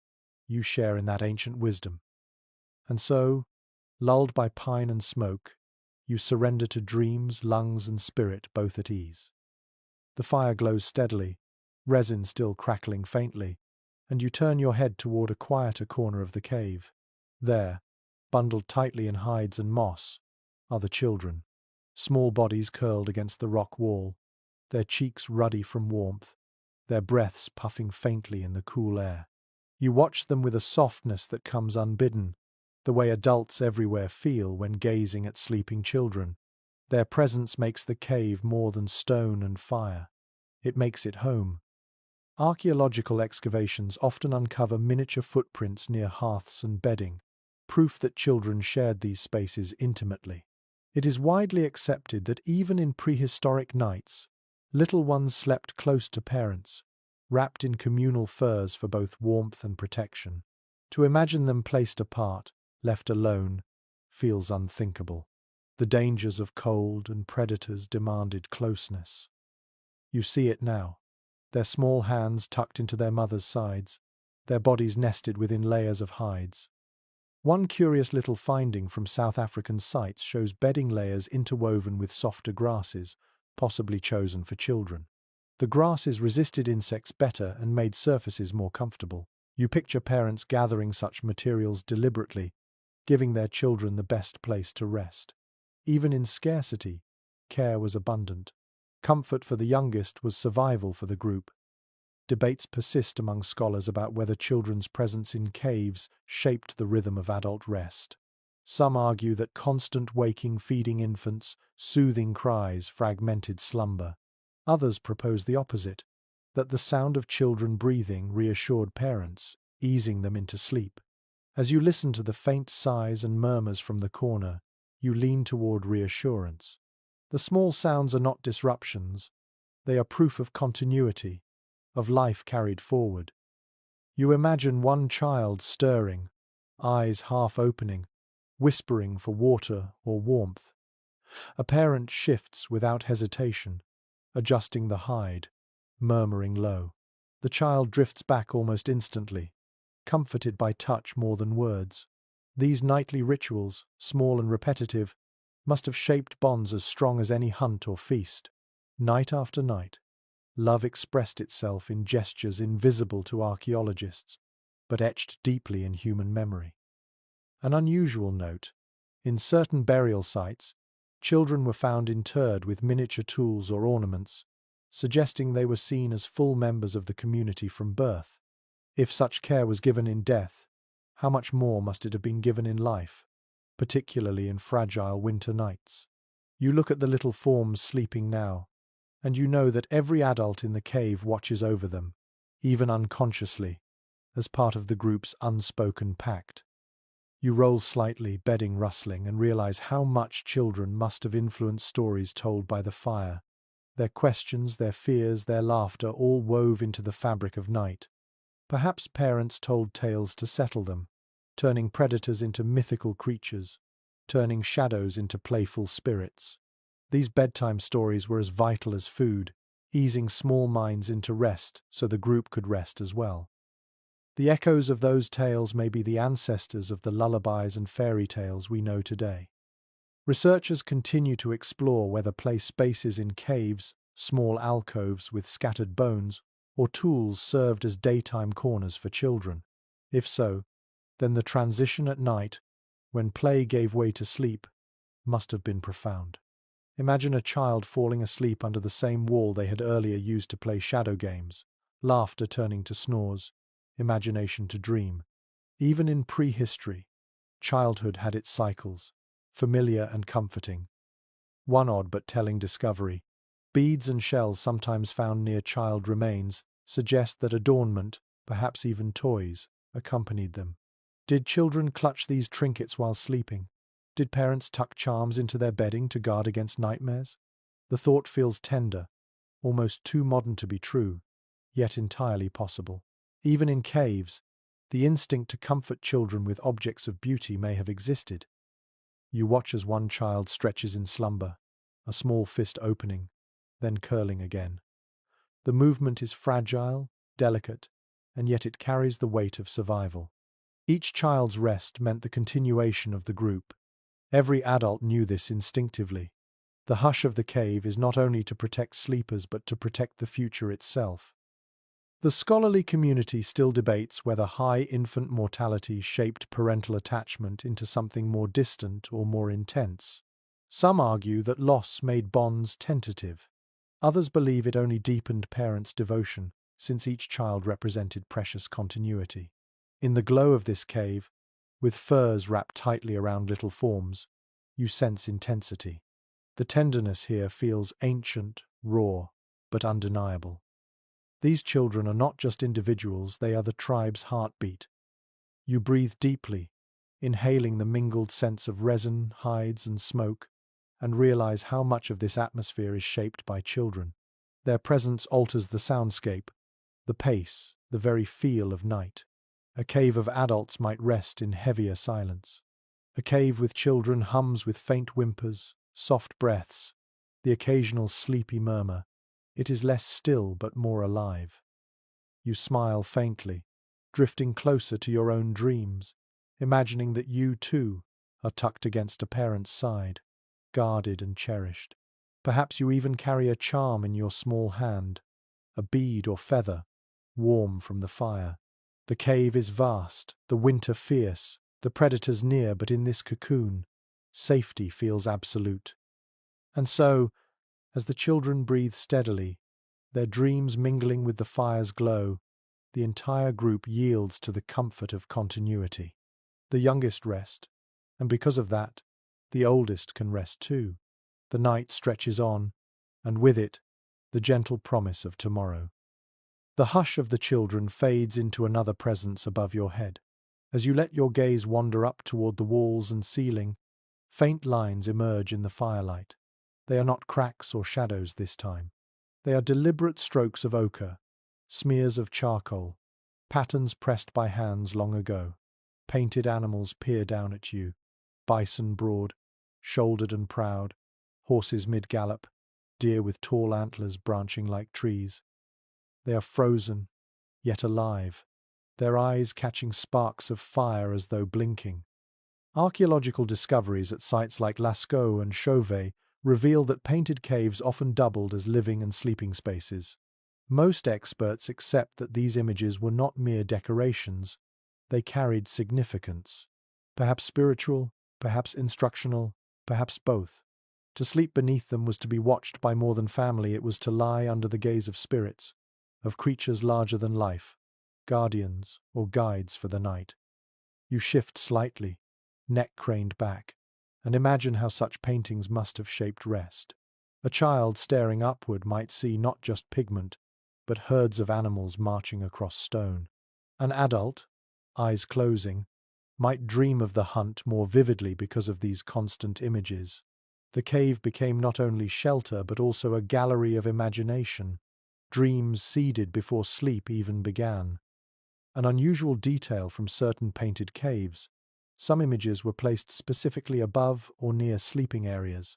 you share in that ancient wisdom. And so, lulled by pine and smoke, you surrender to dreams, lungs and spirit both at ease. The fire glows steadily, resin still crackling faintly, and you turn your head toward a quieter corner of the cave. There, bundled tightly in hides and moss, are the children, small bodies curled against the rock wall, their cheeks ruddy from warmth, their breaths puffing faintly in the cool air. You watch them with a softness that comes unbidden, the way adults everywhere feel when gazing at sleeping children. Their presence makes the cave more than stone and fire. It makes it home. Archaeological excavations often uncover miniature footprints near hearths and bedding, proof that children shared these spaces intimately. It is widely accepted that even in prehistoric nights, little ones slept close to parents, wrapped in communal furs for both warmth and protection. To imagine them placed apart, left alone, feels unthinkable. The dangers of cold and predators demanded closeness. You see it now. Their small hands tucked into their mother's sides, their bodies nested within layers of hides. One curious little finding from South African sites shows bedding layers interwoven with softer grasses, possibly chosen for children. The grasses resisted insects better and made surfaces more comfortable. You picture parents gathering such materials deliberately, giving their children the best place to rest. Even in scarcity, care was abundant. Comfort for the youngest was survival for the group. Debates persist among scholars about whether children's presence in caves shaped the rhythm of adult rest. Some argue that constant waking feeding infants, soothing cries fragmented slumber. Others propose the opposite, that the sound of children breathing reassured parents, easing them into sleep. As you listen to the faint sighs and murmurs from the corner, you lean toward reassurance. The small sounds are not disruptions, they are proof of continuity, of life carried forward. You imagine one child stirring, eyes half opening, whispering for water or warmth. A parent shifts without hesitation, adjusting the hide, murmuring low. The child drifts back almost instantly, comforted by touch more than words. These nightly rituals, small and repetitive, must have shaped bonds as strong as any hunt or feast. Night after night, love expressed itself in gestures invisible to archaeologists, but etched deeply in human memory. An unusual note: in certain burial sites, children were found interred with miniature tools or ornaments, suggesting they were seen as full members of the community from birth. If such care was given in death, how much more must it have been given in life, particularly in fragile winter nights? You look at the little forms sleeping now, and you know that every adult in the cave watches over them, even unconsciously, as part of the group's unspoken pact. You roll slightly, bedding rustling, and realize how much children must have influenced stories told by the fire. Their questions, their fears, their laughter all wove into the fabric of night. Perhaps parents told tales to settle them, turning predators into mythical creatures, turning shadows into playful spirits. These bedtime stories were as vital as food, easing small minds into rest so the group could rest as well. The echoes of those tales may be the ancestors of the lullabies and fairy tales we know today. Researchers continue to explore whether place spaces in caves, small alcoves with scattered bones, or tools served as daytime corners for children. If so, then the transition at night, when play gave way to sleep, must have been profound. Imagine a child falling asleep under the same wall they had earlier used to play shadow games, laughter turning to snores, imagination to dream. Even in prehistory, childhood had its cycles, familiar and comforting. One odd but telling discovery: beads and shells sometimes found near child remains suggest that adornment, perhaps even toys, accompanied them. Did children clutch these trinkets while sleeping? Did parents tuck charms into their bedding to guard against nightmares? The thought feels tender, almost too modern to be true, yet entirely possible. Even in caves, the instinct to comfort children with objects of beauty may have existed. You watch as one child stretches in slumber, a small fist opening, then curling again. The movement is fragile, delicate, and yet it carries the weight of survival. Each child's rest meant the continuation of the group. Every adult knew this instinctively. The hush of the cave is not only to protect sleepers but to protect the future itself. The scholarly community still debates whether high infant mortality shaped parental attachment into something more distant or more intense. Some argue that loss made bonds tentative. Others believe it only deepened parents' devotion, since each child represented precious continuity. In the glow of this cave, with furs wrapped tightly around little forms, you sense intensity. The tenderness here feels ancient, raw, but undeniable. These children are not just individuals, they are the tribe's heartbeat. You breathe deeply, inhaling the mingled scents of resin, hides, and smoke, and realize how much of this atmosphere is shaped by children. Their presence alters the soundscape, the pace, the very feel of night. A cave of adults might rest in heavier silence. A cave with children hums with faint whimpers, soft breaths, the occasional sleepy murmur. It is less still but more alive. You smile faintly, drifting closer to your own dreams, imagining that you, too, are tucked against a parent's side, guarded and cherished. Perhaps you even carry a charm in your small hand, a bead or feather, warm from the fire. The cave is vast, the winter fierce, the predators near, but in this cocoon, safety feels absolute. And so, as the children breathe steadily, their dreams mingling with the fire's glow, the entire group yields to the comfort of continuity. The youngest rest, and because of that, the oldest can rest too. The night stretches on, and with it, the gentle promise of tomorrow. The hush of the children fades into another presence above your head. As you let your gaze wander up toward the walls and ceiling, faint lines emerge in the firelight. They are not cracks or shadows this time. They are deliberate strokes of ochre, smears of charcoal, patterns pressed by hands long ago. Painted animals peer down at you, bison broad, shouldered and proud, horses mid-gallop, deer with tall antlers branching like trees. They are frozen, yet alive, their eyes catching sparks of fire as though blinking. Archaeological discoveries at sites like Lascaux and Chauvet reveal that painted caves often doubled as living and sleeping spaces. Most experts accept that these images were not mere decorations, they carried significance. Perhaps spiritual, perhaps instructional, perhaps both. To sleep beneath them was to be watched by more than family, it was to lie under the gaze of spirits, of creatures larger than life, guardians or guides for the night. You shift slightly, neck craned back, and imagine how such paintings must have shaped rest. A child staring upward might see not just pigment, but herds of animals marching across stone. An adult, eyes closing, might dream of the hunt more vividly because of these constant images. The cave became not only shelter but also a gallery of imagination, dreams seeded before sleep even began. An unusual detail from certain painted caves, some images were placed specifically above or near sleeping areas.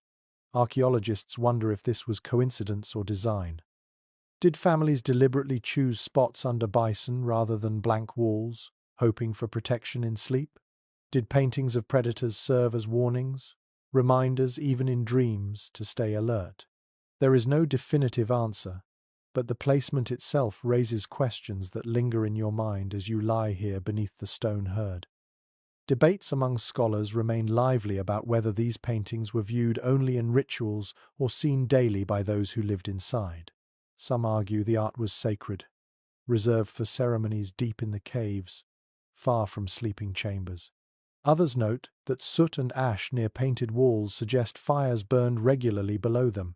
Archaeologists wonder if this was coincidence or design. Did families deliberately choose spots under bison rather than blank walls, hoping for protection in sleep? Did paintings of predators serve as warnings, reminders even in dreams to stay alert? There is no definitive answer, but the placement itself raises questions that linger in your mind as you lie here beneath the stone herd. Debates among scholars remain lively about whether these paintings were viewed only in rituals or seen daily by those who lived inside. Some argue the art was sacred, reserved for ceremonies deep in the caves, far from sleeping chambers. Others note that soot and ash near painted walls suggest fires burned regularly below them,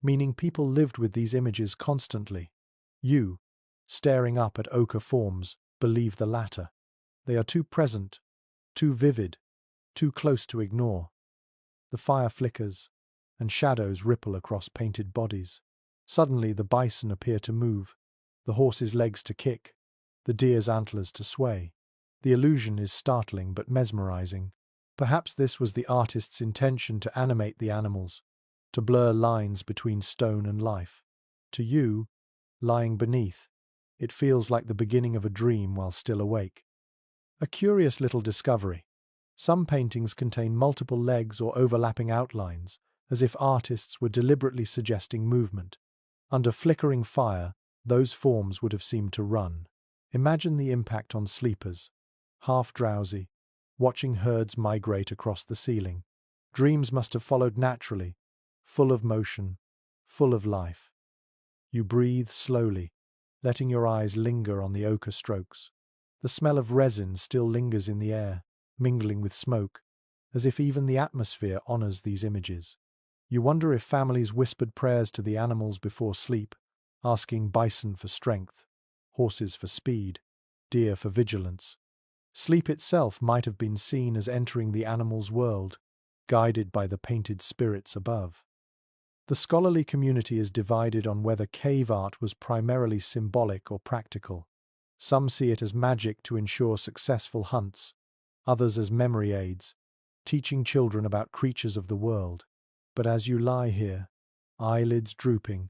meaning people lived with these images constantly. You, staring up at ochre forms, believe the latter. They are too present, too vivid, too close to ignore. The fire flickers, and shadows ripple across painted bodies. Suddenly the bison appear to move, the horse's legs to kick, the deer's antlers to sway. The illusion is startling but mesmerizing. Perhaps this was the artist's intention to animate the animals, to blur lines between stone and life. To you, lying beneath, it feels like the beginning of a dream while still awake. A curious little discovery. Some paintings contain multiple legs or overlapping outlines, as if artists were deliberately suggesting movement. Under flickering fire, those forms would have seemed to run. Imagine the impact on sleepers, half drowsy, watching herds migrate across the ceiling. Dreams must have followed naturally, full of motion, full of life. You breathe slowly, letting your eyes linger on the ochre strokes. The smell of resin still lingers in the air, mingling with smoke, as if even the atmosphere honors these images. You wonder if families whispered prayers to the animals before sleep, asking bison for strength, horses for speed, deer for vigilance. Sleep itself might have been seen as entering the animal's world, guided by the painted spirits above. The scholarly community is divided on whether cave art was primarily symbolic or practical. Some see it as magic to ensure successful hunts, others as memory aids, teaching children about creatures of the world. But as you lie here, eyelids drooping,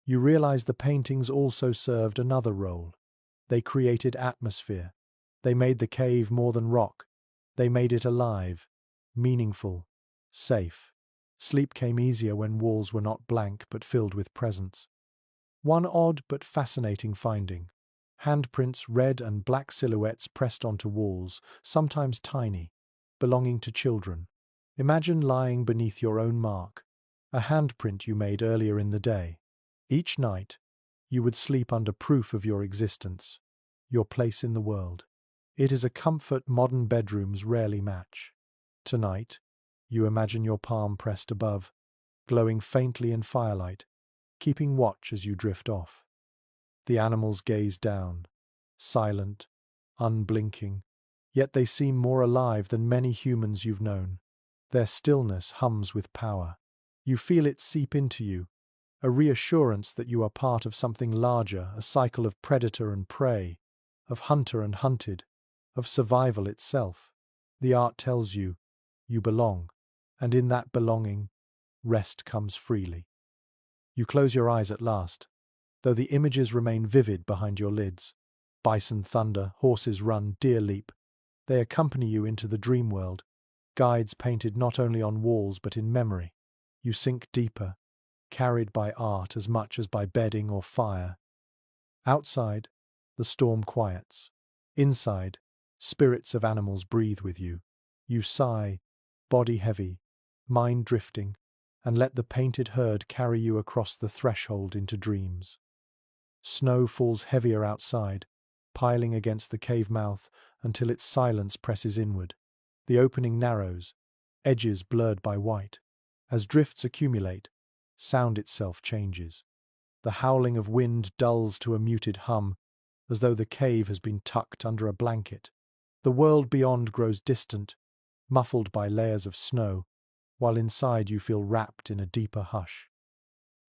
you realize the paintings also served another role. They created atmosphere. They made the cave more than rock. They made it alive, meaningful, safe. Sleep came easier when walls were not blank but filled with presence. One odd but fascinating finding: handprints, red and black silhouettes pressed onto walls, sometimes tiny, belonging to children. Imagine lying beneath your own mark, a handprint you made earlier in the day. Each night, you would sleep under proof of your existence, your place in the world. It is a comfort modern bedrooms rarely match. Tonight, you imagine your palm pressed above, glowing faintly in firelight, keeping watch as you drift off. The animals gaze down, silent, unblinking, yet they seem more alive than many humans you've known. Their stillness hums with power. You feel it seep into you, a reassurance that you are part of something larger, a cycle of predator and prey, of hunter and hunted, of survival itself. The art tells you, you belong, and in that belonging, rest comes freely. You close your eyes at last, though the images remain vivid behind your lids. Bison thunder, horses run, deer leap. They accompany you into the dream world, guides painted not only on walls but in memory. You sink deeper, carried by art as much as by bedding or fire. Outside, the storm quiets. Inside, spirits of animals breathe with you. You sigh, body heavy, mind drifting, and let the painted herd carry you across the threshold into dreams. Snow falls heavier outside, piling against the cave mouth until its silence presses inward. The opening narrows, edges blurred by white. As drifts accumulate, sound itself changes. The howling of wind dulls to a muted hum, as though the cave has been tucked under a blanket. The world beyond grows distant, muffled by layers of snow, while inside you feel wrapped in a deeper hush.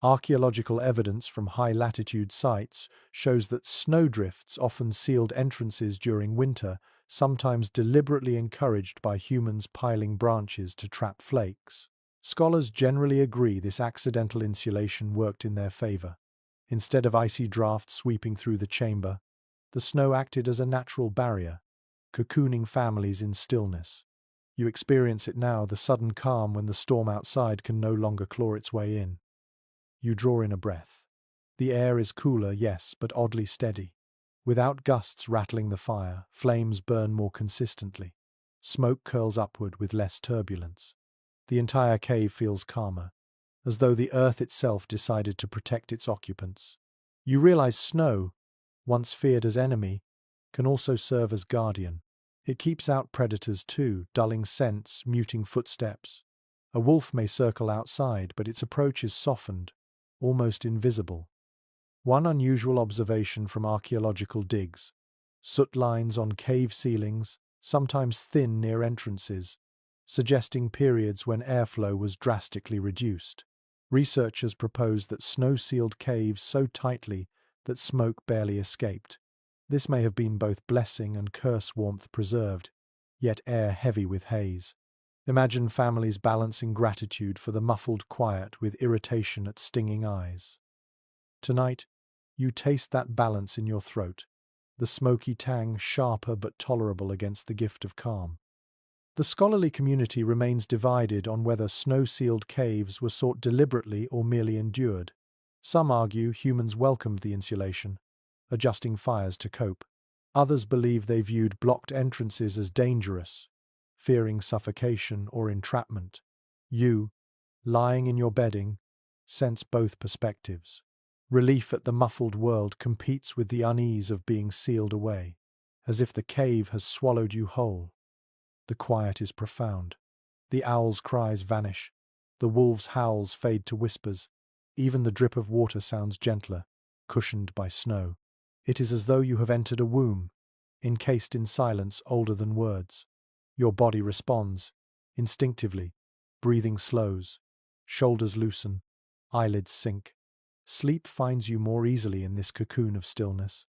Archaeological evidence from high-latitude sites shows that snowdrifts often sealed entrances during winter, sometimes deliberately encouraged by humans piling branches to trap flakes. Scholars generally agree this accidental insulation worked in their favor. Instead of icy drafts sweeping through the chamber, the snow acted as a natural barrier, cocooning families in stillness. You experience it now, the sudden calm when the storm outside can no longer claw its way in. You draw in a breath. The air is cooler, yes, but oddly steady. Without gusts rattling the fire, flames burn more consistently. Smoke curls upward with less turbulence. The entire cave feels calmer, as though the earth itself decided to protect its occupants. You realize snow, once feared as enemy, can also serve as guardian. It keeps out predators too, dulling scents, muting footsteps. A wolf may circle outside, but its approach is softened, almost invisible. One unusual observation from archaeological digs: soot lines on cave ceilings, sometimes thin near entrances, suggesting periods when airflow was drastically reduced. Researchers propose that snow sealed caves so tightly that smoke barely escaped. This may have been both blessing and curse, warmth preserved, yet air heavy with haze. Imagine families balancing gratitude for the muffled quiet with irritation at stinging eyes. Tonight, you taste that balance in your throat, the smoky tang sharper but tolerable against the gift of calm. The scholarly community remains divided on whether snow-sealed caves were sought deliberately or merely endured. Some argue humans welcomed the insulation, adjusting fires to cope. Others believe they viewed blocked entrances as dangerous, fearing suffocation or entrapment. You, lying in your bedding, sense both perspectives. Relief at the muffled world competes with the unease of being sealed away, as if the cave has swallowed you whole. The quiet is profound. The owl's cries vanish. The wolf's howls fade to whispers. Even the drip of water sounds gentler, cushioned by snow. It is as though you have entered a womb, encased in silence older than words. Your body responds, instinctively. Breathing slows, shoulders loosen, eyelids sink. Sleep finds you more easily in this cocoon of stillness.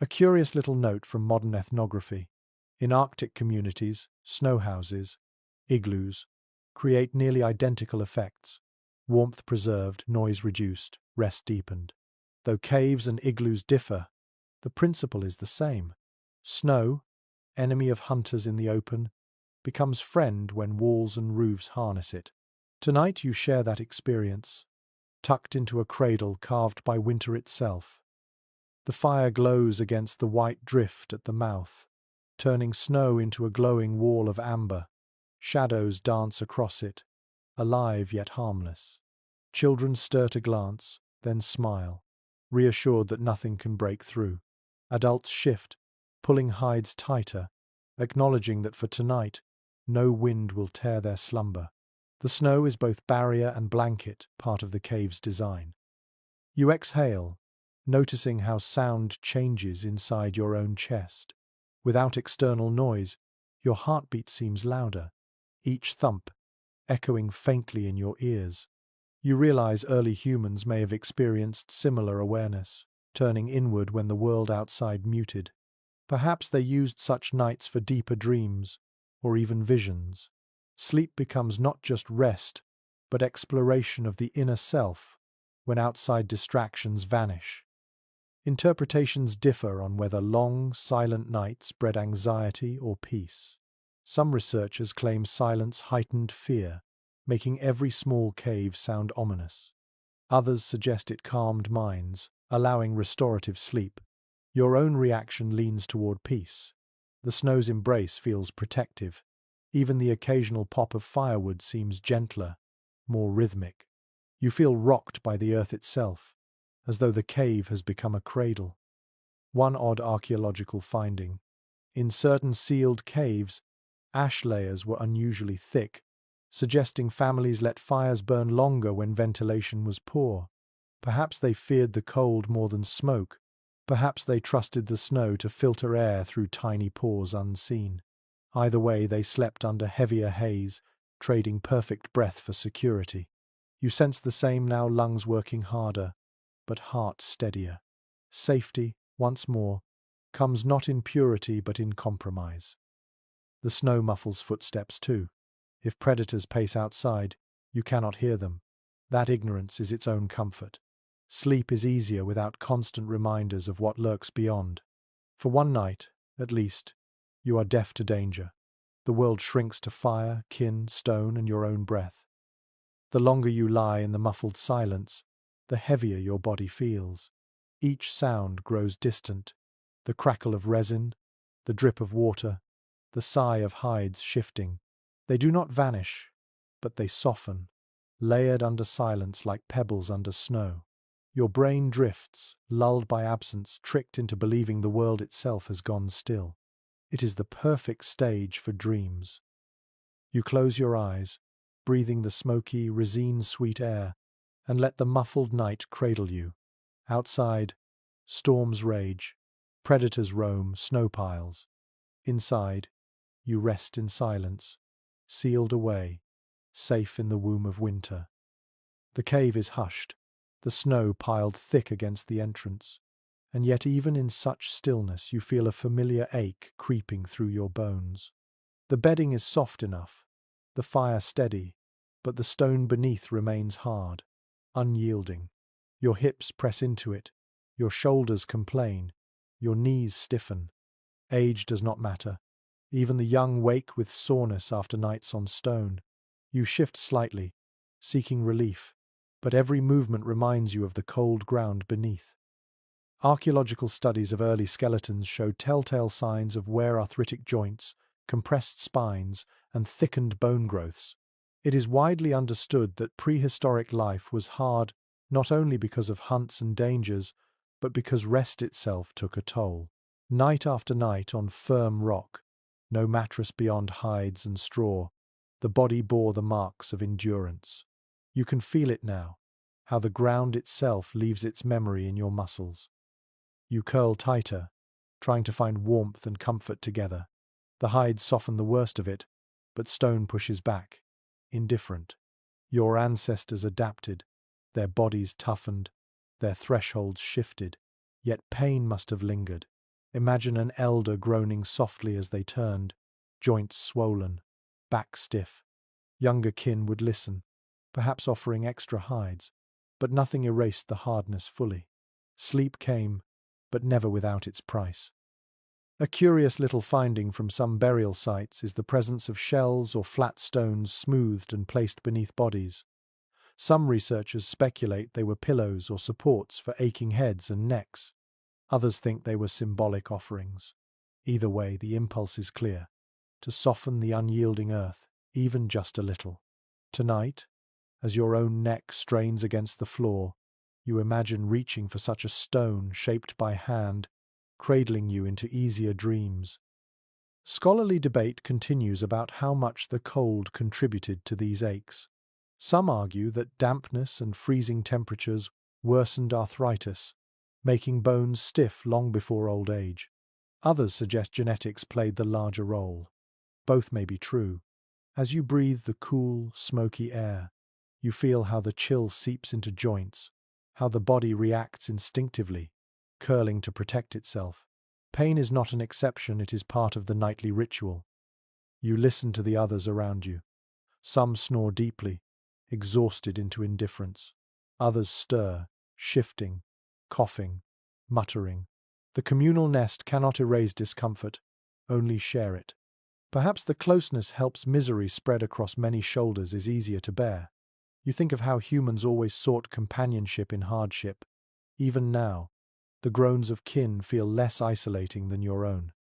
A curious little note from modern ethnography. In Arctic communities, snow houses, igloos, create nearly identical effects. Warmth preserved, noise reduced, rest deepened. Though caves and igloos differ, the principle is the same. Snow, enemy of hunters in the open, becomes friend when walls and roofs harness it. Tonight you share that experience, tucked into a cradle carved by winter itself. The fire glows against the white drift at the mouth, turning snow into a glowing wall of amber. Shadows dance across it, alive yet harmless. Children stir to glance, then smile, reassured that nothing can break through. Adults shift, pulling hides tighter, acknowledging that for tonight, no wind will tear their slumber. The snow is both barrier and blanket, part of the cave's design. You exhale, noticing how sound changes inside your own chest. Without external noise, your heartbeat seems louder, each thump echoing faintly in your ears. You realize early humans may have experienced similar awareness, turning inward when the world outside muted. Perhaps they used such nights for deeper dreams, or even visions. Sleep becomes not just rest, but exploration of the inner self, when outside distractions vanish. Interpretations differ on whether long, silent nights bred anxiety or peace. Some researchers claim silence heightened fear, making every small cave sound ominous. Others suggest it calmed minds, allowing restorative sleep. Your own reaction leans toward peace. The snow's embrace feels protective. Even the occasional pop of firewood seems gentler, more rhythmic. You feel rocked by the earth itself, as though the cave has become a cradle. One odd archaeological finding. In certain sealed caves, ash layers were unusually thick, suggesting families let fires burn longer when ventilation was poor. Perhaps they feared the cold more than smoke. Perhaps they trusted the snow to filter air through tiny pores unseen. Either way, they slept under heavier haze, trading perfect breath for security. You sense the same now, lungs working harder, but heart steadier. Safety, once more, comes not in purity but in compromise. The snow muffles footsteps too. If predators pace outside, you cannot hear them. That ignorance is its own comfort. Sleep is easier without constant reminders of what lurks beyond. For one night, at least, you are deaf to danger. The world shrinks to fire, kin, stone, and your own breath. The longer you lie in the muffled silence, the heavier your body feels. Each sound grows distant. The crackle of resin, the drip of water, the sigh of hides shifting. They do not vanish, but they soften, layered under silence like pebbles under snow. Your brain drifts, lulled by absence, tricked into believing the world itself has gone still. It is the perfect stage for dreams. You close your eyes, breathing the smoky, resin-sweet air, and let the muffled night cradle you. Outside, storms rage, predators roam, snow piles. Inside, you rest in silence, sealed away, safe in the womb of winter. The cave is hushed, the snow piled thick against the entrance, and yet even in such stillness you feel a familiar ache creeping through your bones. The bedding is soft enough, the fire steady, but the stone beneath remains hard, unyielding. Your hips press into it, your shoulders complain, your knees stiffen. Age does not matter. Even the young wake with soreness after nights on stone. You shift slightly, seeking relief, but every movement reminds you of the cold ground beneath. Archaeological studies of early skeletons show telltale signs of wear: arthritic joints, compressed spines, and thickened bone growths. It is widely understood that prehistoric life was hard not only because of hunts and dangers, but because rest itself took a toll. Night after night on firm rock, no mattress beyond hides and straw, the body bore the marks of endurance. You can feel it now, how the ground itself leaves its memory in your muscles. You curl tighter, trying to find warmth and comfort together. The hides soften the worst of it, but stone pushes back, indifferent. Your ancestors adapted, their bodies toughened, their thresholds shifted, yet pain must have lingered. Imagine an elder groaning softly as they turned, joints swollen, back stiff. Younger kin would listen, perhaps offering extra hides, but nothing erased the hardness fully. Sleep came, but never without its price. A curious little finding from some burial sites is the presence of shells or flat stones smoothed and placed beneath bodies. Some researchers speculate they were pillows or supports for aching heads and necks. Others think they were symbolic offerings. Either way, the impulse is clear: to soften the unyielding earth, even just a little. Tonight, as your own neck strains against the floor, you imagine reaching for such a stone shaped by hand, cradling you into easier dreams. Scholarly debate continues about how much the cold contributed to these aches. Some argue that dampness and freezing temperatures worsened arthritis, making bones stiff long before old age. Others suggest genetics played the larger role. Both may be true. As you breathe the cool, smoky air, you feel how the chill seeps into joints, how the body reacts instinctively, curling to protect itself. Pain is not an exception, it is part of the nightly ritual. You listen to the others around you. Some snore deeply, exhausted into indifference. Others stir, shifting, coughing, muttering. The communal nest cannot erase discomfort, only share it. Perhaps the closeness helps misery spread across many shoulders is easier to bear. You think of how humans always sought companionship in hardship. Even now, the groans of kin feel less isolating than your own.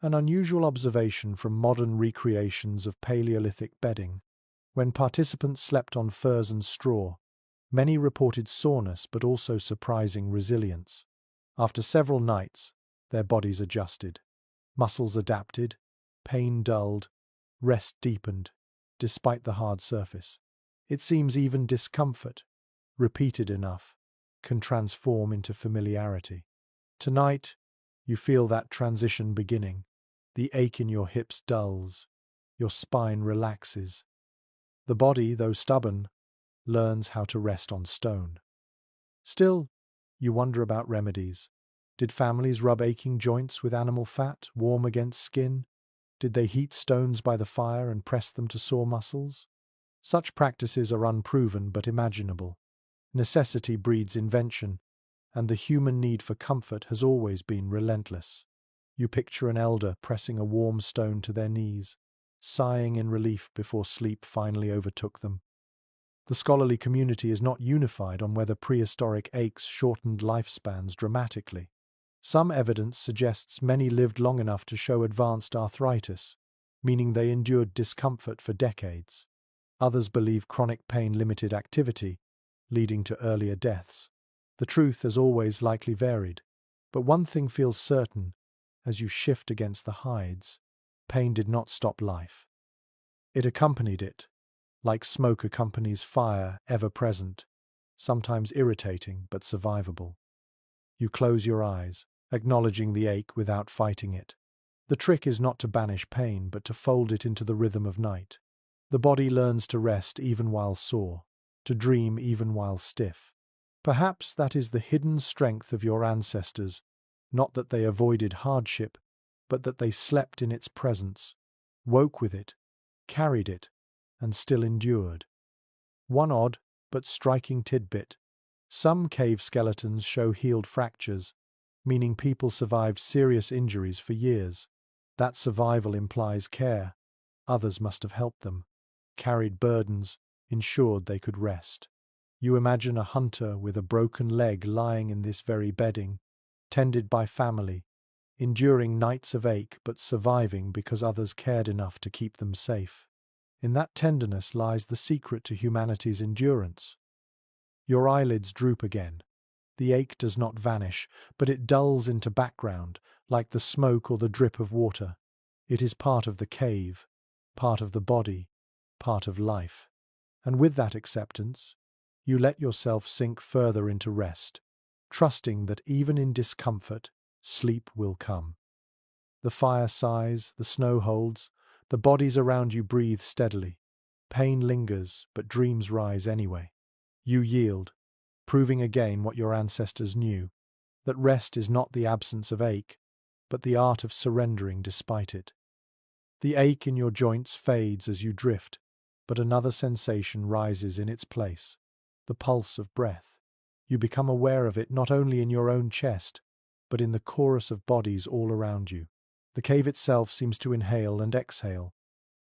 An unusual observation from modern recreations of Paleolithic bedding. When participants slept on furs and straw, many reported soreness but also surprising resilience. After several nights, their bodies adjusted. Muscles adapted, pain dulled, rest deepened, despite the hard surface. It seems even discomfort, repeated enough, can transform into familiarity. Tonight, you feel that transition beginning. The ache in your hips dulls, your spine relaxes. The body, though stubborn, learns how to rest on stone. Still, you wonder about remedies. Did families rub aching joints with animal fat, warm against skin? Did they heat stones by the fire and press them to sore muscles? Such practices are unproven but imaginable. Necessity breeds invention, and the human need for comfort has always been relentless. You picture an elder pressing a warm stone to their knees, sighing in relief before sleep finally overtook them. The scholarly community is not unified on whether prehistoric aches shortened lifespans dramatically. Some evidence suggests many lived long enough to show advanced arthritis, meaning they endured discomfort for decades. Others believe chronic pain limited activity, leading to earlier deaths. The truth has always likely varied, but one thing feels certain: as you shift against the hides, pain did not stop life. It accompanied it, like smoke accompanies fire, ever present, sometimes irritating but survivable. You close your eyes, acknowledging the ache without fighting it. The trick is not to banish pain, but to fold it into the rhythm of night. The body learns to rest even while sore, to dream even while stiff. Perhaps that is the hidden strength of your ancestors, not that they avoided hardship, but that they slept in its presence, woke with it, carried it, and still endured. One odd but striking tidbit: some cave skeletons show healed fractures, meaning people survived serious injuries for years. That survival implies care. Others must have helped them, carried burdens, ensured they could rest. You imagine a hunter with a broken leg lying in this very bedding, tended by family, enduring nights of ache but surviving because others cared enough to keep them safe. In that tenderness lies the secret to humanity's endurance. Your eyelids droop again. The ache does not vanish, but it dulls into background, like the smoke or the drip of water. It is part of the cave, part of the body, part of life. And with that acceptance, You let yourself sink further into rest, trusting that even in discomfort, sleep will come. The fire sighs, the snow holds, the bodies around you breathe steadily. Pain lingers, but dreams rise anyway. You yield, proving again what your ancestors knew, that rest is not the absence of ache, but the art of surrendering despite it. The ache in your joints fades as you drift, but another sensation rises in its place, the pulse of breath. You become aware of it not only in your own chest, but in the chorus of bodies all around you. The cave itself seems to inhale and exhale,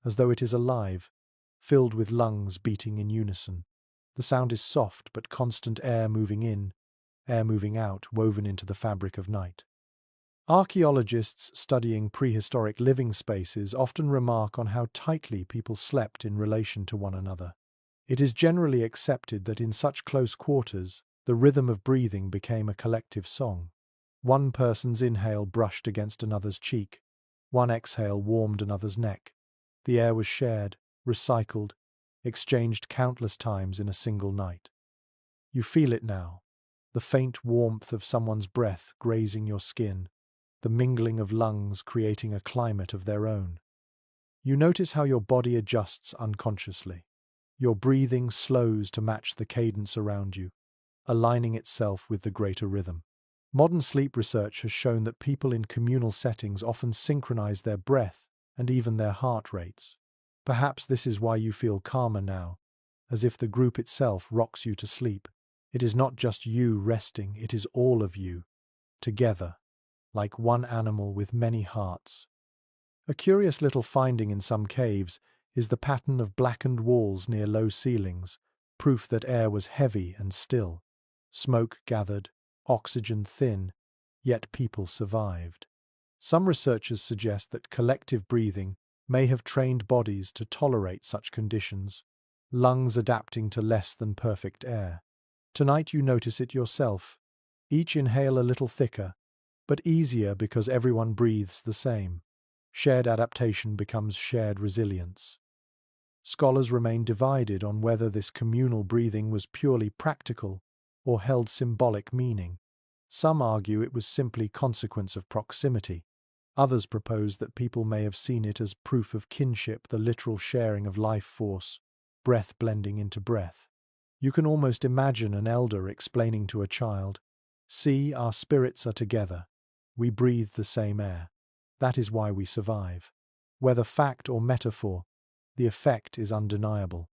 as though it is alive, filled with lungs beating in unison. The sound is soft but constant, air moving in, air moving out, woven into the fabric of night. Archaeologists studying prehistoric living spaces often remark on how tightly people slept in relation to one another. It is generally accepted that in such close quarters, the rhythm of breathing became a collective song. One person's inhale brushed against another's cheek, one exhale warmed another's neck. The air was shared, recycled, exchanged countless times in a single night. You feel it now, the faint warmth of someone's breath grazing your skin, the mingling of lungs creating a climate of their own. You notice how your body adjusts unconsciously. Your breathing slows to match the cadence around you, aligning itself with the greater rhythm. Modern sleep research has shown that people in communal settings often synchronize their breath and even their heart rates. Perhaps this is why you feel calmer now, as if the group itself rocks you to sleep. It is not just you resting, it is all of you, together, like one animal with many hearts. A curious little finding in some caves is the pattern of blackened walls near low ceilings, proof that air was heavy and still. Smoke gathered, oxygen thin, yet people survived. Some researchers suggest that collective breathing may have trained bodies to tolerate such conditions, lungs adapting to less than perfect air. Tonight you notice it yourself. Each inhale a little thicker, but easier because everyone breathes the same. Shared adaptation becomes shared resilience. Scholars remain divided on whether this communal breathing was purely practical or held symbolic meaning. Some argue it was simply consequence of proximity. Others propose that people may have seen it as proof of kinship, the literal sharing of life force, breath blending into breath. You can almost imagine an elder explaining to a child, "See, our spirits are together. We breathe the same air. That is why we survive." Whether fact or metaphor, the effect is undeniable.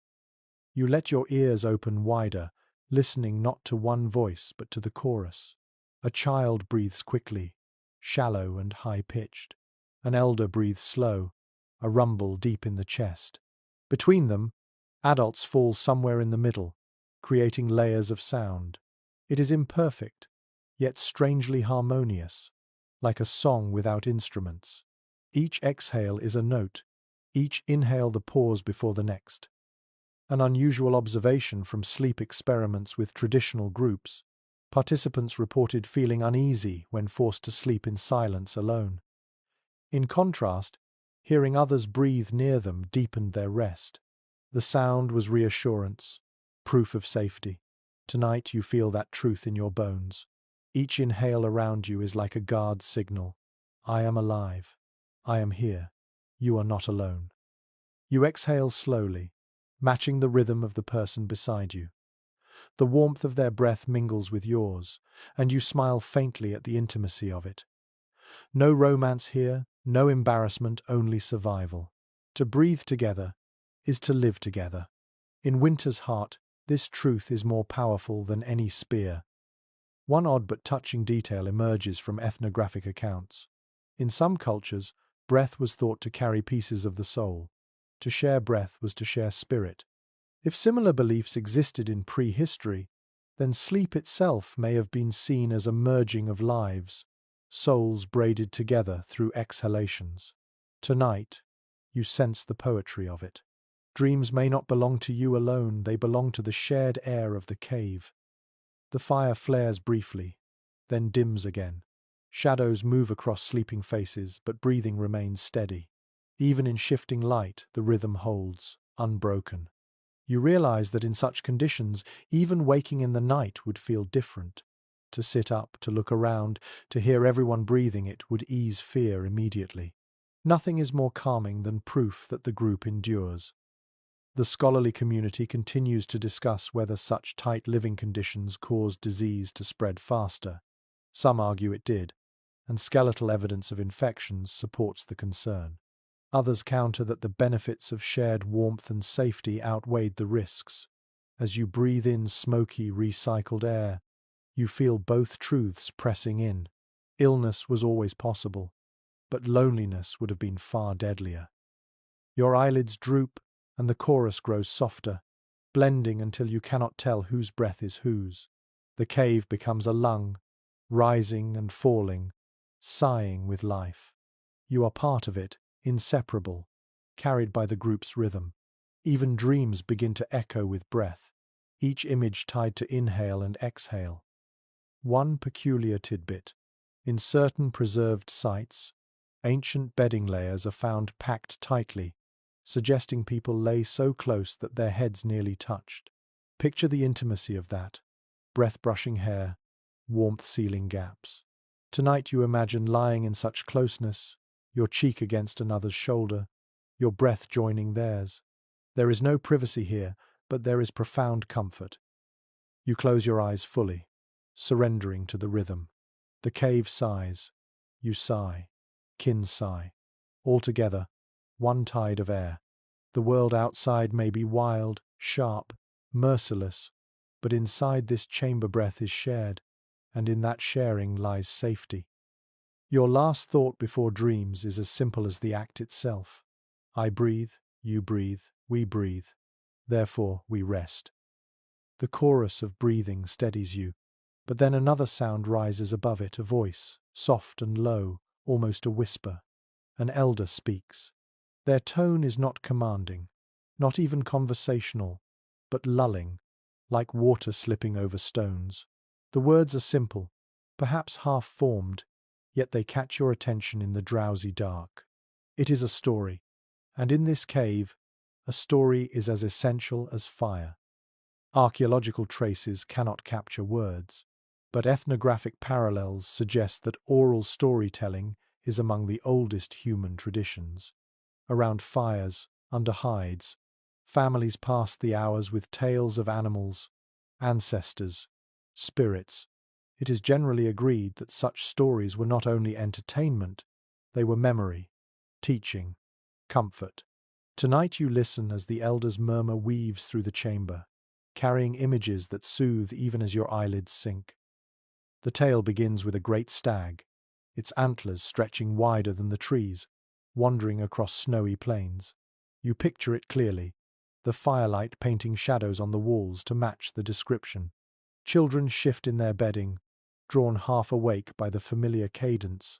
You let your ears open wider, listening not to one voice but to the chorus. A child breathes quickly, shallow and high-pitched. An elder breathes slow, a rumble deep in the chest. Between them, adults fall somewhere in the middle, creating layers of sound. It is imperfect, yet strangely harmonious, like a song without instruments. Each exhale is a note, each inhale the pause before the next. An unusual observation from sleep experiments with traditional groups. Participants reported feeling uneasy when forced to sleep in silence alone. In contrast, hearing others breathe near them deepened their rest. The sound was reassurance, proof of safety. Tonight you feel that truth in your bones. Each inhale around you is like a guard's signal. I am alive. I am here. You are not alone. You exhale slowly, matching the rhythm of the person beside you. The warmth of their breath mingles with yours, and you smile faintly at the intimacy of it. No romance here, no embarrassment, only survival. To breathe together is to live together. In winter's heart, this truth is more powerful than any spear. One odd but touching detail emerges from ethnographic accounts. In some cultures, breath was thought to carry pieces of the soul. To share breath was to share spirit. If similar beliefs existed in prehistory, then sleep itself may have been seen as a merging of lives, souls braided together through exhalations. Tonight, you sense the poetry of it. Dreams may not belong to you alone, they belong to the shared air of the cave. The fire flares briefly, then dims again. Shadows move across sleeping faces, but breathing remains steady. Even in shifting light, the rhythm holds, unbroken. You realize that in such conditions, even waking in the night would feel different. To sit up, to look around, to hear everyone breathing it would ease fear immediately. Nothing is more calming than proof that the group endures. The scholarly community continues to discuss whether such tight living conditions caused disease to spread faster. Some argue it did, and skeletal evidence of infections supports the concern. Others counter that the benefits of shared warmth and safety outweighed the risks. As you breathe in smoky, recycled air, you feel both truths pressing in. Illness was always possible, but loneliness would have been far deadlier. Your eyelids droop, and the chorus grows softer, blending until you cannot tell whose breath is whose. The cave becomes a lung, rising and falling, sighing with life. You are part of it, inseparable, carried by the group's rhythm. Even dreams begin to echo with breath, each image tied to inhale and exhale. One peculiar tidbit. In certain preserved sites, ancient bedding layers are found packed tightly, suggesting people lay so close that their heads nearly touched. Picture the intimacy of that. Breath-brushing hair, warmth sealing gaps. Tonight you imagine lying in such closeness, your cheek against another's shoulder, your breath joining theirs. There is no privacy here, but there is profound comfort. You close your eyes fully, surrendering to the rhythm. The cave sighs. You sigh. Kin sigh. All together, one tide of air. The world outside may be wild, sharp, merciless, but inside this chamber breath is shared, and in that sharing lies safety. Your last thought before dreams is as simple as the act itself. I breathe, you breathe, we breathe. Therefore we rest. The chorus of breathing steadies you, but then another sound rises above it, a voice, soft and low, almost a whisper. An elder speaks. Their tone is not commanding, not even conversational, but lulling, like water slipping over stones. The words are simple, perhaps half-formed, yet they catch your attention in the drowsy dark. It is a story, and in this cave, a story is as essential as fire. Archaeological traces cannot capture words, but ethnographic parallels suggest that oral storytelling is among the oldest human traditions. Around fires, under hides, families passed the hours with tales of animals, ancestors, spirits. It is generally agreed that such stories were not only entertainment, they were memory, teaching, comfort. Tonight you listen as the elder's murmur weaves through the chamber, carrying images that soothe even as your eyelids sink. The tale begins with a great stag, its antlers stretching wider than the trees, wandering across snowy plains. You picture it clearly, the firelight painting shadows on the walls to match the description. Children shift in their bedding, drawn half awake by the familiar cadence.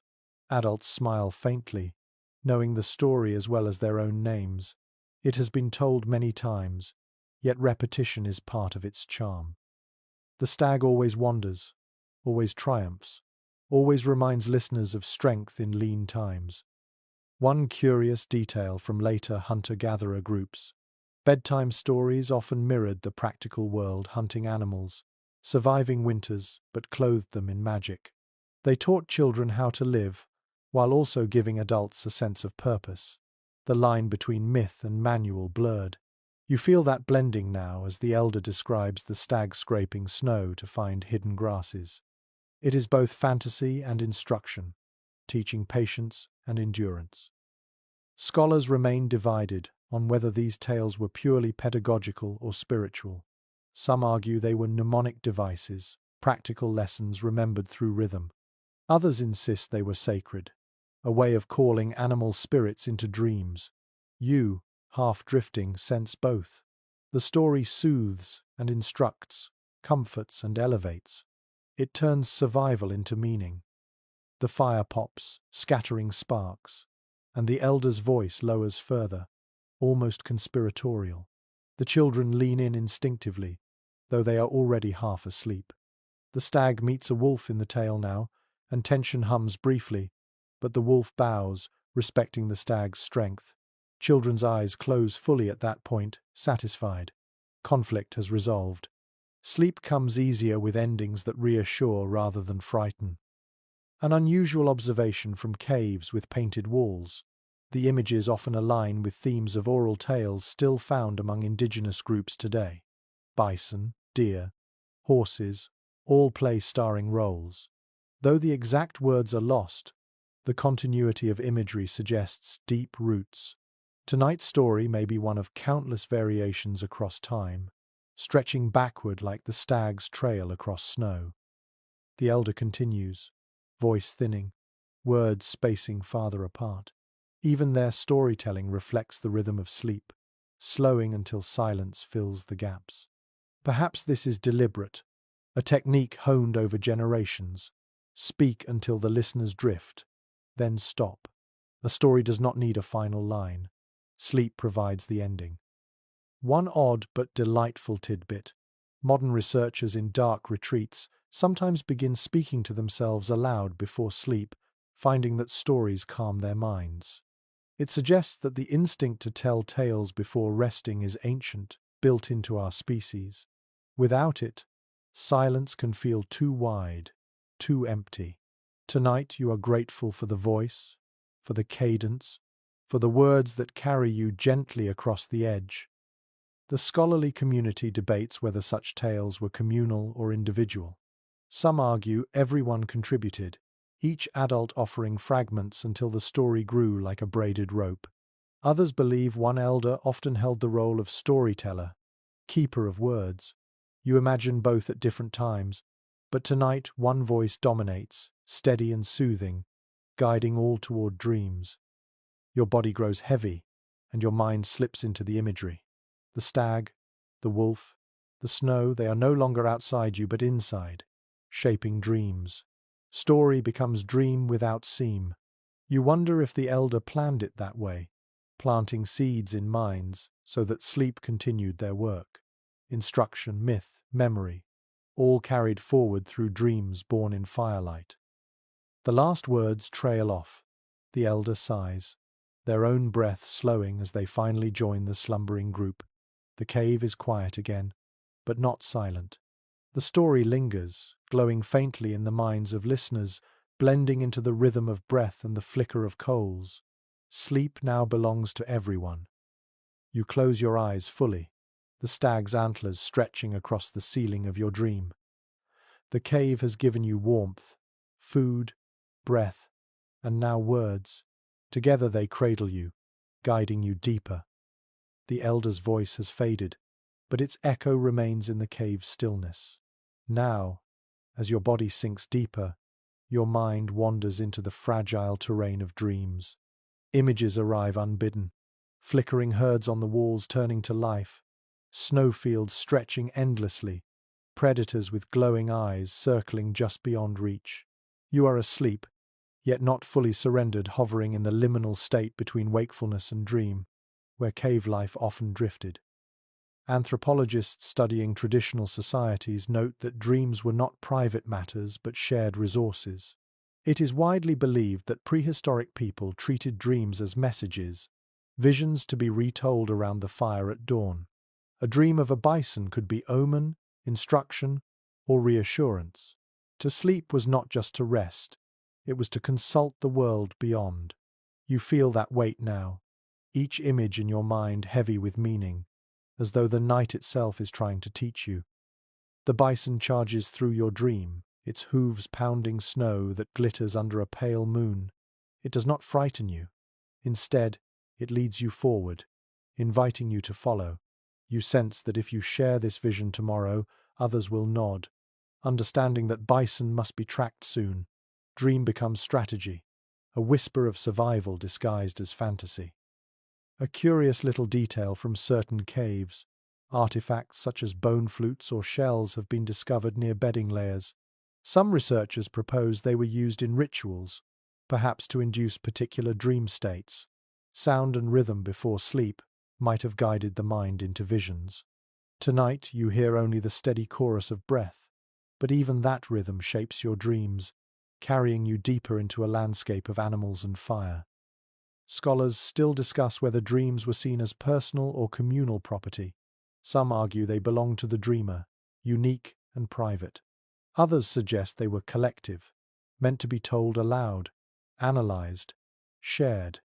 Adults smile faintly, knowing the story as well as their own names. It has been told many times, yet repetition is part of its charm. The stag always wanders, always triumphs, always reminds listeners of strength in lean times. One curious detail from later hunter-gatherer groups. Bedtime stories often mirrored the practical world hunting animals, surviving winters but clothed them in magic. They taught children how to live, while also giving adults a sense of purpose. The line between myth and manual blurred. You feel that blending now as the elder describes the stag scraping snow to find hidden grasses. It is both fantasy and instruction, teaching patience and endurance. Scholars remain divided on whether these tales were purely pedagogical or spiritual. Some argue they were mnemonic devices, practical lessons remembered through rhythm. Others insist they were sacred, a way of calling animal spirits into dreams. You, half drifting, sense both. The story soothes and instructs, comforts and elevates. It turns survival into meaning. The fire pops, scattering sparks, and the elder's voice lowers further, almost conspiratorial. The children lean in instinctively, though they are already half asleep. The stag meets a wolf in the tale now, and tension hums briefly, but the wolf bows, respecting the stag's strength. Children's eyes close fully at that point, satisfied. conflict has resolved. Sleep comes easier with endings that reassure rather than frighten. An unusual observation from caves with painted walls. The images often align with themes of oral tales still found among indigenous groups today. Bison, deer, horses, all play starring roles. Though the exact words are lost, the continuity of imagery suggests deep roots. Tonight's story may be one of countless variations across time, stretching backward like the stag's trail across snow. The elder continues, voice thinning, words spacing farther apart. Even their storytelling reflects the rhythm of sleep, slowing until silence fills the gaps. Perhaps this is deliberate, a technique honed over generations. Speak until the listeners drift, then stop. A story does not need a final line. Sleep provides the ending. One odd but delightful tidbit. Modern researchers in dark retreats sometimes begin speaking to themselves aloud before sleep, finding that stories calm their minds. It suggests that the instinct to tell tales before resting is ancient, built into our species. Without it, silence can feel too wide, too empty. Tonight you are grateful for the voice, for the cadence, for the words that carry you gently across the edge. The scholarly community debates whether such tales were communal or individual. Some argue everyone contributed, each adult offering fragments until the story grew like a braided rope. Others believe one elder often held the role of storyteller, keeper of words. You imagine both at different times, but tonight one voice dominates, steady and soothing, guiding all toward dreams. Your body grows heavy, and your mind slips into the imagery. The stag, the wolf, the snow, they are no longer outside you but inside, shaping dreams. Story becomes dream without seam. You wonder if the elder planned it that way, planting seeds in minds so that sleep continued their work. Instruction, myth, memory, all carried forward through dreams born in firelight. The last words trail off. The elder sighs, their own breath slowing as they finally join the slumbering group. The cave is quiet again, but not silent. The story lingers, glowing faintly in the minds of listeners, blending into the rhythm of breath and the flicker of coals. Sleep now belongs to everyone. You close your eyes fully, the stag's antlers stretching across the ceiling of your dream. The cave has given you warmth, food, breath, and now words. Together they cradle you, guiding you deeper. The elder's voice has faded, but its echo remains in the cave's stillness. Now, as your body sinks deeper, your mind wanders into the fragile terrain of dreams. Images arrive unbidden, flickering herds on the walls turning to life, snowfields stretching endlessly, predators with glowing eyes circling just beyond reach. You are asleep, yet not fully surrendered, hovering in the liminal state between wakefulness and dream, where cave life often drifted. Anthropologists studying traditional societies note that dreams were not private matters but shared resources. It is widely believed that prehistoric people treated dreams as messages, visions to be retold around the fire at dawn. A dream of a bison could be omen, instruction, or reassurance. To sleep was not just to rest, it was to consult the world beyond. You feel that weight now, each image in your mind heavy with meaning, as though the night itself is trying to teach you. The bison charges through your dream, its hooves pounding snow that glitters under a pale moon. It does not frighten you. Instead, it leads you forward, inviting you to follow. You sense that if you share this vision tomorrow, others will nod, understanding that bison must be tracked soon. Dream becomes strategy, a whisper of survival disguised as fantasy. A curious little detail from certain caves. Artifacts such as bone flutes or shells have been discovered near bedding layers. Some researchers propose they were used in rituals, perhaps to induce particular dream states. Sound and rhythm before sleep might have guided the mind into visions. Tonight you hear only the steady chorus of breath, but even that rhythm shapes your dreams, carrying you deeper into a landscape of animals and fire. Scholars still discuss whether dreams were seen as personal or communal property. Some argue they belong to the dreamer, unique and private. Others suggest they were collective, meant to be told aloud, analyzed, shared.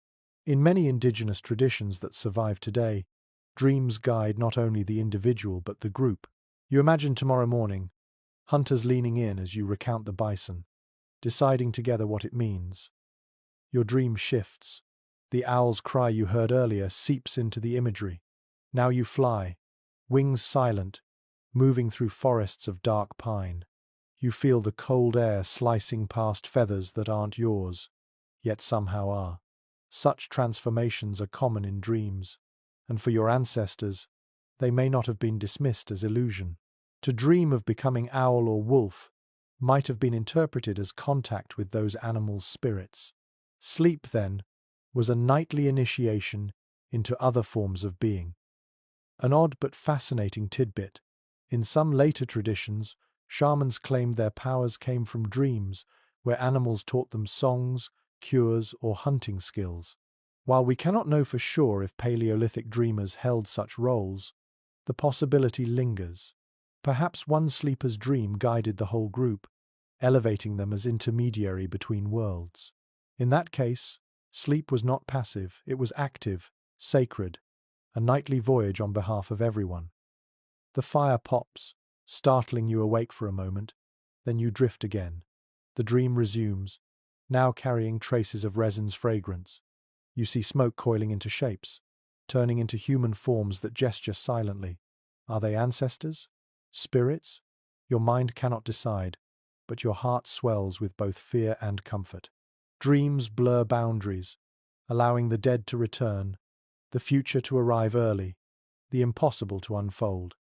In many indigenous traditions that survive today, dreams guide not only the individual but the group. You imagine tomorrow morning, hunters leaning in as you recount the bison, deciding together what it means. Your dream shifts. The owl's cry you heard earlier seeps into the imagery. Now you fly, wings silent, moving through forests of dark pine. You feel the cold air slicing past feathers that aren't yours, yet somehow are. Such transformations are common in dreams, and for your ancestors, they may not have been dismissed as illusion. To dream of becoming owl or wolf might have been interpreted as contact with those animals' spirits. Sleep, then, was a nightly initiation into other forms of being. An odd but fascinating tidbit. In some later traditions, shamans claimed their powers came from dreams, where animals taught them songs, cures, or hunting skills. While we cannot know for sure if Paleolithic dreamers held such roles, the possibility lingers. Perhaps one sleeper's dream guided the whole group, elevating them as intermediary between worlds. In that case, sleep was not passive, it was active, sacred, a nightly voyage on behalf of everyone. The fire pops, startling you awake for a moment, then you drift again. The dream resumes, now carrying traces of resin's fragrance. You see smoke coiling into shapes, turning into human forms that gesture silently. Are they ancestors? Spirits? Your mind cannot decide, but your heart swells with both fear and comfort. Dreams blur boundaries, allowing the dead to return, the future to arrive early, the impossible to unfold.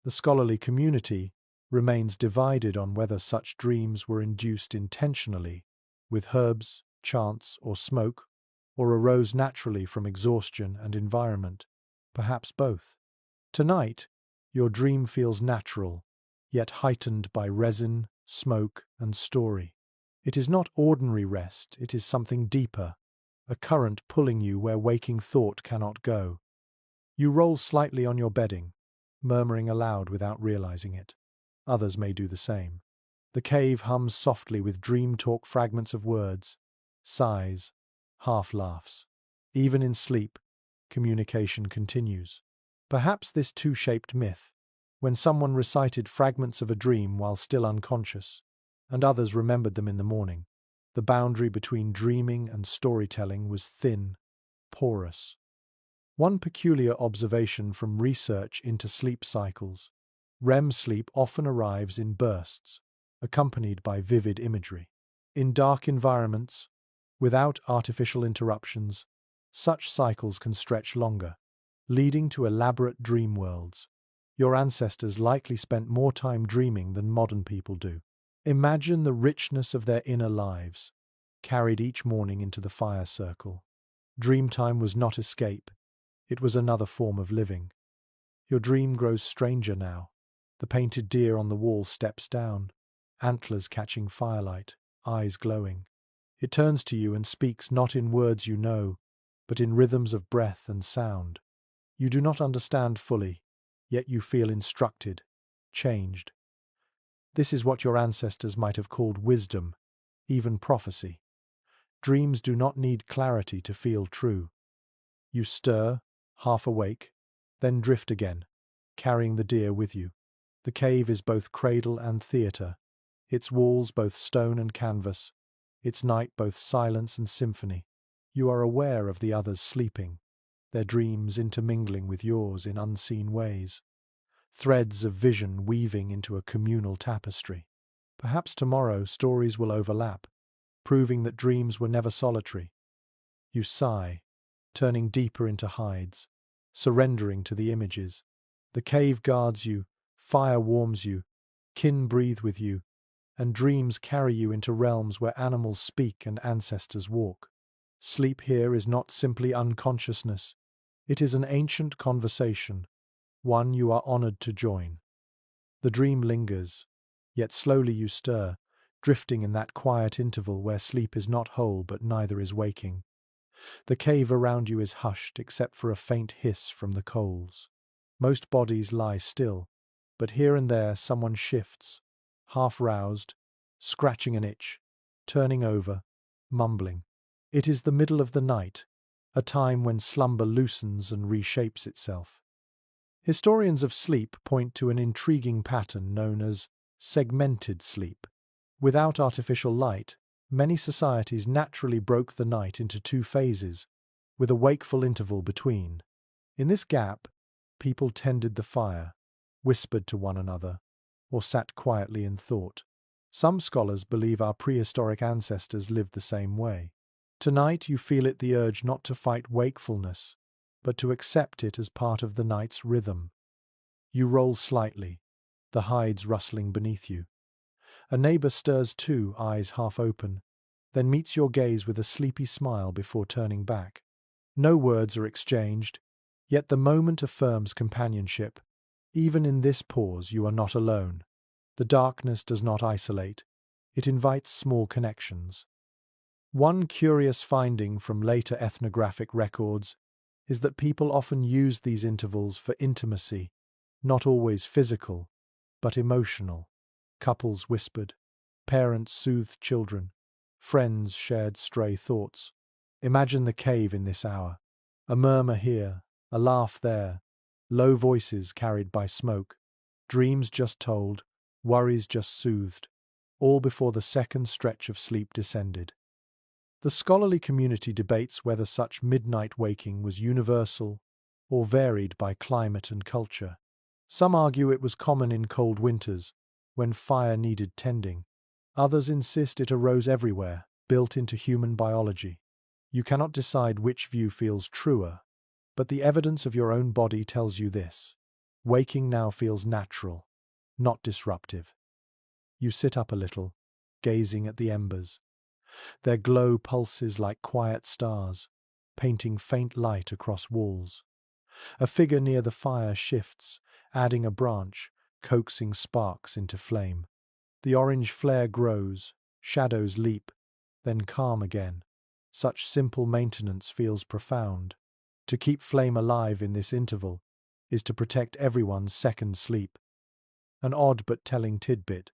The scholarly community remains divided on whether such dreams were induced intentionally, with herbs, chants, or smoke, or arose naturally from exhaustion and environment, perhaps both. Tonight, your dream feels natural, yet heightened by resin, smoke, and story. It is not ordinary rest, it is something deeper, a current pulling you where waking thought cannot go. You roll slightly on your bedding, murmuring aloud without realizing it. Others may do the same. The cave hums softly with dream talk fragments of words, sighs, half laughs. Even in sleep, communication continues. Perhaps this two-shaped myth, when someone recited fragments of a dream while still unconscious, and others remembered them in the morning. The boundary between dreaming and storytelling was thin, porous. One peculiar observation from research into sleep cycles: REM sleep often arrives in bursts, accompanied by vivid imagery. In dark environments, without artificial interruptions, such cycles can stretch longer, leading to elaborate dream worlds. Your ancestors likely spent more time dreaming than modern people do. Imagine the richness of their inner lives, carried each morning into the fire circle. Dreamtime was not escape, it was another form of living. Your dream grows stranger now. The painted deer on the wall steps down, antlers catching firelight, eyes glowing. It turns to you and speaks not in words you know, but in rhythms of breath and sound. You do not understand fully, yet you feel instructed, changed. This is what your ancestors might have called wisdom, even prophecy. Dreams do not need clarity to feel true. You stir, half awake, then drift again, carrying the deer with you. The cave is both cradle and theatre, its walls both stone and canvas, its night both silence and symphony. You are aware of the others sleeping, their dreams intermingling with yours in unseen ways, threads of vision weaving into a communal tapestry. Perhaps tomorrow stories will overlap, proving that dreams were never solitary. You sigh, turning deeper into hides, surrendering to the images. The cave guards you, fire warms you, kin breathe with you, and dreams carry you into realms where animals speak and ancestors walk. Sleep here is not simply unconsciousness, it is an ancient conversation, one you are honored to join. The dream lingers, yet slowly you stir, drifting in that quiet interval where sleep is not whole but neither is waking. The cave around you is hushed except for a faint hiss from the coals. Most bodies lie still, but here and there someone shifts, half-roused, scratching an itch, turning over, mumbling. It is the middle of the night, a time when slumber loosens and reshapes itself. Historians of sleep point to an intriguing pattern known as segmented sleep. Without artificial light, many societies naturally broke the night into two phases, with a wakeful interval between. In this gap, people tended the fire, whispered to one another, or sat quietly in thought. Some scholars believe our prehistoric ancestors lived the same way. Tonight you feel it the urge not to fight wakefulness, but to accept it as part of the night's rhythm. You roll slightly, the hides rustling beneath you. A neighbor stirs too, eyes half open, then meets your gaze with a sleepy smile before turning back. No words are exchanged, yet the moment affirms companionship. Even in this pause you are not alone. The darkness does not isolate, it invites small connections. One curious finding from later ethnographic records is that people often used these intervals for intimacy, not always physical, but emotional. Couples whispered, parents soothed children, friends shared stray thoughts. Imagine the cave in this hour. A murmur here, a laugh there, low voices carried by smoke, dreams just told, worries just soothed, all before the second stretch of sleep descended. The scholarly community debates whether such midnight waking was universal or varied by climate and culture. Some argue it was common in cold winters, when fire needed tending. Others insist it arose everywhere, built into human biology. You cannot decide which view feels truer, but the evidence of your own body tells you this. Waking now feels natural, not disruptive. You sit up a little, gazing at the embers. Their glow pulses like quiet stars, painting faint light across walls. A figure near the fire shifts, adding a branch, coaxing sparks into flame. The orange flare grows, shadows leap, then calm again. Such simple maintenance feels profound. To keep flame alive in this interval is to protect everyone's second sleep. An odd but telling tidbit.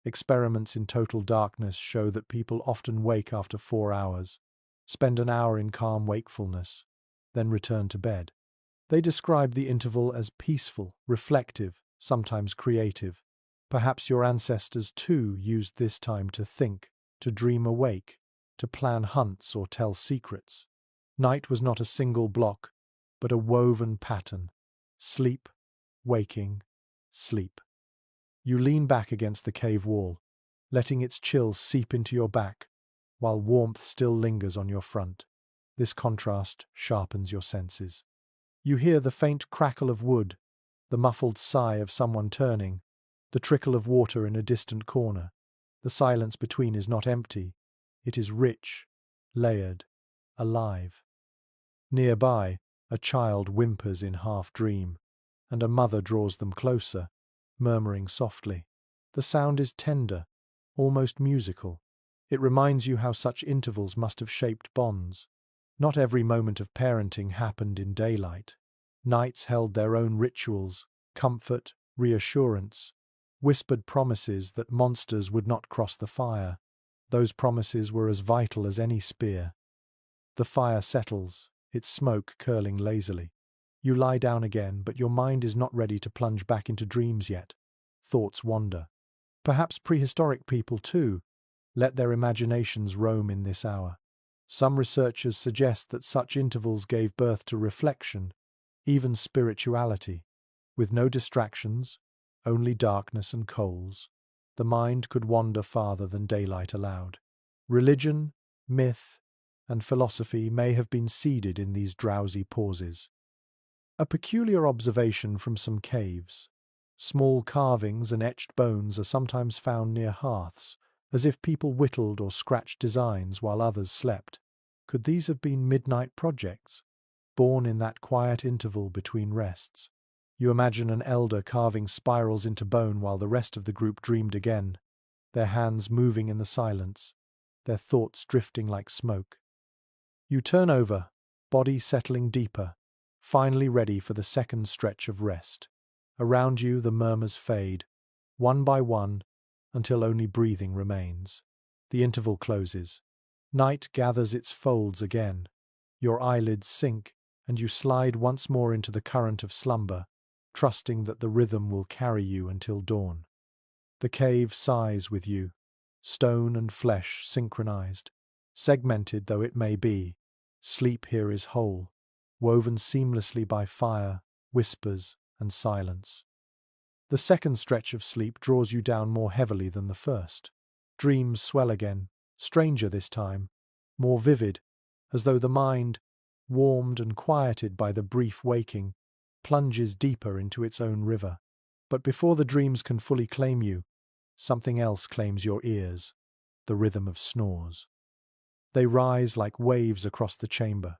Experiments in total darkness show that people often wake after 4 hours, spend an hour in calm wakefulness, then return to bed. They describe the interval as peaceful, reflective, sometimes creative. Perhaps your ancestors too used this time to think, to dream awake, to plan hunts or tell secrets. Night was not a single block, but a woven pattern. Sleep, waking, sleep. You lean back against the cave wall, letting its chill seep into your back, while warmth still lingers on your front. This contrast sharpens your senses. You hear the faint crackle of wood, the muffled sigh of someone turning, the trickle of water in a distant corner. The silence between is not empty, it is rich, layered, alive. Nearby, a child whimpers in half-dream, and a mother draws them closer, murmuring softly. The sound is tender, almost musical. It reminds you how such intervals must have shaped bonds. Not every moment of parenting happened in daylight. Nights held their own rituals, comfort, reassurance, whispered promises that monsters would not cross the fire. Those promises were as vital as any spear. The fire settles, its smoke curling lazily. You lie down again, but your mind is not ready to plunge back into dreams yet. Thoughts wander. Perhaps prehistoric people, too, let their imaginations roam in this hour. Some researchers suggest that such intervals gave birth to reflection, even spirituality. With no distractions, only darkness and coals, the mind could wander farther than daylight allowed. Religion, myth, and philosophy may have been seeded in these drowsy pauses. A peculiar observation from some caves. Small carvings and etched bones are sometimes found near hearths, as if people whittled or scratched designs while others slept. Could these have been midnight projects, born in that quiet interval between rests? You imagine an elder carving spirals into bone while the rest of the group dreamed again, their hands moving in the silence, their thoughts drifting like smoke. You turn over, body settling deeper, finally ready for the second stretch of rest. Around you the murmurs fade, one by one, until only breathing remains. The interval closes. Night gathers its folds again. Your eyelids sink, and you slide once more into the current of slumber, trusting that the rhythm will carry you until dawn. The cave sighs with you, stone and flesh synchronized. Segmented though it may be, sleep here is whole, woven seamlessly by fire, whispers, and silence. The second stretch of sleep draws you down more heavily than the first. Dreams swell again, stranger this time, more vivid, as though the mind, warmed and quieted by the brief waking, plunges deeper into its own river. But before the dreams can fully claim you, something else claims your ears, the rhythm of snores. They rise like waves across the chamber.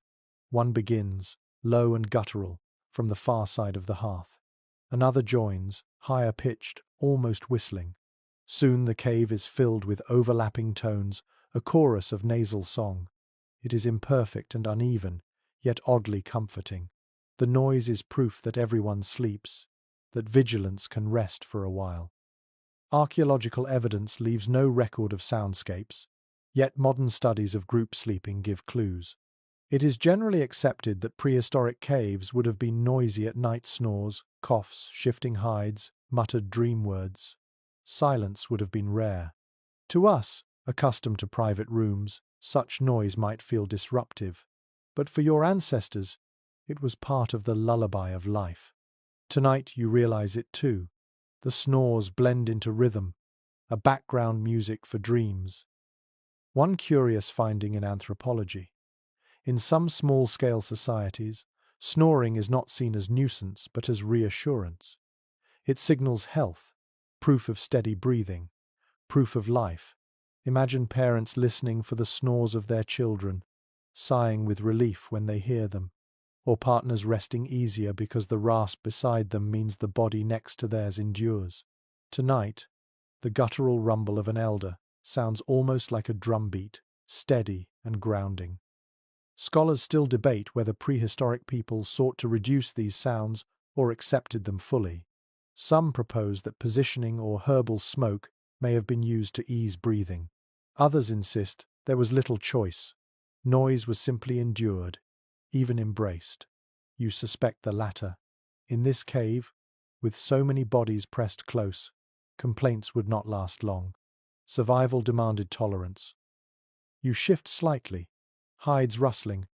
One begins, low and guttural, from the far side of the hearth. Another joins, higher pitched, almost whistling. Soon the cave is filled with overlapping tones, a chorus of nasal song. It is imperfect and uneven, yet oddly comforting. The noise is proof that everyone sleeps, that vigilance can rest for a while. Archaeological evidence leaves no record of soundscapes, yet modern studies of group sleeping give clues. It is generally accepted that prehistoric caves would have been noisy at night. Snores, coughs, shifting hides, muttered dream words. Silence would have been rare. To us, accustomed to private rooms, such noise might feel disruptive. But for your ancestors, it was part of the lullaby of life. Tonight you realize it too. The snores blend into rhythm, a background music for dreams. One curious finding in anthropology. In some small-scale societies, snoring is not seen as nuisance but as reassurance. It signals health, proof of steady breathing, proof of life. Imagine parents listening for the snores of their children, sighing with relief when they hear them, or partners resting easier because the rasp beside them means the body next to theirs endures. Tonight, the guttural rumble of an elder sounds almost like a drumbeat, steady and grounding. Scholars still debate whether prehistoric people sought to reduce these sounds or accepted them fully. Some propose that positioning or herbal smoke may have been used to ease breathing. Others insist there was little choice. Noise was simply endured, even embraced. You suspect the latter. In this cave, with so many bodies pressed close, complaints would not last long. Survival demanded tolerance. You shift slightly, hides rustling,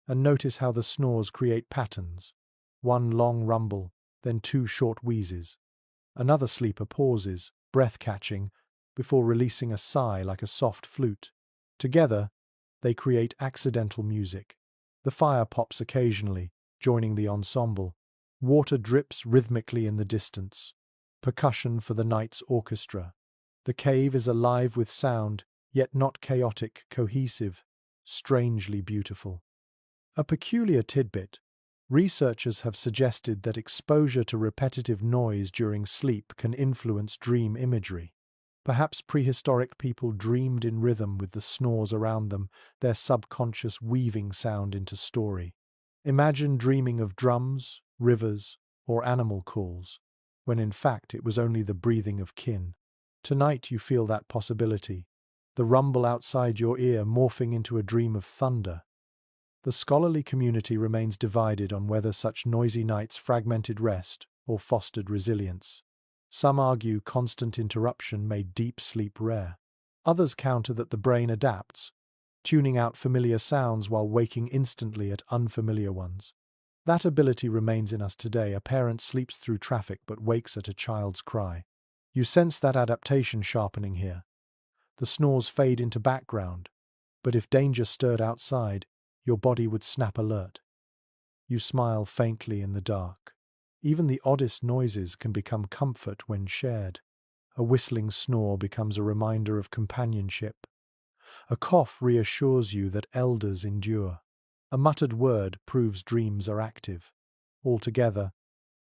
and notice how the snores create patterns. One long rumble, then two short wheezes. Another sleeper pauses, breath-catching, before releasing a sigh like a soft flute. Together, they create accidental music. The fire pops occasionally, joining the ensemble. Water drips rhythmically in the distance. Percussion for the night's orchestra. The cave is alive with sound, yet not chaotic, cohesive, strangely beautiful. A peculiar tidbit. Researchers have suggested that exposure to repetitive noise during sleep can influence dream imagery. Perhaps prehistoric people dreamed in rhythm with the snores around them, their subconscious weaving sound into story. Imagine dreaming of drums, rivers, or animal calls, when in fact it was only the breathing of kin. Tonight you feel that possibility, the rumble outside your ear morphing into a dream of thunder. The scholarly community remains divided on whether such noisy nights fragmented rest or fostered resilience. Some argue constant interruption made deep sleep rare. Others counter that the brain adapts, tuning out familiar sounds while waking instantly at unfamiliar ones. That ability remains in us today. A parent sleeps through traffic but wakes at a child's cry. You sense that adaptation sharpening here. The snores fade into background, but if danger stirred outside, your body would snap alert. You smile faintly in the dark. Even the oddest noises can become comfort when shared. A whistling snore becomes a reminder of companionship. A cough reassures you that elders endure. A muttered word proves dreams are active. Altogether,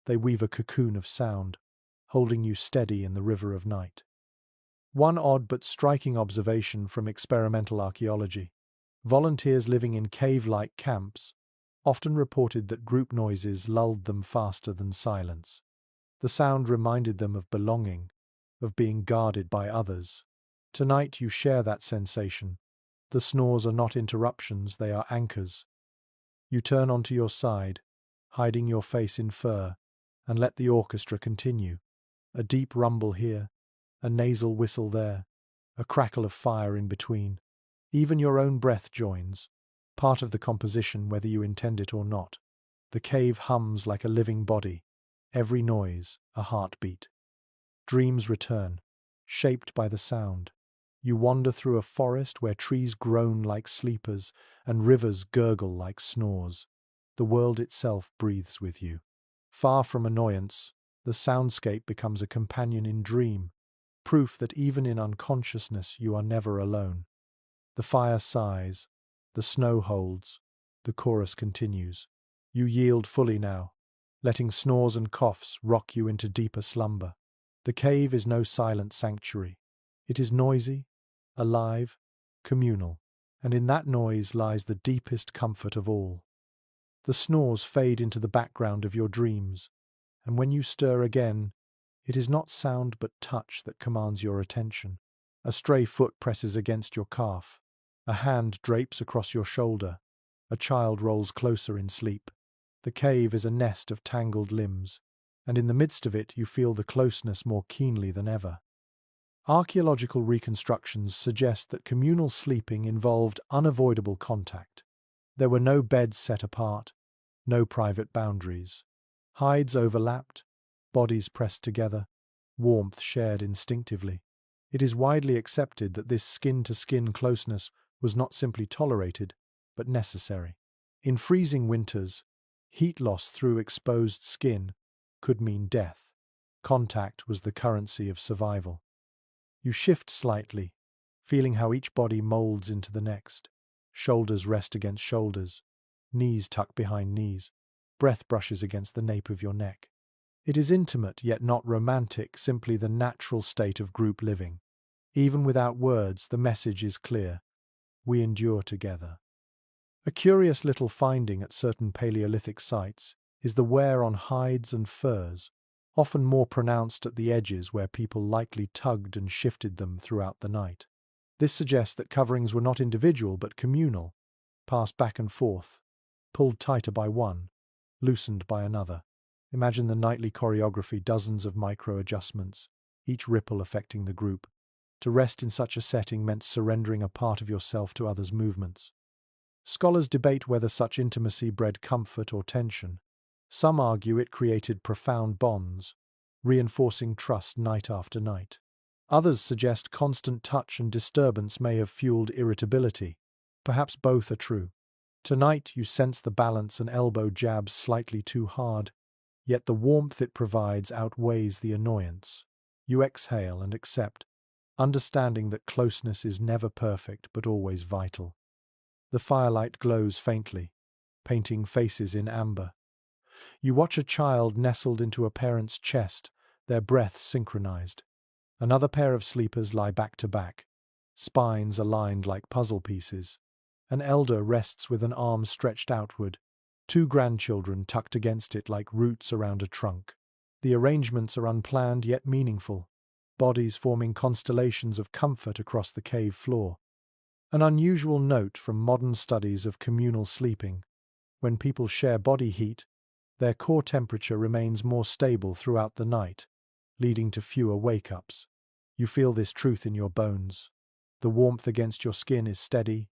they weave a cocoon of sound, holding you steady in the river of night. One odd but striking observation from experimental archaeology. Volunteers living in cave-like camps often reported that group noises lulled them faster than silence. The sound reminded them of belonging, of being guarded by others. Tonight you share that sensation. The snores are not interruptions, they are anchors. You turn onto your side, hiding your face in fur, and let the orchestra continue. A deep rumble here, a nasal whistle there, a crackle of fire in between. Even your own breath joins, part of the composition whether you intend it or not. The cave hums like a living body, every noise a heartbeat. Dreams return, shaped by the sound. You wander through a forest where trees groan like sleepers and rivers gurgle like snores. The world itself breathes with you. Far from annoyance, the soundscape becomes a companion in dream, proof that even in unconsciousness you are never alone. The fire sighs, the snow holds, the chorus continues. You yield fully now, letting snores and coughs rock you into deeper slumber. The cave is no silent sanctuary. It is noisy, alive, communal, and in that noise lies the deepest comfort of all. The snores fade into the background of your dreams, and when you stir again, it is not sound but touch that commands your attention. A stray foot presses against your calf, a hand drapes across your shoulder, a child rolls closer in sleep. The cave is a nest of tangled limbs, and in the midst of it you feel the closeness more keenly than ever. Archaeological reconstructions suggest that communal sleeping involved unavoidable contact. There were no beds set apart, no private boundaries. Hides overlapped, bodies pressed together, warmth shared instinctively. It is widely accepted that this skin-to-skin closeness was not simply tolerated, but necessary. In freezing winters, heat loss through exposed skin could mean death. Contact was the currency of survival. You shift slightly, feeling how each body molds into the next. Shoulders rest against shoulders, knees tuck behind knees, breath brushes against the nape of your neck. It is intimate yet not romantic, simply the natural state of group living. Even without words, the message is clear. We endure together. A curious little finding at certain Paleolithic sites is the wear on hides and furs, often more pronounced at the edges where people likely tugged and shifted them throughout the night. This suggests that coverings were not individual but communal, passed back and forth, pulled tighter by one, loosened by another. Imagine the nightly choreography, dozens of micro-adjustments, each ripple affecting the group. To rest in such a setting meant surrendering a part of yourself to others' movements. Scholars debate whether such intimacy bred comfort or tension. Some argue it created profound bonds, reinforcing trust night after night. Others suggest constant touch and disturbance may have fueled irritability. Perhaps both are true. Tonight you sense the balance, an elbow jabs slightly too hard, yet the warmth it provides outweighs the annoyance. You exhale and accept, understanding that closeness is never perfect but always vital. The firelight glows faintly, painting faces in amber. You watch a child nestled into a parent's chest, their breaths synchronized. Another pair of sleepers lie back to back, spines aligned like puzzle pieces. An elder rests with an arm stretched outward, two grandchildren tucked against it like roots around a trunk. The arrangements are unplanned yet meaningful, bodies forming constellations of comfort across the cave floor. An unusual note from modern studies of communal sleeping. When people share body heat, their core temperature remains more stable throughout the night, leading to fewer wake-ups. You feel this truth in your bones. The warmth against your skin is steady,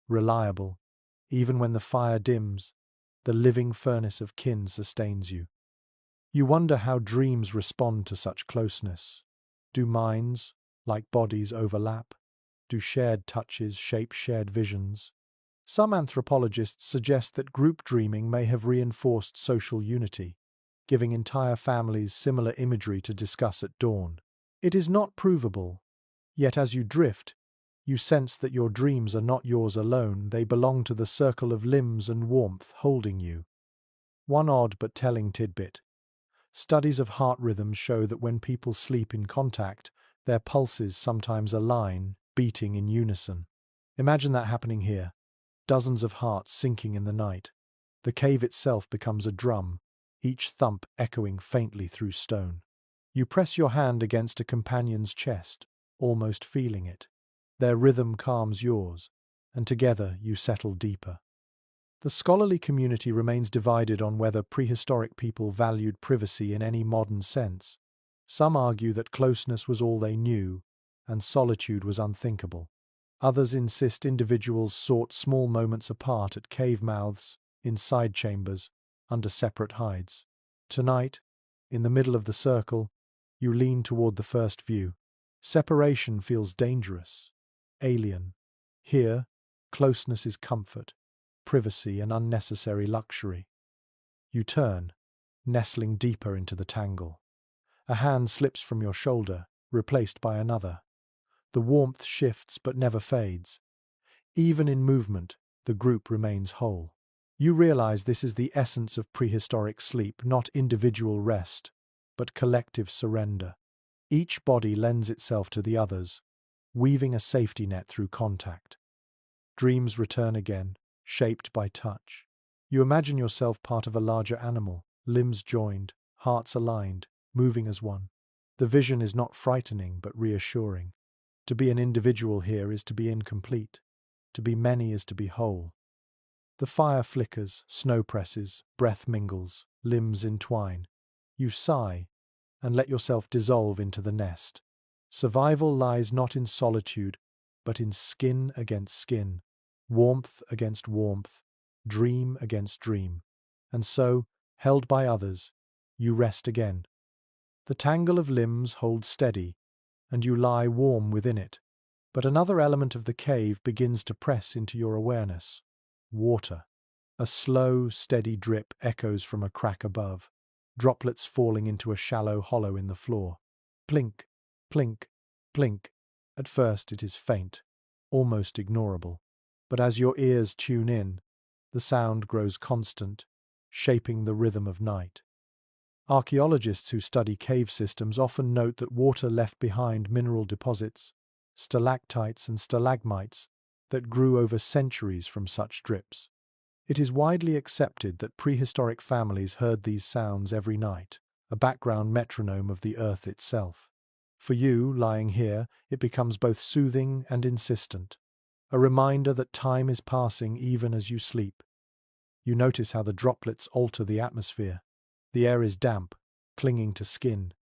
reliable. Even when the fire dims, the living furnace of kin sustains you. You wonder how dreams respond to such closeness. Do minds, like bodies, overlap? Do shared touches shape shared visions? Some anthropologists suggest that group dreaming may have reinforced social unity, giving entire families similar imagery to discuss at dawn. It is not provable, yet as you drift, you sense that your dreams are not yours alone, they belong to the circle of limbs and warmth holding you. One odd but telling tidbit. Studies of heart rhythms show that when people sleep in contact, their pulses sometimes align, beating in unison. Imagine that happening here. Dozens of hearts sinking in the night. The cave itself becomes a drum, each thump echoing faintly through stone. You press your hand against a companion's chest, almost feeling it. Their rhythm calms yours, and together you settle deeper. The scholarly community remains divided on whether prehistoric people valued privacy in any modern sense. Some argue that closeness was all they knew, and solitude was unthinkable. Others insist individuals sought small moments apart at cave mouths, in side chambers, under separate hides. Tonight, in the middle of the circle, you lean toward the first view. Separation feels dangerous, alien. Here, closeness is comfort, privacy an unnecessary luxury. You turn, nestling deeper into the tangle. A hand slips from your shoulder, replaced by another. The warmth shifts but never fades. Even in movement, the group remains whole. You realize this is the essence of prehistoric sleep, not individual rest, but collective surrender. Each body lends itself to the others, weaving a safety net through contact. Dreams return again, shaped by touch. You imagine yourself part of a larger animal, limbs joined, hearts aligned, moving as one. The vision is not frightening but reassuring. To be an individual here is to be incomplete. To be many is to be whole. The fire flickers, snow presses, breath mingles, limbs entwine. You sigh and let yourself dissolve into the nest. Survival lies not in solitude, but in skin against skin, warmth against warmth, dream against dream. And so, held by others, you rest again. The tangle of limbs holds steady, and you lie warm within it. But another element of the cave begins to press into your awareness. Water. A slow, steady drip echoes from a crack above, droplets falling into a shallow hollow in the floor. Plink, plink, plink. At first it is faint, almost ignorable. But as your ears tune in, the sound grows constant, shaping the rhythm of night. Archaeologists who study cave systems often note that water left behind mineral deposits, stalactites and stalagmites, that grew over centuries from such drips. It is widely accepted that prehistoric families heard these sounds every night, a background metronome of the earth itself. For you, lying here, it becomes both soothing and insistent, a reminder that time is passing even as you sleep. You notice how the droplets alter the atmosphere. The air is damp, clinging to skin,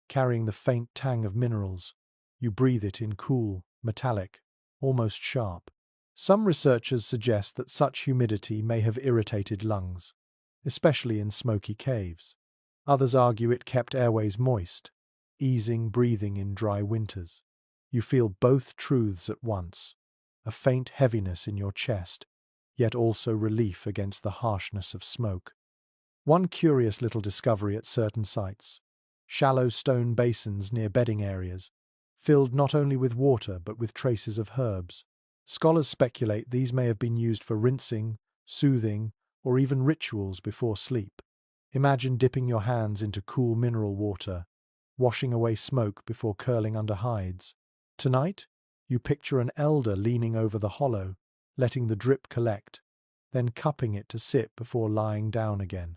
carrying the faint tang of minerals. You breathe it in cool, metallic, almost sharp. Some researchers suggest that such humidity may have irritated lungs, especially in smoky caves. Others argue it kept airways moist, easing breathing in dry winters. You feel both truths at once, a faint heaviness in your chest, yet also relief against the harshness of smoke. One curious little discovery at certain sites: shallow stone basins near bedding areas, filled not only with water but with traces of herbs. Scholars speculate these may have been used for rinsing, soothing, or even rituals before sleep. Imagine dipping your hands into cool mineral water, washing away smoke before curling under hides. Tonight, you picture an elder leaning over the hollow, letting the drip collect, then cupping it to sip before lying down again.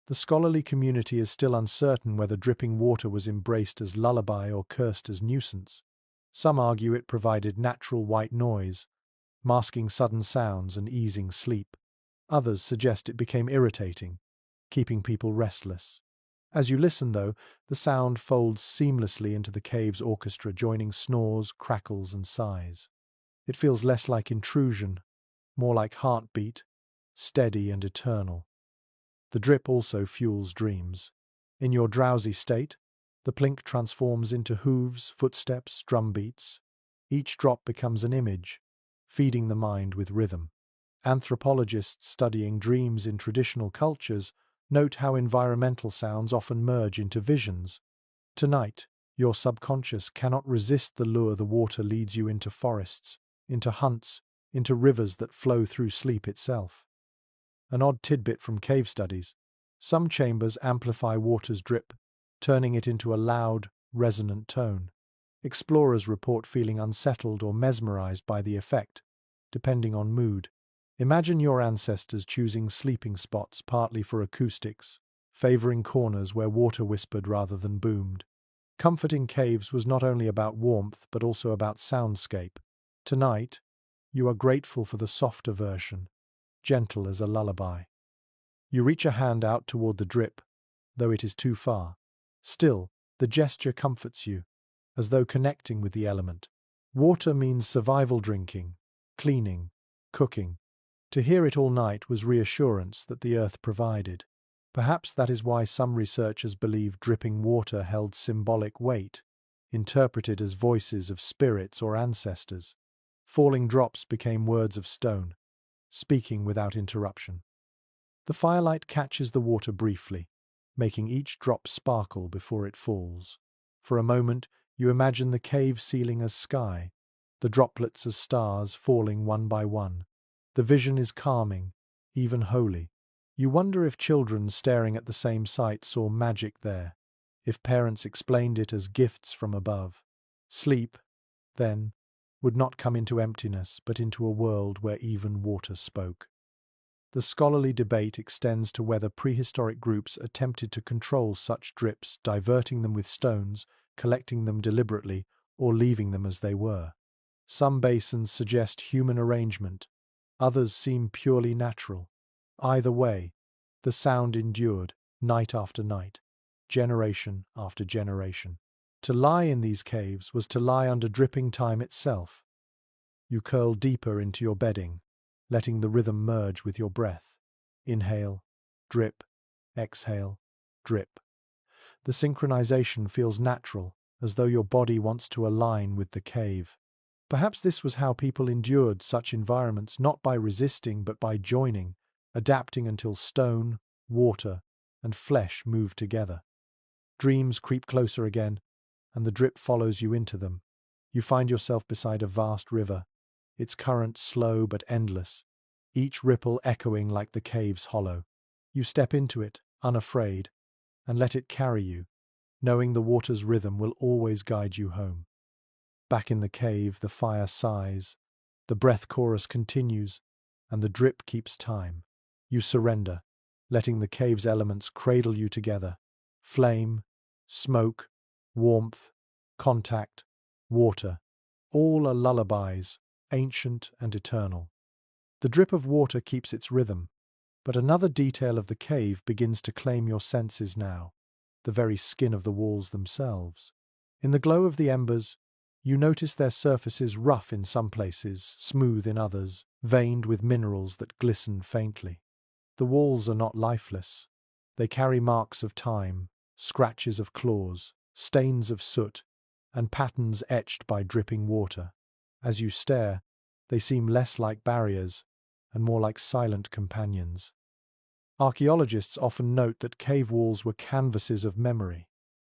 The scholarly community is still uncertain whether dripping water was embraced as lullaby or cursed as nuisance. Some argue it provided natural white noise, masking sudden sounds and easing sleep. Others suggest it became irritating, keeping people restless. As you listen, though, the sound folds seamlessly into the cave's orchestra, joining snores, crackles, and sighs. It feels less like intrusion, more like heartbeat, steady and eternal. The drip also fuels dreams. In your drowsy state, the plink transforms into hooves, footsteps, drumbeats. Each drop becomes an image, feeding the mind with rhythm. Anthropologists studying dreams in traditional cultures note how environmental sounds often merge into visions. Tonight, your subconscious cannot resist the lure the water leads you into forests, into hunts, into rivers that flow through sleep itself. An odd tidbit from cave studies: some chambers amplify water's drip, turning it into a loud, resonant tone. Explorers report feeling unsettled or mesmerized by the effect, depending on mood. Imagine your ancestors choosing sleeping spots partly for acoustics, favoring corners where water whispered rather than boomed. Comfort in caves was not only about warmth but also about soundscape. Tonight, you are grateful for the softer version, gentle as a lullaby. You reach a hand out toward the drip, though it is too far. Still, the gesture comforts you, as though connecting with the element. Water means survival drinking, cleaning, cooking. To hear it all night was reassurance that the earth provided. Perhaps that is why some researchers believe dripping water held symbolic weight, interpreted as voices of spirits or ancestors. Falling drops became words of stone, speaking without interruption. The firelight catches the water briefly, making each drop sparkle before it falls. For a moment, you imagine the cave ceiling as sky, the droplets as stars falling one by one. The vision is calming, even holy. You wonder if children staring at the same sight saw magic there, if parents explained it as gifts from above. Sleep, then, would not come into emptiness, but into a world where even water spoke. The scholarly debate extends to whether prehistoric groups attempted to control such drips, diverting them with stones, collecting them deliberately, or leaving them as they were. Some basins suggest human arrangement, others seem purely natural. Either way, the sound endured, night after night, generation after generation. To lie in these caves was to lie under dripping time itself. You curl deeper into your bedding, letting the rhythm merge with your breath. Inhale, drip, exhale, drip. The synchronization feels natural, as though your body wants to align with the cave. Perhaps this was how people endured such environments, not by resisting but by joining, adapting until stone, water, and flesh move together. Dreams creep closer again, and the drip follows you into them. You find yourself beside a vast river, its current slow but endless, each ripple echoing like the cave's hollow. You step into it, unafraid, and let it carry you, knowing the water's rhythm will always guide you home. Back in the cave, the fire sighs, the breath chorus continues, and the drip keeps time. You surrender, letting the cave's elements cradle you together. Flame, smoke, warmth, contact, water, all are lullabies, ancient and eternal. The drip of water keeps its rhythm, but another detail of the cave begins to claim your senses now, the very skin of the walls themselves. In the glow of the embers, you notice their surfaces rough in some places, smooth in others, veined with minerals that glisten faintly. The walls are not lifeless. They carry marks of time, scratches of claws, stains of soot, and patterns etched by dripping water. As you stare, they seem less like barriers and more like silent companions. Archaeologists often note that cave walls were canvases of memory.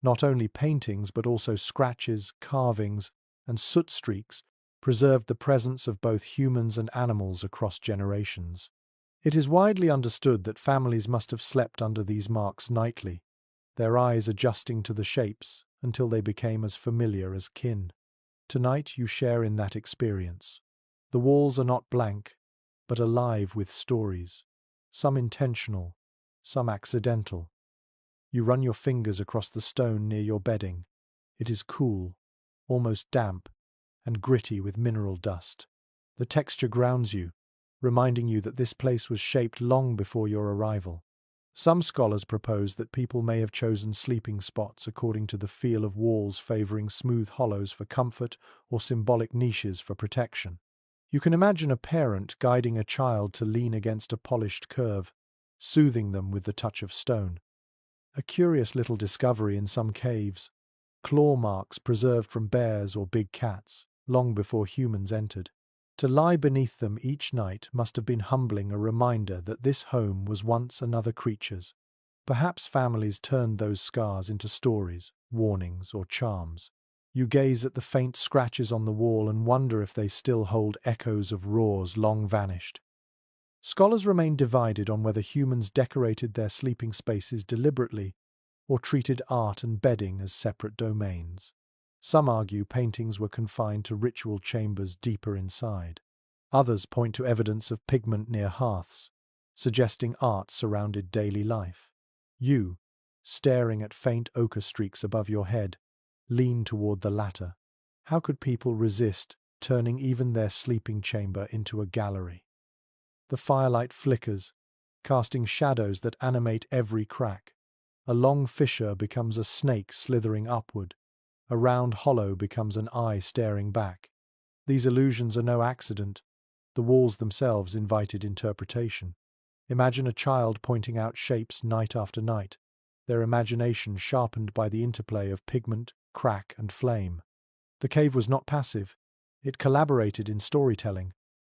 Not only paintings but also scratches, carvings, and soot streaks preserved the presence of both humans and animals across generations. It is widely understood that families must have slept under these marks nightly, their eyes adjusting to the shapes until they became as familiar as kin. Tonight you share in that experience. The walls are not blank, but alive with stories, some intentional, some accidental. You run your fingers across the stone near your bedding. It is cool, almost damp, and gritty with mineral dust. The texture grounds you, reminding you that this place was shaped long before your arrival. Some scholars propose that people may have chosen sleeping spots according to the feel of walls, favoring smooth hollows for comfort or symbolic niches for protection. You can imagine a parent guiding a child to lean against a polished curve, soothing them with the touch of stone. A curious little discovery in some caves: claw marks preserved from bears or big cats, long before humans entered. To lie beneath them each night must have been humbling, a reminder that this home was once another creature's. Perhaps families turned those scars into stories, warnings, or charms. You gaze at the faint scratches on the wall and wonder if they still hold echoes of roars long vanished. Scholars remain divided on whether humans decorated their sleeping spaces deliberately or treated art and bedding as separate domains. Some argue paintings were confined to ritual chambers deeper inside. Others point to evidence of pigment near hearths, suggesting art surrounded daily life. You, staring at faint ochre streaks above your head, lean toward the latter. How could people resist turning even their sleeping chamber into a gallery? The firelight flickers, casting shadows that animate every crack. A long fissure becomes a snake slithering upward. A round hollow becomes an eye staring back. These illusions are no accident. The walls themselves invited interpretation. Imagine a child pointing out shapes night after night, their imagination sharpened by the interplay of pigment, crack, and flame. The cave was not passive. It collaborated in storytelling,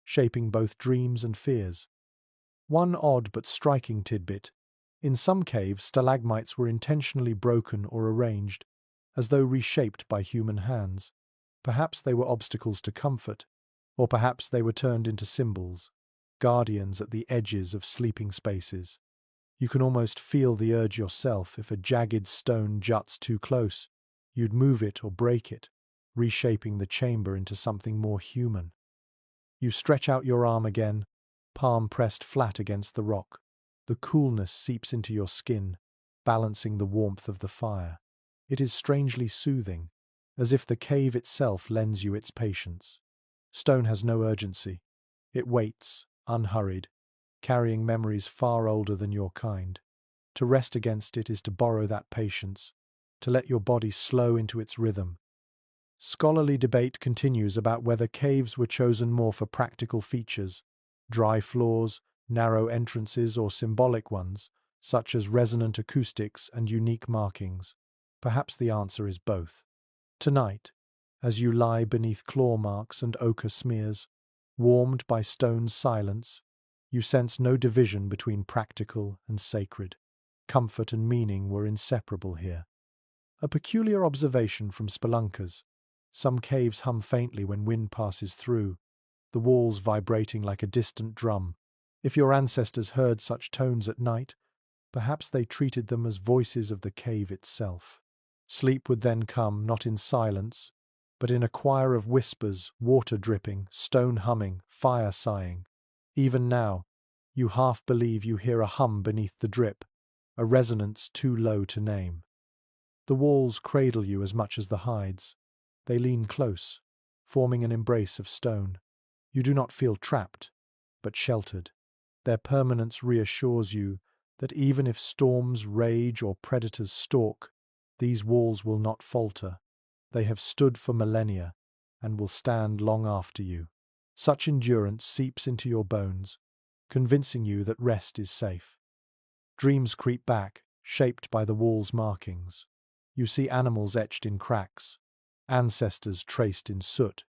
shaping both dreams and fears. One odd but striking tidbit: in some caves, stalagmites were intentionally broken or arranged, as though reshaped by human hands. Perhaps they were obstacles to comfort, or perhaps they were turned into symbols, guardians at the edges of sleeping spaces. You can almost feel the urge yourself. If a jagged stone juts too close, you'd move it or break it, reshaping the chamber into something more human. You stretch out your arm again, palm pressed flat against the rock. The coolness seeps into your skin, balancing the warmth of the fire. It is strangely soothing, as if the cave itself lends you its patience. Stone has no urgency. It waits, unhurried, carrying memories far older than your kind. To rest against it is to borrow that patience, to let your body slow into its rhythm. Scholarly debate continues about whether caves were chosen more for practical features, dry floors, narrow entrances, or symbolic ones, such as resonant acoustics and unique markings. Perhaps the answer is both. Tonight, as you lie beneath claw marks and ochre smears, warmed by stone's silence, you sense no division between practical and sacred. Comfort and meaning were inseparable here. A peculiar observation from spelunkers. Some caves hum faintly when wind passes through, the walls vibrating like a distant drum. If your ancestors heard such tones at night, perhaps they treated them as voices of the cave itself. Sleep would then come, not in silence, but in a choir of whispers, water dripping, stone humming, fire sighing. Even now, you half believe you hear a hum beneath the drip, a resonance too low to name. The walls cradle you as much as the hides. They lean close, forming an embrace of stone. You do not feel trapped, but sheltered. Their permanence reassures you that even if storms rage or predators stalk, these walls will not falter. They have stood for millennia and will stand long after you. Such endurance seeps into your bones, convincing you that rest is safe. Dreams creep back, shaped by the wall's markings. You see animals etched in cracks, ancestors traced in soot,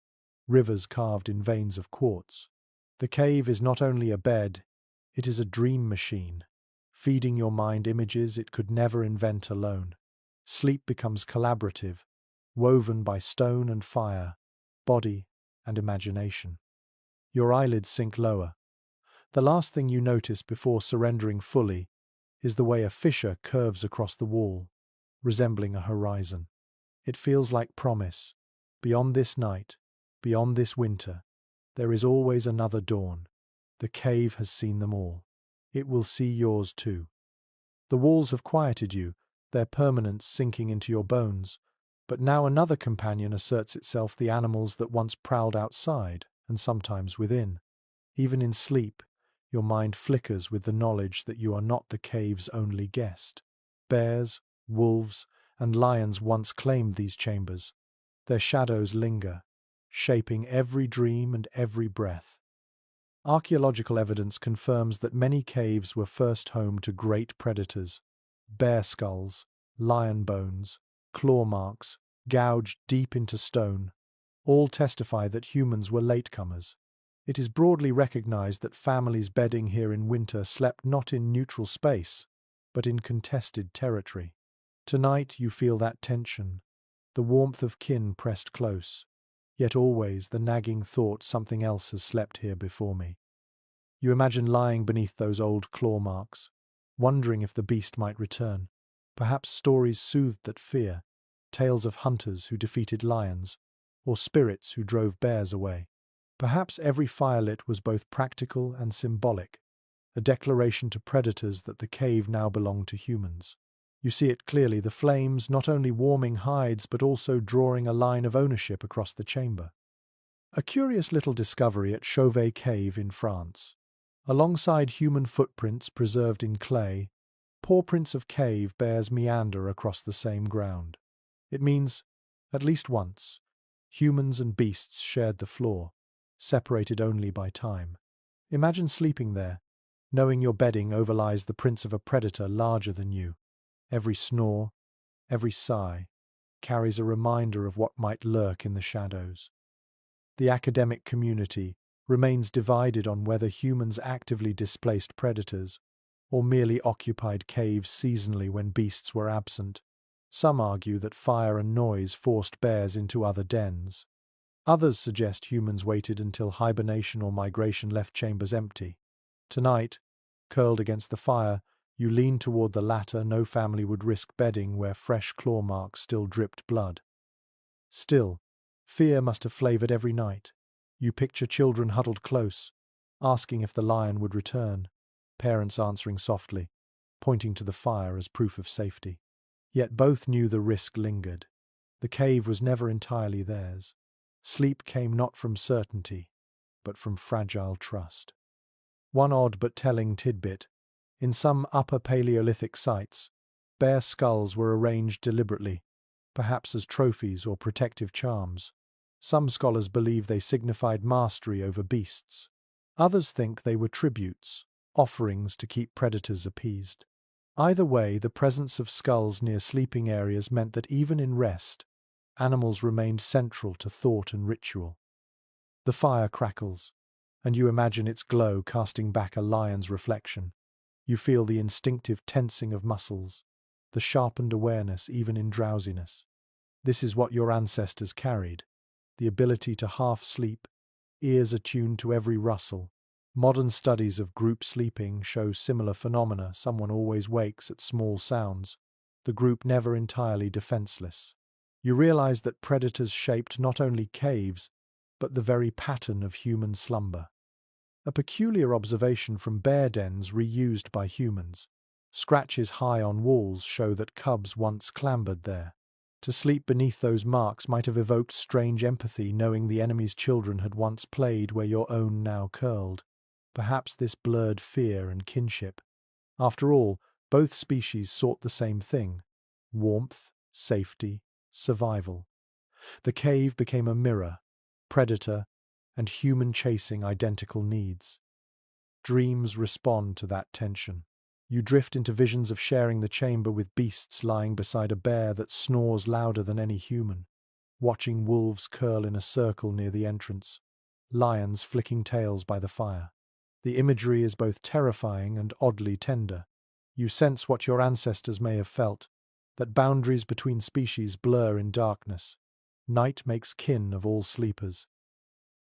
rivers carved in veins of quartz. The cave is not only a bed, it is a dream machine, feeding your mind images it could never invent alone. Sleep becomes collaborative, woven by stone and fire, body and imagination. Your eyelids sink lower. The last thing you notice before surrendering fully is the way a fissure curves across the wall, resembling a horizon. It feels like promise. Beyond this night, beyond this winter, there is always another dawn. The cave has seen them all. It will see yours too. The walls have quieted you, their permanence sinking into your bones. But now another companion asserts itself, the animals that once prowled outside, and sometimes within. Even in sleep, your mind flickers with the knowledge that you are not the cave's only guest. Bears, wolves, and lions once claimed these chambers. Their shadows linger, shaping every dream and every breath. Archaeological evidence confirms that many caves were first home to great predators. Bear skulls, lion bones, claw marks, gouged deep into stone, all testify that humans were latecomers. It is broadly recognized that families bedding here in winter slept not in neutral space, but in contested territory. Tonight you feel that tension, the warmth of kin pressed close, yet always the nagging thought something else has slept here before me. You imagine lying beneath those old claw marks, wondering if the beast might return. Perhaps stories soothed that fear, tales of hunters who defeated lions, or spirits who drove bears away. Perhaps every fire lit was both practical and symbolic, a declaration to predators that the cave now belonged to humans. You see it clearly, the flames not only warming hides but also drawing a line of ownership across the chamber. A curious little discovery at Chauvet Cave in France. Alongside human footprints preserved in clay, paw prints of cave bears meander across the same ground. It means, at least once, humans and beasts shared the floor, separated only by time. Imagine sleeping there, knowing your bedding overlies the prints of a predator larger than you. Every snore, every sigh, carries a reminder of what might lurk in the shadows. The academic community remains divided on whether humans actively displaced predators or merely occupied caves seasonally when beasts were absent. Some argue that fire and noise forced bears into other dens. Others suggest humans waited until hibernation or migration left chambers empty. Tonight, curled against the fire, you lean toward the latter. No family would risk bedding where fresh claw marks still dripped blood. Still, fear must have flavored every night. You picture children huddled close, asking if the lion would return, parents answering softly, pointing to the fire as proof of safety. Yet both knew the risk lingered. The cave was never entirely theirs. Sleep came not from certainty, but from fragile trust. One odd but telling tidbit: in some Upper Paleolithic sites, bear skulls were arranged deliberately, perhaps as trophies or protective charms. Some scholars believe they signified mastery over beasts. Others think they were tributes, offerings to keep predators appeased. Either way, the presence of skulls near sleeping areas meant that even in rest, animals remained central to thought and ritual. The fire crackles, and you imagine its glow casting back a lion's reflection. You feel the instinctive tensing of muscles, the sharpened awareness even in drowsiness. This is what your ancestors carried, the ability to half sleep, ears attuned to every rustle. Modern studies of group sleeping show similar phenomena. Someone always wakes at small sounds, the group never entirely defenseless. You realize that predators shaped not only caves, but the very pattern of human slumber. A peculiar observation from bear dens reused by humans. Scratches high on walls show that cubs once clambered there. To sleep beneath those marks might have evoked strange empathy, knowing the enemy's children had once played where your own now curled. Perhaps this blurred fear and kinship. After all, both species sought the same thing: warmth, safety, survival. The cave became a mirror, predator and human chasing identical needs. Dreams respond to that tension. You drift into visions of sharing the chamber with beasts lying beside a bear that snores louder than any human, watching wolves curl in a circle near the entrance, lions flicking tails by the fire. The imagery is both terrifying and oddly tender. You sense what your ancestors may have felt, that boundaries between species blur in darkness. Night makes kin of all sleepers.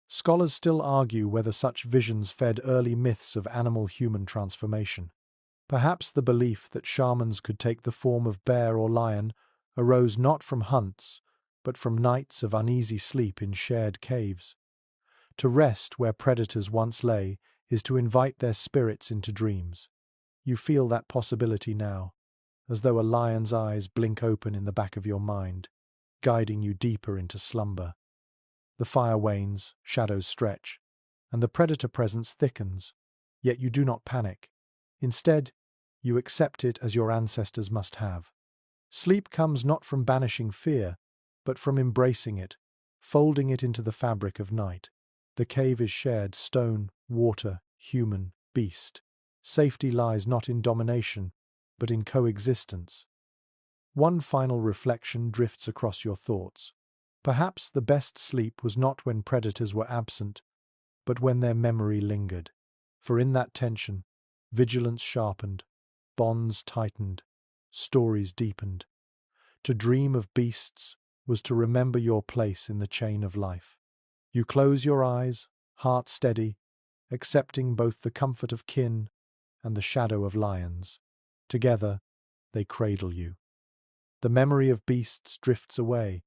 Scholars still argue whether such visions fed early myths of animal-human transformation. Perhaps the belief that shamans could take the form of bear or lion arose not from hunts, but from nights of uneasy sleep in shared caves. To rest where predators once lay is to invite their spirits into dreams. You feel that possibility now, as though a lion's eyes blink open in the back of your mind, guiding you deeper into slumber. The fire wanes, shadows stretch, and the predator presence thickens, yet you do not panic. Instead, you accept it as your ancestors must have. Sleep comes not from banishing fear, but from embracing it, folding it into the fabric of night. The cave is shared: stone, water, human, beast. Safety lies not in domination, but in coexistence. One final reflection drifts across your thoughts. Perhaps the best sleep was not when predators were absent, but when their memory lingered. For in that tension, vigilance sharpened, bonds tightened, stories deepened. To dream of beasts was to remember your place in the chain of life. You close your eyes, heart steady, accepting both the comfort of kin and the shadow of lions. Together, they cradle you. The memory of beasts drifts away,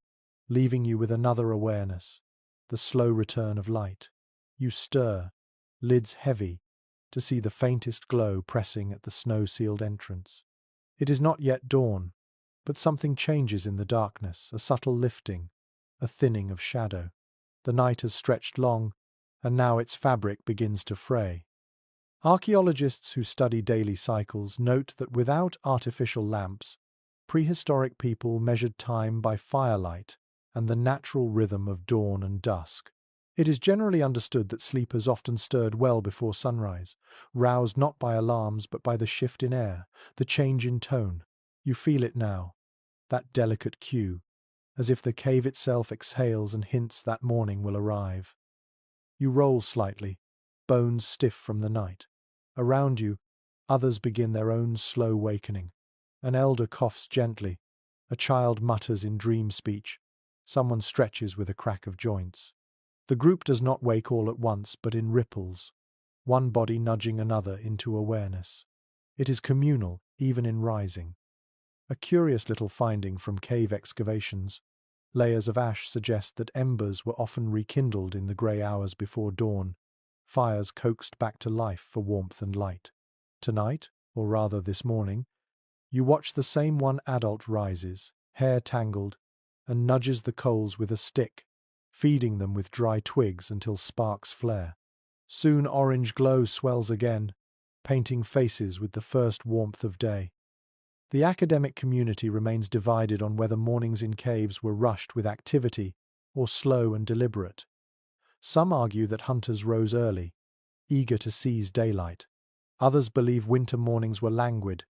leaving you with another awareness: the slow return of light. You stir, lids heavy, to see the faintest glow pressing at the snow-sealed entrance. It is not yet dawn, but something changes in the darkness, a subtle lifting, a thinning of shadow. The night has stretched long, and now its fabric begins to fray. Archaeologists who study daily cycles note that without artificial lamps, prehistoric people measured time by firelight and the natural rhythm of dawn and dusk. It is generally understood that sleepers often stirred well before sunrise, roused not by alarms but by the shift in air, the change in tone. You feel it now, that delicate cue, as if the cave itself exhales and hints that morning will arrive. You roll slightly, bones stiff from the night. Around you, others begin their own slow wakening. An elder coughs gently, a child mutters in dream speech, someone stretches with a crack of joints. The group does not wake all at once, but in ripples, one body nudging another into awareness. It is communal, even in rising. A curious little finding from cave excavations. Layers of ash suggest that embers were often rekindled in the grey hours before dawn, fires coaxed back to life for warmth and light. Tonight, or rather this morning, you watch the same one adult rises, hair tangled, and nudges the coals with a stick, feeding them with dry twigs until sparks flare. Soon orange glow swells again, painting faces with the first warmth of day. The academic community remains divided on whether mornings in caves were rushed with activity or slow and deliberate. Some argue that hunters rose early, eager to seize daylight. Others believe winter mornings were languid,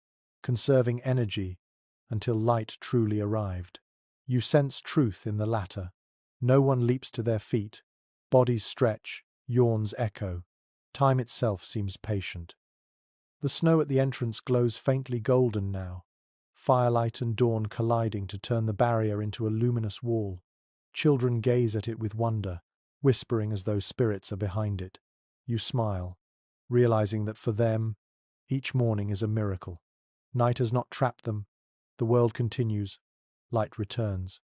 conserving energy until light truly arrived. You sense truth in the latter. No one leaps to their feet. Bodies stretch, yawns echo. Time itself seems patient. The snow at the entrance glows faintly golden now, firelight and dawn colliding to turn the barrier into a luminous wall. Children gaze at it with wonder, whispering as though spirits are behind it. You smile, realizing that for them, each morning is a miracle. Night has not trapped them. The world continues. Light returns.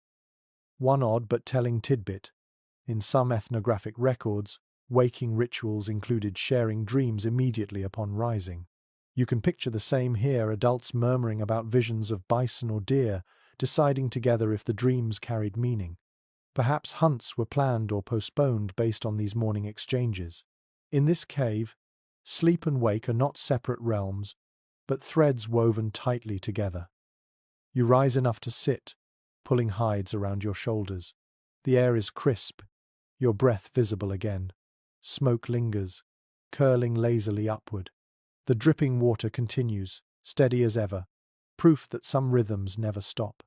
One odd but telling tidbit. In some ethnographic records, waking rituals included sharing dreams immediately upon rising. You can picture the same here, adults murmuring about visions of bison or deer, deciding together if the dreams carried meaning. Perhaps hunts were planned or postponed based on these morning exchanges. In this cave, sleep and wake are not separate realms, but threads woven tightly together. You rise enough to sit, pulling hides around your shoulders. The air is crisp, your breath visible again. Smoke lingers, curling lazily upward. The dripping water continues, steady as ever, proof that some rhythms never stop.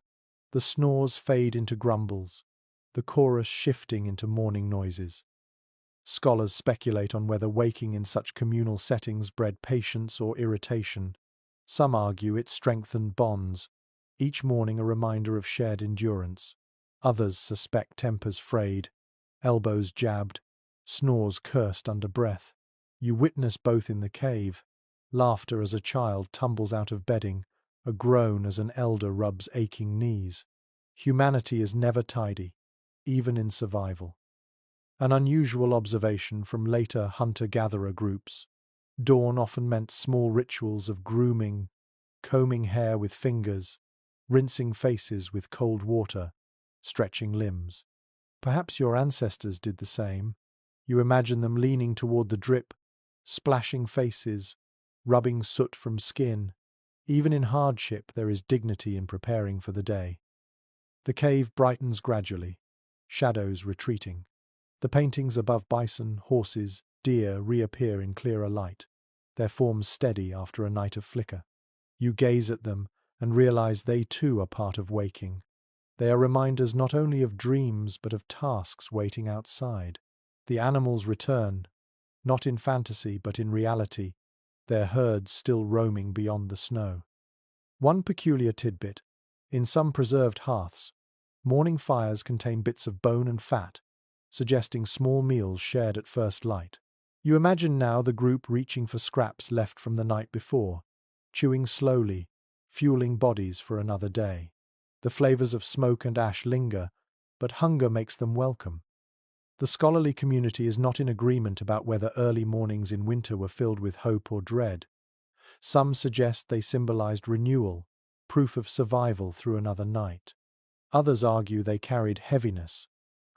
The snores fade into grumbles, the chorus shifting into morning noises. Scholars speculate on whether waking in such communal settings bred patience or irritation. Some argue it strengthened bonds, each morning a reminder of shared endurance. Others suspect tempers frayed, elbows jabbed, snores cursed under breath. You witness both in the cave. Laughter as a child tumbles out of bedding, a groan as an elder rubs aching knees. Humanity is never tidy, even in survival. An unusual observation from later hunter-gatherer groups. Dawn often meant small rituals of grooming, combing hair with fingers, rinsing faces with cold water, stretching limbs. Perhaps your ancestors did the same. You imagine them leaning toward the drip, splashing faces, rubbing soot from skin. Even in hardship, there is dignity in preparing for the day. The cave brightens gradually, shadows retreating. The paintings above bison, horses, deer reappear in clearer light, their forms steady after a night of flicker. You gaze at them and realize they too are part of waking. They are reminders not only of dreams but of tasks waiting outside. The animals return, not in fantasy but in reality, their herds still roaming beyond the snow. One peculiar tidbit: in some preserved hearths, morning fires contain bits of bone and fat, suggesting small meals shared at first light. You imagine now the group reaching for scraps left from the night before, chewing slowly, fueling bodies for another day. The flavors of smoke and ash linger, but hunger makes them welcome. The scholarly community is not in agreement about whether early mornings in winter were filled with hope or dread. Some suggest they symbolized renewal, proof of survival through another night. Others argue they carried heaviness,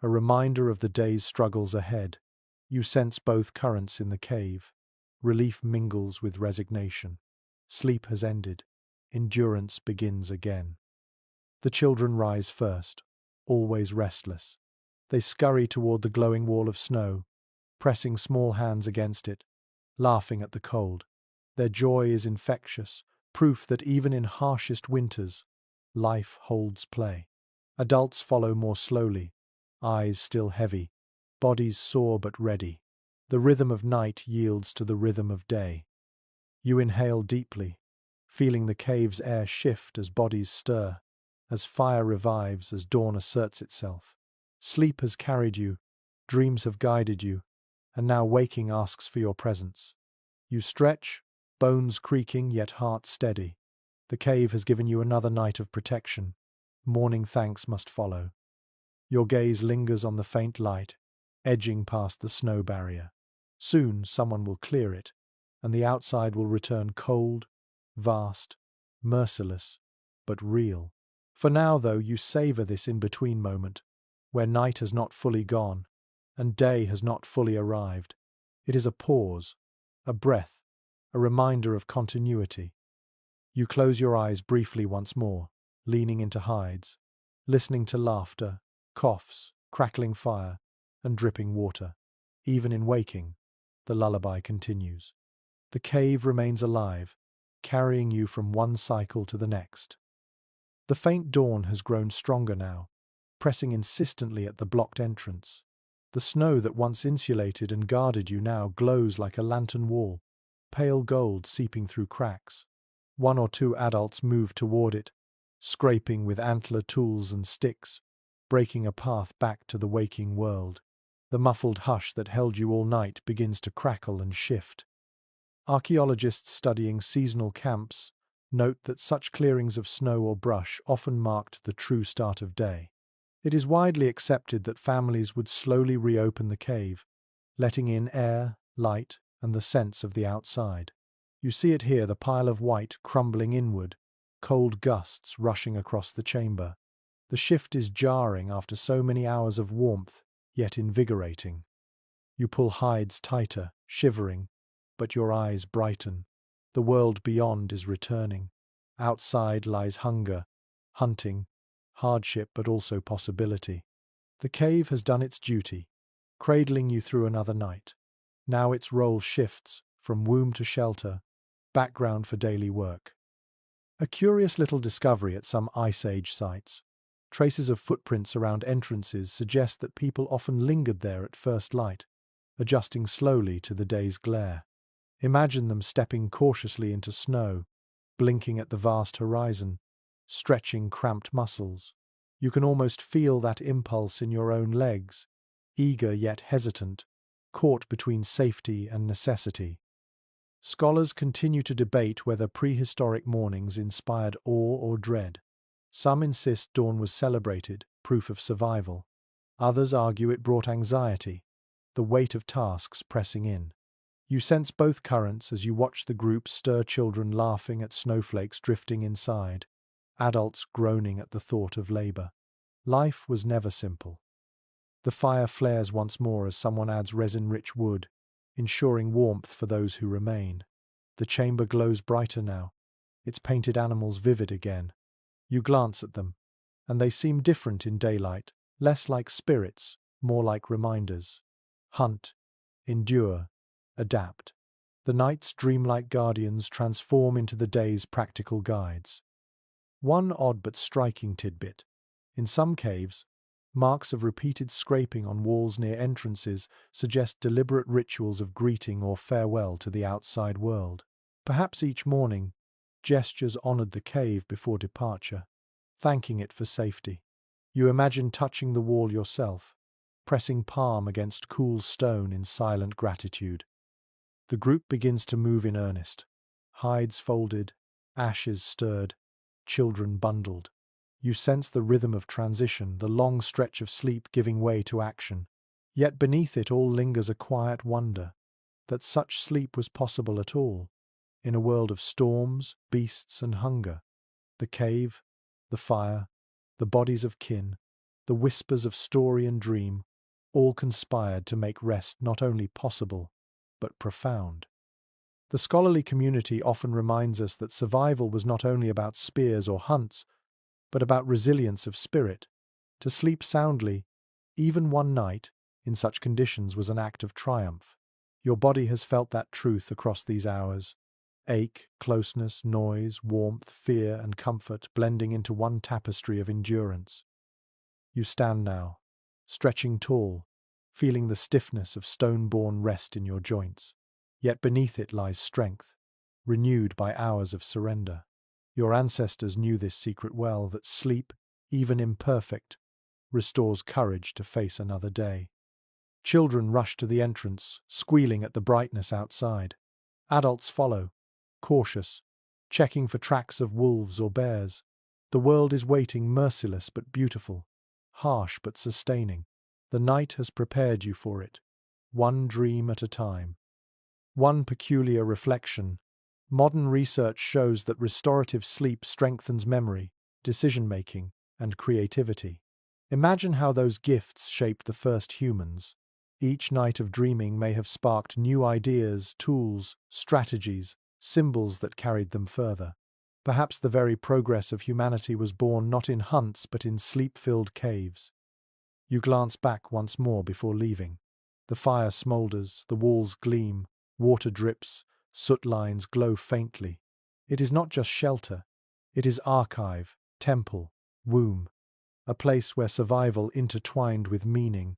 a reminder of the day's struggles ahead. You sense both currents in the cave. Relief mingles with resignation. Sleep has ended. Endurance begins again. The children rise first, always restless. They scurry toward the glowing wall of snow, pressing small hands against it, laughing at the cold. Their joy is infectious, proof that even in harshest winters, life holds play. Adults follow more slowly, eyes still heavy, bodies sore but ready. The rhythm of night yields to the rhythm of day. You inhale deeply, feeling the cave's air shift as bodies stir, as fire revives, as dawn asserts itself. Sleep has carried you, dreams have guided you, and now waking asks for your presence. You stretch, bones creaking yet heart steady. The cave has given you another night of protection. Morning thanks must follow. Your gaze lingers on the faint light, edging past the snow barrier. Soon someone will clear it, and the outside will return cold, vast, merciless, but real. For now, though, you savor this in-between moment, where night has not fully gone, and day has not fully arrived. It is a pause, a breath, a reminder of continuity. You close your eyes briefly once more, leaning into hides, listening to laughter, coughs, crackling fire, and dripping water. Even in waking, the lullaby continues. The cave remains alive, carrying you from one cycle to the next. The faint dawn has grown stronger now, pressing insistently at the blocked entrance. The snow that once insulated and guarded you now glows like a lantern wall, pale gold seeping through cracks. One or two adults move toward it, scraping with antler tools and sticks, breaking a path back to the waking world. The muffled hush that held you all night begins to crackle and shift. Archaeologists studying seasonal camps note that such clearings of snow or brush often marked the true start of day. It is widely accepted that families would slowly reopen the cave, letting in air, light, and the sense of the outside. You see it here, the pile of white crumbling inward, cold gusts rushing across the chamber. The shift is jarring after so many hours of warmth, yet invigorating. You pull hides tighter, shivering, but your eyes brighten. The world beyond is returning. Outside lies hunger, hunting, hardship, but also possibility. The cave has done its duty, cradling you through another night. Now its role shifts from womb to shelter, background for daily work. A curious little discovery at some Ice Age sites. Traces of footprints around entrances suggest that people often lingered there at first light, adjusting slowly to the day's glare. Imagine them stepping cautiously into snow, blinking at the vast horizon, stretching cramped muscles. You can almost feel that impulse in your own legs, eager yet hesitant, caught between safety and necessity. Scholars continue to debate whether prehistoric mornings inspired awe or dread. Some insist dawn was celebrated, proof of survival. Others argue it brought anxiety, the weight of tasks pressing in. You sense both currents as you watch the group stir, children laughing at snowflakes drifting inside, adults groaning at the thought of labor. Life was never simple. The fire flares once more as someone adds resin-rich wood, ensuring warmth for those who remain. The chamber glows brighter now, its painted animals vivid again. You glance at them, and they seem different in daylight, less like spirits, more like reminders. Hunt, endure, adapt. The night's dreamlike guardians transform into the day's practical guides. One odd but striking tidbit. In some caves, marks of repeated scraping on walls near entrances suggest deliberate rituals of greeting or farewell to the outside world. Perhaps each morning, gestures honored the cave before departure, thanking it for safety. You imagine touching the wall yourself, pressing palm against cool stone in silent gratitude. The group begins to move in earnest. Hides folded, ashes stirred, children bundled. You sense the rhythm of transition, the long stretch of sleep giving way to action. Yet beneath it all lingers a quiet wonder that such sleep was possible at all, in a world of storms, beasts, and hunger. The cave, the fire, the bodies of kin, the whispers of story and dream, all conspired to make rest not only possible, but profound. The scholarly community often reminds us that survival was not only about spears or hunts, but about resilience of spirit. To sleep soundly, even one night, in such conditions was an act of triumph. Your body has felt that truth across these hours. Ache, closeness, noise, warmth, fear, and comfort blending into one tapestry of endurance. You stand now, stretching tall, feeling the stiffness of stone-born rest in your joints. Yet beneath it lies strength, renewed by hours of surrender. Your ancestors knew this secret well, that sleep, even imperfect, restores courage to face another day. Children rush to the entrance, squealing at the brightness outside. Adults follow, cautious, checking for tracks of wolves or bears. The world is waiting, merciless but beautiful, harsh but sustaining. The night has prepared you for it, one dream at a time. One peculiar reflection. Modern research shows that restorative sleep strengthens memory, decision-making, and creativity. Imagine how those gifts shaped the first humans. Each night of dreaming may have sparked new ideas, tools, strategies, symbols that carried them further. Perhaps the very progress of humanity was born not in hunts but in sleep-filled caves. You glance back once more before leaving. The fire smoulders, the walls gleam, water drips, soot lines glow faintly. It is not just shelter, it is archive, temple, womb, a place where survival intertwined with meaning,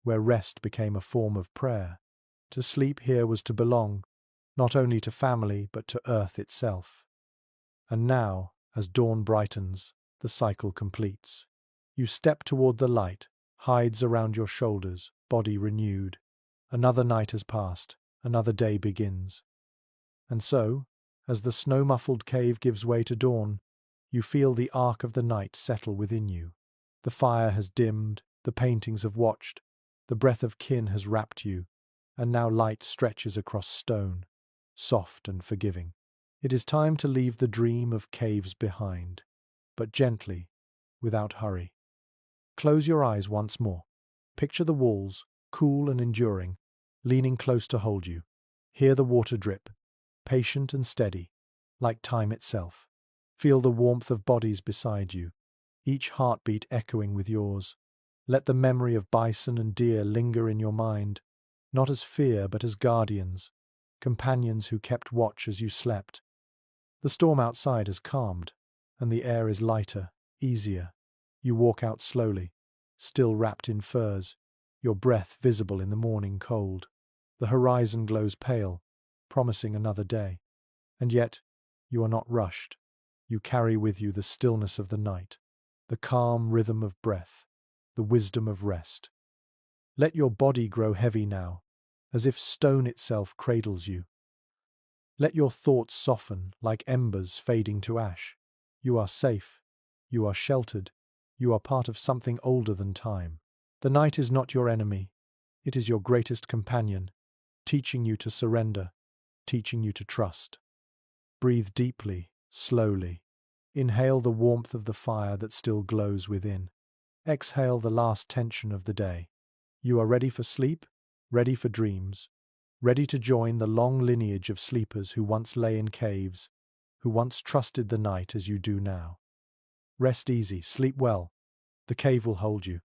where rest became a form of prayer. To sleep here was to belong, not only to family but to earth itself. And now, as dawn brightens, the cycle completes. You step toward the light, hides around your shoulders, body renewed. Another night has passed, another day begins. And so, as the snow-muffled cave gives way to dawn, you feel the arc of the night settle within you. The fire has dimmed, the paintings have watched, the breath of kin has wrapped you, and now light stretches across stone, soft and forgiving. It is time to leave the dream of caves behind, but gently, without hurry. Close your eyes once more. Picture the walls, cool and enduring, leaning close to hold you. Hear the water drip, patient and steady, like time itself. Feel the warmth of bodies beside you, each heartbeat echoing with yours. Let the memory of bison and deer linger in your mind, not as fear but as guardians, companions who kept watch as you slept. The storm outside has calmed, and the air is lighter, easier. You walk out slowly, still wrapped in furs, your breath visible in the morning cold. The horizon glows pale, promising another day. And yet, you are not rushed. You carry with you the stillness of the night, the calm rhythm of breath, the wisdom of rest. Let your body grow heavy now, as if stone itself cradles you. Let your thoughts soften like embers fading to ash. You are safe. You are sheltered. You are part of something older than time. The night is not your enemy. It is your greatest companion, teaching you to surrender, teaching you to trust. Breathe deeply, slowly. Inhale the warmth of the fire that still glows within. Exhale the last tension of the day. You are ready for sleep, ready for dreams, ready to join the long lineage of sleepers who once lay in caves, who once trusted the night as you do now. Rest easy, sleep well. The cave will hold you.